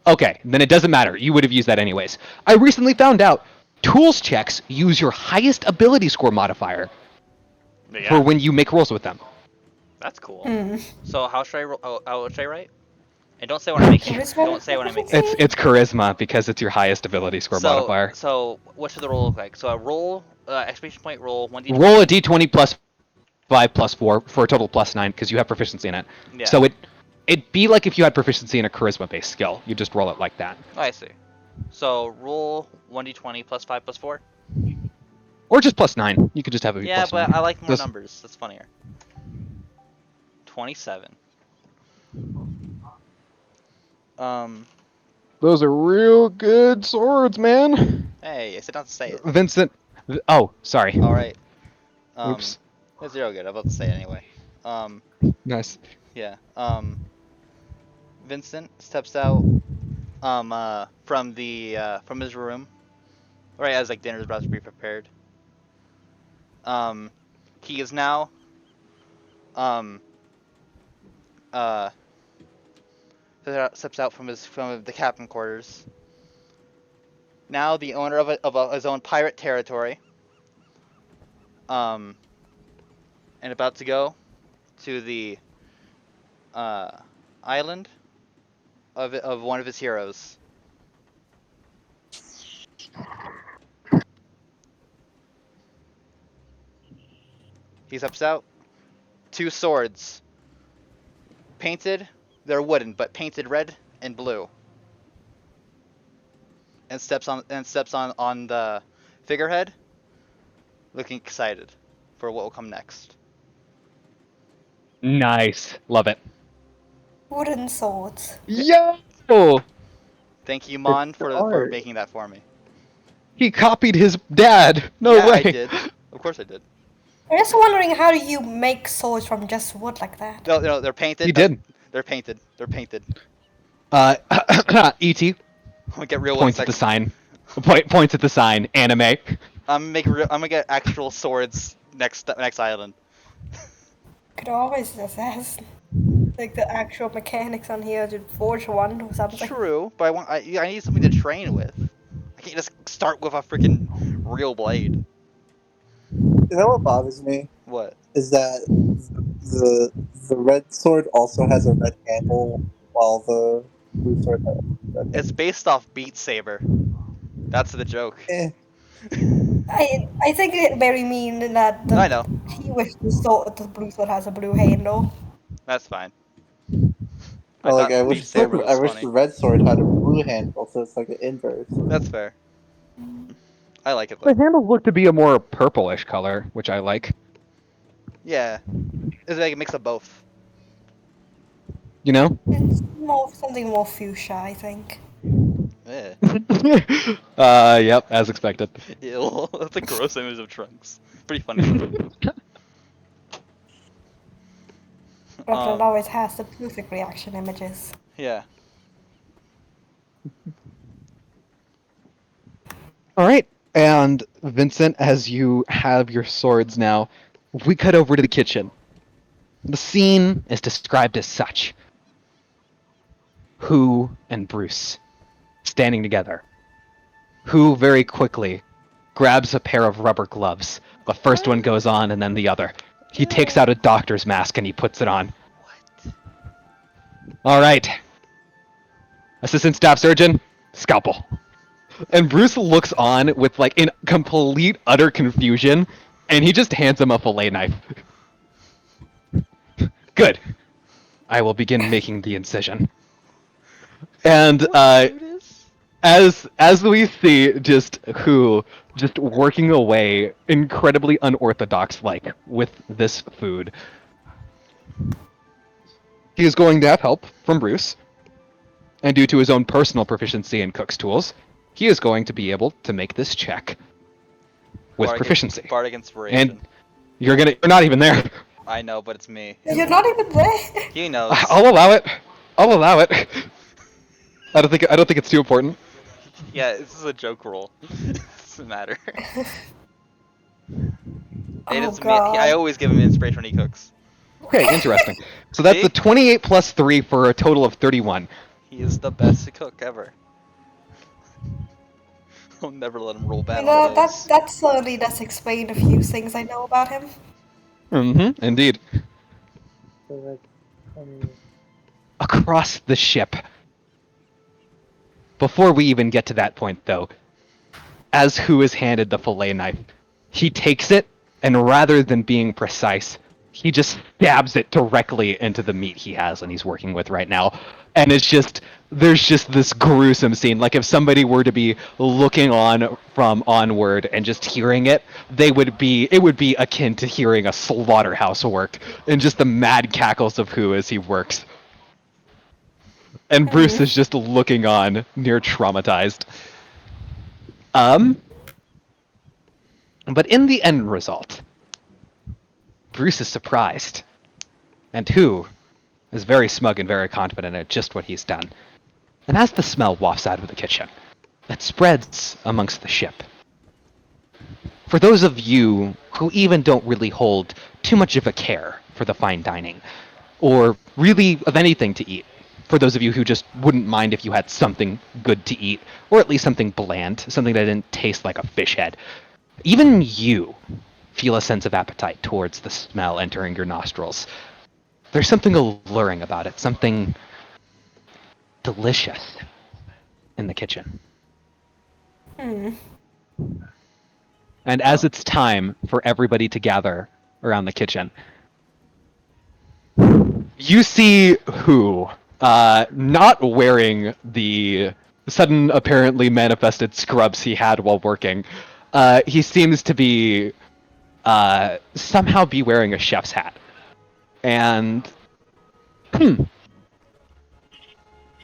Okay, then it doesn't matter. You would have used that anyways. I recently found out tools checks use your highest ability score modifier Yeah. for when you make rolls with them. That's cool. Hmm. So how should I how should I write? And don't say when I make it. Charisma Don't say when I make it. proficiency? It's charisma because it's your highest ability score modifier. So what should the roll look like? So a roll, exclamation point roll 1d20. Roll a d20 plus 5 plus 4 for a total plus 9 because you have proficiency in it. Yeah. So it'd be like if you had proficiency in a charisma based skill. You just roll it like that. Oh, I see. So roll 1d20 plus 5 plus 4. Or just plus 9. You could just have a Yeah, plus but 9. I like more Just- numbers. That's funnier. 27. Those are real good swords, man. Hey, I said not to say it. Vincent. Oh, sorry. All right. Oops. It's real good. I'm about to say it anyway. Nice. Yeah. Vincent steps out from from his room right as like dinner's about to be prepared. He is now uh steps out from the captain quarters. Now the owner of his own pirate territory. And about to go to the island of one of his heroes. He steps out. 2 swords. Painted. They're wooden, but painted red and blue. And steps on the figurehead, looking excited for what will come next. Nice. Love it. Wooden swords. Yo! Thank you, It's Mon, the for art. making that for me. He copied his dad. No Yeah, way. I did. Of course I did. I'm just wondering, how do you make swords from just wood like that? No, they're painted. He did. They're painted. They're painted. E.T. I'm gonna get real points at the insects. sign. Points at the sign. Anime. I'm gonna get actual swords next island. Could always just ask, like, the actual mechanics on here to forge one or something. True, but I need something to train with. I can't just start with a freaking real blade. You know what bothers me What? is that the red sword also has a red handle, while the blue sword has a red It's handle. based off Beat Saber. That's the joke. I think it very mean that I know. he wished the blue sword has a blue handle. That's fine. I Well, like thought Beat Saber I was wish the funny. red sword had a blue handle, so it's like an inverse. That's fair. I like it The though. handles look to be a more purplish color, which I like. Yeah. It's like a mix of both. You know? It's more something more fuchsia, I think. Eh. Yep, as expected. Ew. That's a gross image of Trunks. Pretty funny though. But it always has the perfect reaction images. Yeah. All right, and Vincent, as you have your swords now, we cut over to the kitchen. The scene is described as such. Who and Bruce standing together. Who very quickly grabs a pair of rubber gloves. The first one goes on and then the other. He takes out a doctor's mask and he puts it on. What? All right. Assistant Staff Surgeon, scalpel. And Bruce looks on with like in complete utter confusion, and he just hands him a fillet knife. Good. I will begin making the incision. And What, Judas? as we see just who just working away incredibly unorthodox like with this food. He is going to have help from Bruce. And due to his own personal proficiency in cook's tools, he is going to be able to make this check with proficiency. Bardic Inspiration. And you're not even there. I know, but it's me. You're not even there. He knows. I'll allow it. I'll allow it. I don't think it's too important. Yeah, this is a joke roll. Doesn't matter. It Oh is me. I god. always give him inspiration when he cooks. Okay, interesting. So that's See? a 28 plus 3 for a total of 31. He is the best cook ever. I'll never let him roll bad You on know, dice. that certainly does explain a few things I know about him. Mm-hmm, indeed. So, like, Across the ship. Before we even get to that point, though, as Who is handed the fillet knife, he takes it, and rather than being precise, he just stabs it directly into the meat he has and he's working with right now. And there's just this gruesome scene. Like if somebody were to be looking on from onward and just hearing it, it would be akin to hearing a slaughterhouse work and just the mad cackles of Who as he works. And Bruce is just looking on, near traumatized. But in the end result, Bruce is surprised. And Who is very smug and very confident at just what he's done. And as the smell wafts out of the kitchen, it spreads amongst the ship. For those of you who even don't really hold too much of a care for the fine dining, or really of anything to eat, for those of you who just wouldn't mind if you had something good to eat, or at least something bland, something that didn't taste like a fish head, even you feel a sense of appetite towards the smell entering your nostrils. There's something alluring about it, something delicious in the kitchen. And as it's time for everybody to gather around the kitchen. You see who, not wearing the sudden apparently manifested scrubs he had while working, he seems to be somehow be wearing a chef's hat. And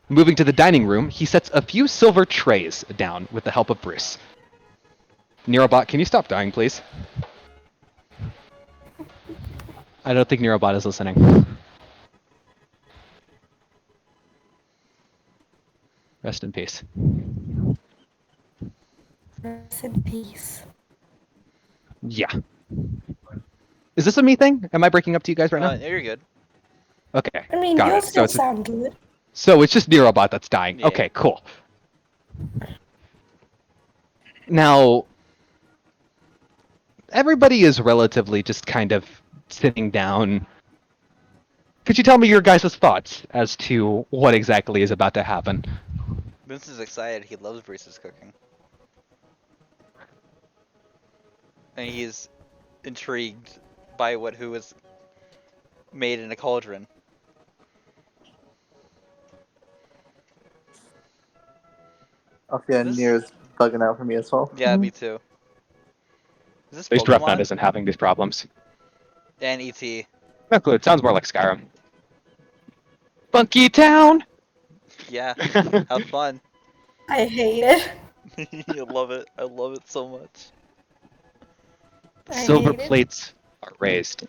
moving to the dining room, he sets a few silver trays down with the help of Bruce. Nerobot, can you stop dying, please? I don't think Nerobot is listening. Rest in peace. Rest in peace. Yeah. Is this a me thing? Am I breaking up to you guys right now? Yeah, you're good. Okay, I mean, got you it. still sound good. So it's just Nerobot that's dying. Yeah. Okay, cool. Now, everybody is relatively just kind of sitting down. Could you tell me your guys' thoughts as to what exactly is about to happen? Vincent's excited. He loves Bruce's cooking. And he's intrigued by who was made in a cauldron. Oh yeah, This- Nier's bugging out for me as well. Yeah, me too. Is this At least Repnut Pokemon? isn't having these problems. And ET. Not good. It sounds more like Skyrim. Funky Town! Yeah, have fun. I hate it. I love it. I love it so much. I Silver hate it. plates are raised.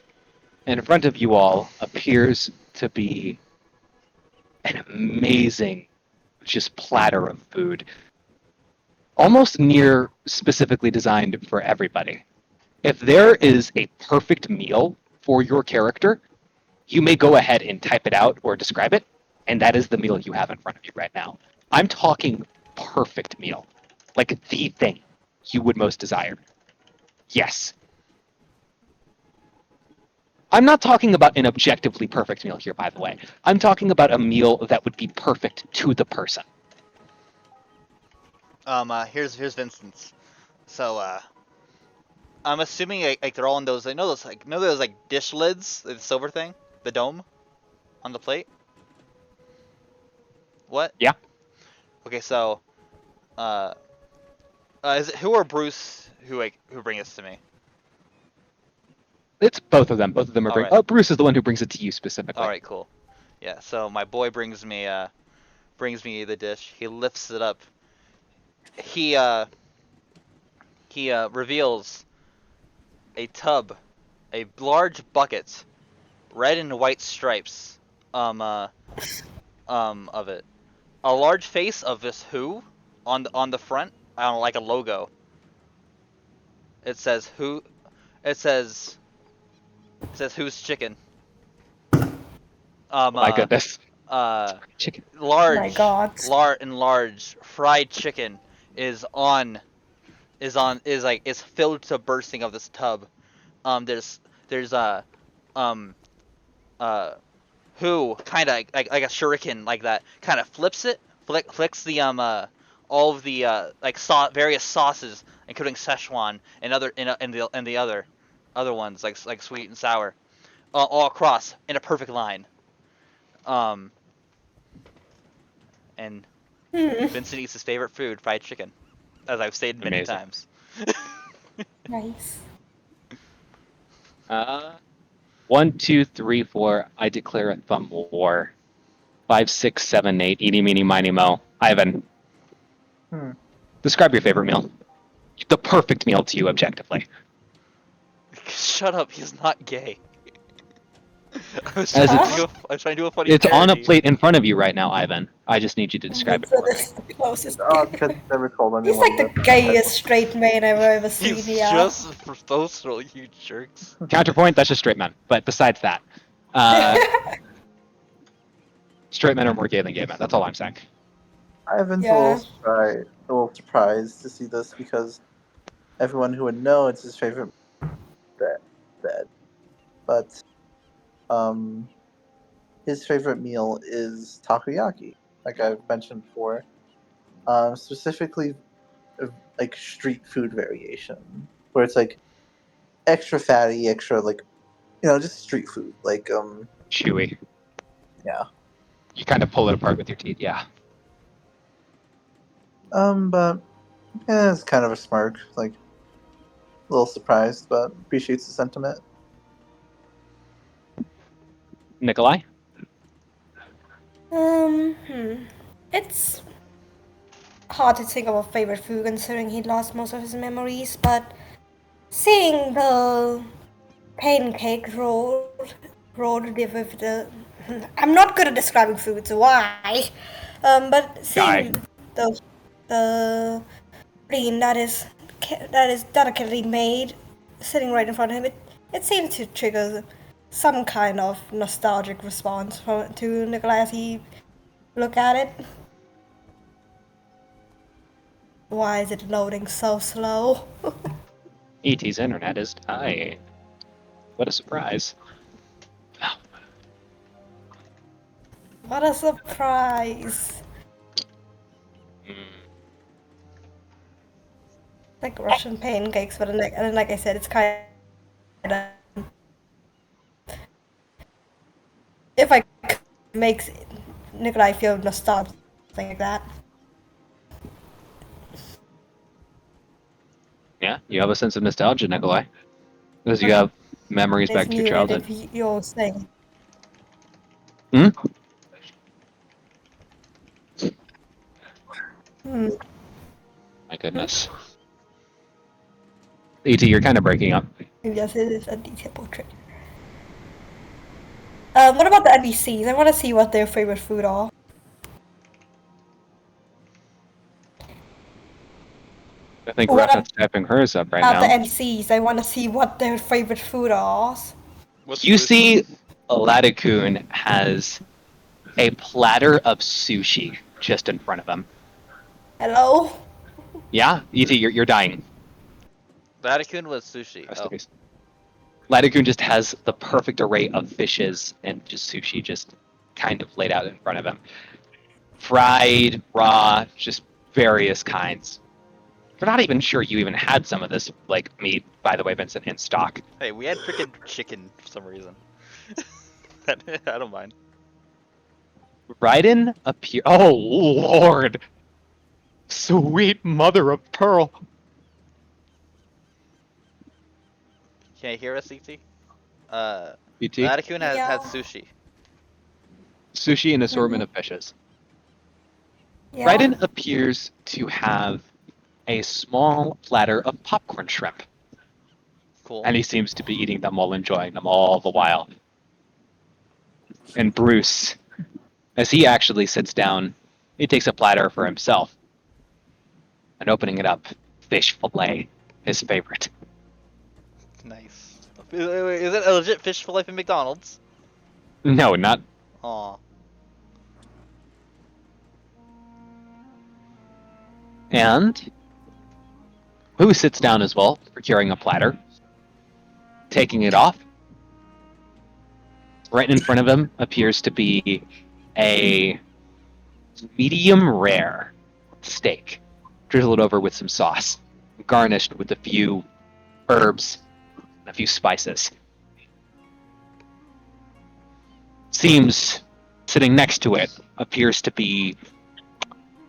And in front of you all appears to be an amazing just platter of food. Almost near specifically designed for everybody. If there is a perfect meal for your character, you may go ahead and type it out or describe it, and that is the meal you have in front of you right now. I'm talking perfect meal. Like the thing you would most desire. Yes. I'm not talking about an objectively perfect meal here, by the way. I'm talking about a meal that would be perfect to the person. Here's Vincent's. So, I'm assuming like they're all in those. I know those like dish lids, the silver thing, the dome, on the plate. What? Yeah. Okay, so, is it who or Bruce who bring this to me? It's both of them. Both of them are bringing. Alright. Oh, Bruce is the one who brings it to you specifically. All right, cool. Yeah, so my boy brings me the dish. He lifts it up. He reveals a tub, a large bucket, red and white stripes, of it. A large face of this who on the front, I don't know, like a logo. It says who. It says who's chicken. My goodness. Chicken. Large, My God. large fried chicken is filled to bursting of this tub. There's who kind of like a shuriken like that kind of flips it, flicks the all of the various sauces, including Szechuan and the other ones like sweet and sour, all across in a perfect line. And Vincent eats his favorite food, fried chicken, as I've stated many Amazing. times. Nice. 1, 2, 3, 4. I declare a thumb war. 5, 6, 7, 8. Eeny, meeny, miny, mo. Ivan. Describe your favorite meal. The perfect meal to you, objectively. Shut up, he's not gay. I was As trying, it's- to do a funny It's on a parody. plate in front of you right now, Ivan. I just need you to describe it for me. Vincent is the closest. Oh, because he's never told He's anyone. like the gayest straight man I've ever seen. He's Yeah. just proposal, you jerks. Counterpoint, that's just straight men. But besides that, straight men are more gay than gay men. That's all I'm saying. Ivan's Yeah. a little surprised to see this because everyone who would know it's his favorite that. But his favorite meal is takoyaki, like I've mentioned before. Specifically, like street food variation, where it's like extra fatty, extra like just street food, like Chewy. yeah. You kind of pull it apart with your teeth. Yeah. But yeah, it's kind of a smirk, like a little surprised, but appreciates the sentiment. Nikolai. It's hard to think of a favorite food considering he lost most of his memories, but seeing the pancake rolled with the I'm not good at describing foods, why? But Die. seeing the bean that is delicately made sitting right in front of him, it seemed to trigger some kind of nostalgic response to Nikolai as he looked at it. Why is it loading so slow? ET's internet is dying. What a surprise. What a surprise! Mm. Like Russian pancakes, but and like I said, it's kind of if I could makes Nikolai feel nostalgic like that. Yeah, you have a sense of nostalgia, Nikolai, because you have memories It's back to your muted childhood. if you're saying. Hmm? Hmm. My goodness. ET, you're kind of breaking up. Yes, it is a detailed portrait. What about the NPCs? I want to see what their favorite food are. I think What Rafa's tapping hers up right about the now. NPCs? I want to see what their favorite food are. What's You Bruce? see, Ladakun has a platter of sushi just in front of him. Hello? Yeah, ET, you're dying. Vatican was sushi. Rest Oh, in peace. Ladakun just has the perfect array of fishes and just sushi just kind of laid out in front of him. Fried, raw, just various kinds. We're not even sure you even had some of this, like meat, by the way, Vincent, in stock. hey, we had freaking chicken for some reason. I don't mind. Raiden appear. Oh Lord, sweet mother of pearl. Can you hear us, CT? ET, Vatican had Yeah. sushi. sushi and assortment of fishes. Yeah. Raiden appears to have a small platter of popcorn shrimp, Cool. and he seems to be eating them while enjoying them all the while. And Bruce, as he actually sits down, he takes a platter for himself, and opening it up, fish fillet, his favorite. Nice. Wait, is it a legit fish fillet from McDonald's? No, not. Aw. And who sits down as well, procuring a platter, taking it off. Right in front of him appears to be a medium rare steak, drizzled over with some sauce, garnished with a few herbs and a few spices. Seems sitting next to it appears to be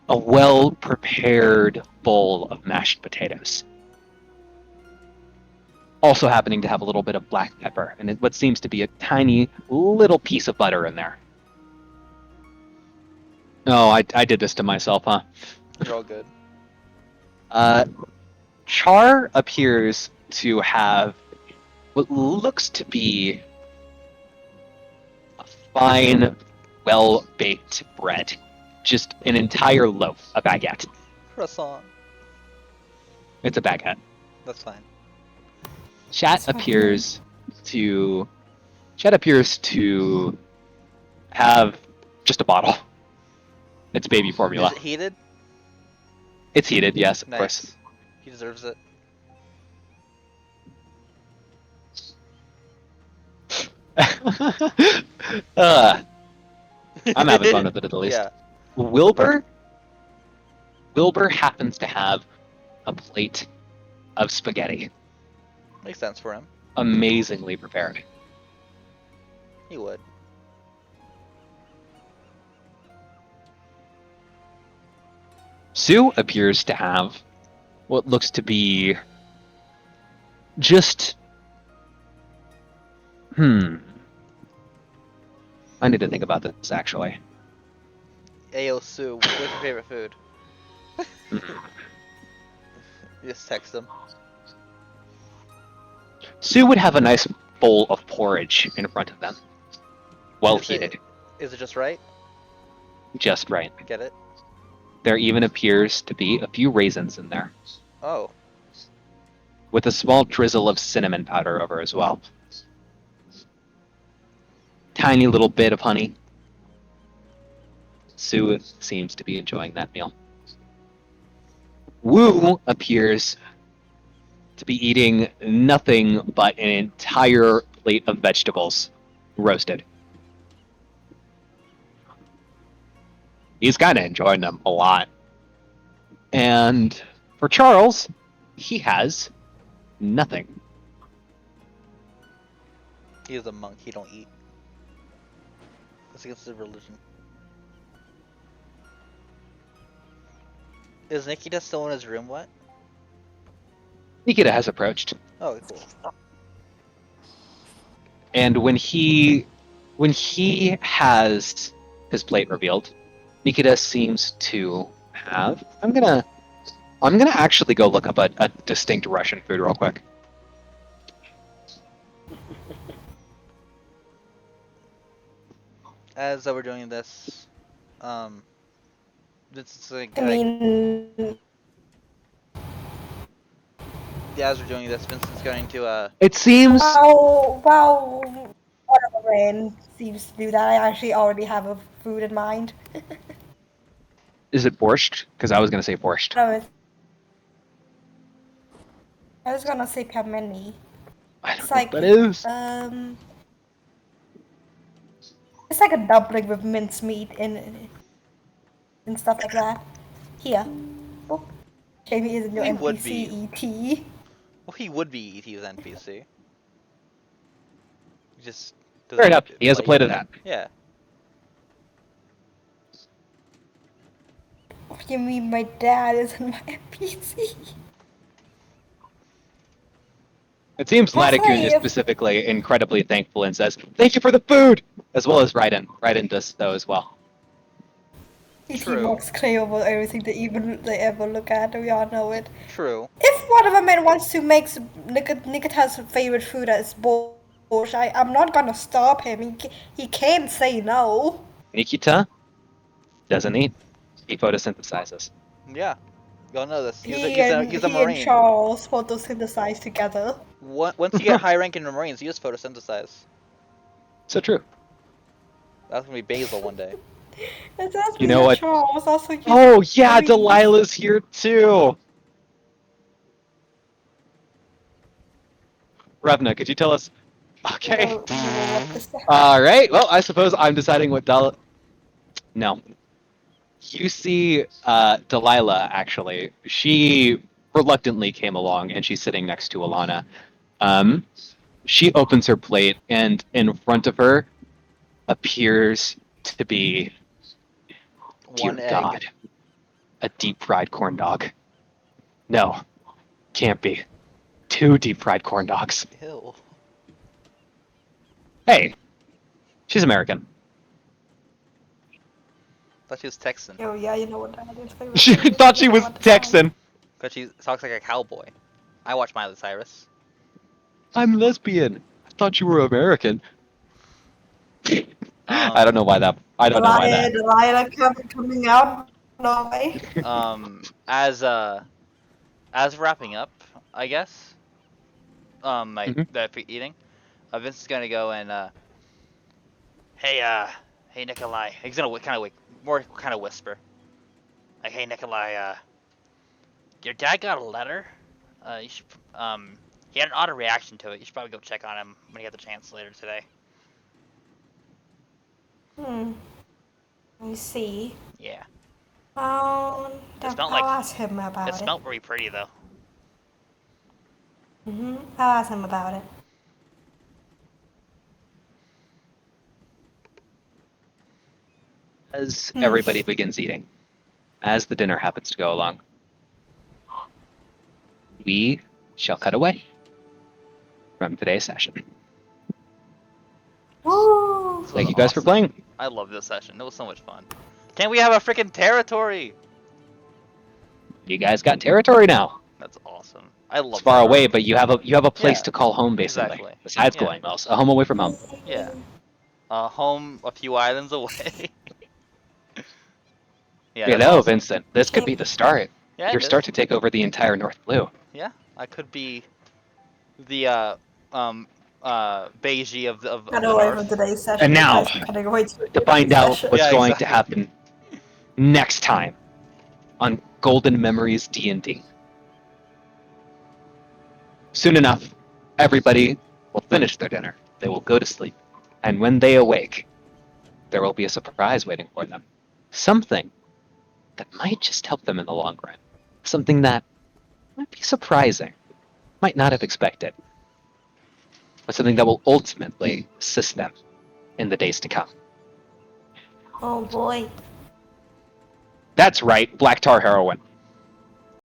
a well prepared bowl of mashed potatoes. Also happening to have a little bit of black pepper and what seems to be a tiny little piece of butter in there. Oh, I did this to myself, huh? You're all good. Char appears to have what looks to be a fine, well-baked bread. Just an entire loaf, a baguette. Croissant. It's a baguette. That's fine. Chat appears to have just a bottle. It's baby formula. Is it heated? It's heated, yes, of Nice. course. He deserves it. I'm having fun with it at the least. Yeah. Wilbur happens to have a plate of spaghetti, Makes sense for him. amazingly prepared. He would. Sue appears to have what looks to be just. I need to think about this actually. Ayo Sue, what's your favorite food? You just text him. Sue would have a nice bowl of porridge in front of them, well Is it- heated, Is it just right? just right. Get it? There even appears to be a few raisins in there, Oh. with a small drizzle of cinnamon powder over as well. Tiny little bit of honey. Sue seems to be enjoying that meal. Wu appears to be eating nothing but an entire plate of vegetables, roasted. He's kind of enjoying them a lot. And for Charles, he has nothing. He's a monk, he don't eat. That's against his religion. Is Nikita still in his room? What? Nikita has approached, Oh, cool. and when he has his plate revealed, Nikita seems to have. I'm gonna actually go look up a distinct Russian food real quick. As we're doing this, Vincent's like, I mean, yeah, as we're doing this, Vincent's going to It seems wow, whatever Rain seems to do that. I actually already have a food in mind. is it borscht? Because I was gonna say borscht. No, I was gonna say pelmeni. I It's don't know like what that is. It's like a dumpling with mincemeat and stuff like that. Here. Oh, Jamie isn't your He would be. NPC ET. well, he would be ET's NPC. He just doesn't Fair enough. like He has a play. plate of that. Yeah. What do you mean my dad isn't my NPC? It seems That's Latitude is like- specifically incredibly thankful and says, "Thank you for the food," as well as Raiden. Raiden does so as well. ET True. walks clear over everything they ever look at. We all know it. True. If one of the men wants to make Nikita's favorite food as borscht, I'm not gonna stop him. He can't say no. Nikita doesn't eat. He photosynthesizes. Yeah. Y'all know this. He's He a and Marine. Charles photosynthesize together. Once you get high rank in the Marines, you just photosynthesize. So true. That's gonna be Basil one day. It does You me know and what? Charles also. Oh yeah, Marines. Delilah's here too. Revna, could you tell us? Okay. You know what this- All right. Well, I suppose I'm deciding what No. You see, Delilah actually. She reluctantly came along, and she's sitting next to Alana. She opens her plate, and in front of her appears to be, dear One egg. God, a deep fried corn dog. No, can't be. 2 deep fried corn dogs. Ew. Hey, she's American. Thought she was Texan. Oh yeah, you know what that is. She thought she was Texan. Cause she talks like a cowboy. I watch Miley Cyrus. I'm lesbian. I thought you were American. I don't know why that. I don't know why that. Delilah coming out. No way. As wrapping up, I guess. Mhm. That eating. Vince is gonna go and Hey Nikolai. he's gonna kind of whisper. Like, hey Nikolai, your dad got a letter. You should, he had an odd reaction to it. You should probably go check on him when you get the chance later today. Let me see. Yeah. I'll smelled like- ask him about It it. smelled pretty pretty though. I'll ask him about it. as everybody begins eating, as the dinner happens to go along, we shall cut away from today's session. Woo! Thank you guys for playing. I love this session. It was so much fun. Can't we have a freaking territory? You guys got territory now. That's awesome. I love It's far that. away, but you have a place Yeah, to call home, basically. exactly. Besides Yeah. Colonials, a home away from home. Yeah. Home a few islands away. Yeah, You that's know, awesome. Vincent, this could be the start. Yeah, Your it start is. to take over the entire North Blue. Yeah, I could be the Beiji of Cut the away north. from today's session. And now, you guys are cutting away to find out what's Yeah, going exactly. to happen next time on Golden Memories D&D. Soon enough, everybody will finish their dinner. They will go to sleep. And when they awake, there will be a surprise waiting for them. Something that might just help them in the long run. Something that might be surprising, might not have expected, but something that will ultimately assist them in the days to come. Oh boy. That's right, Black Tar Heroin.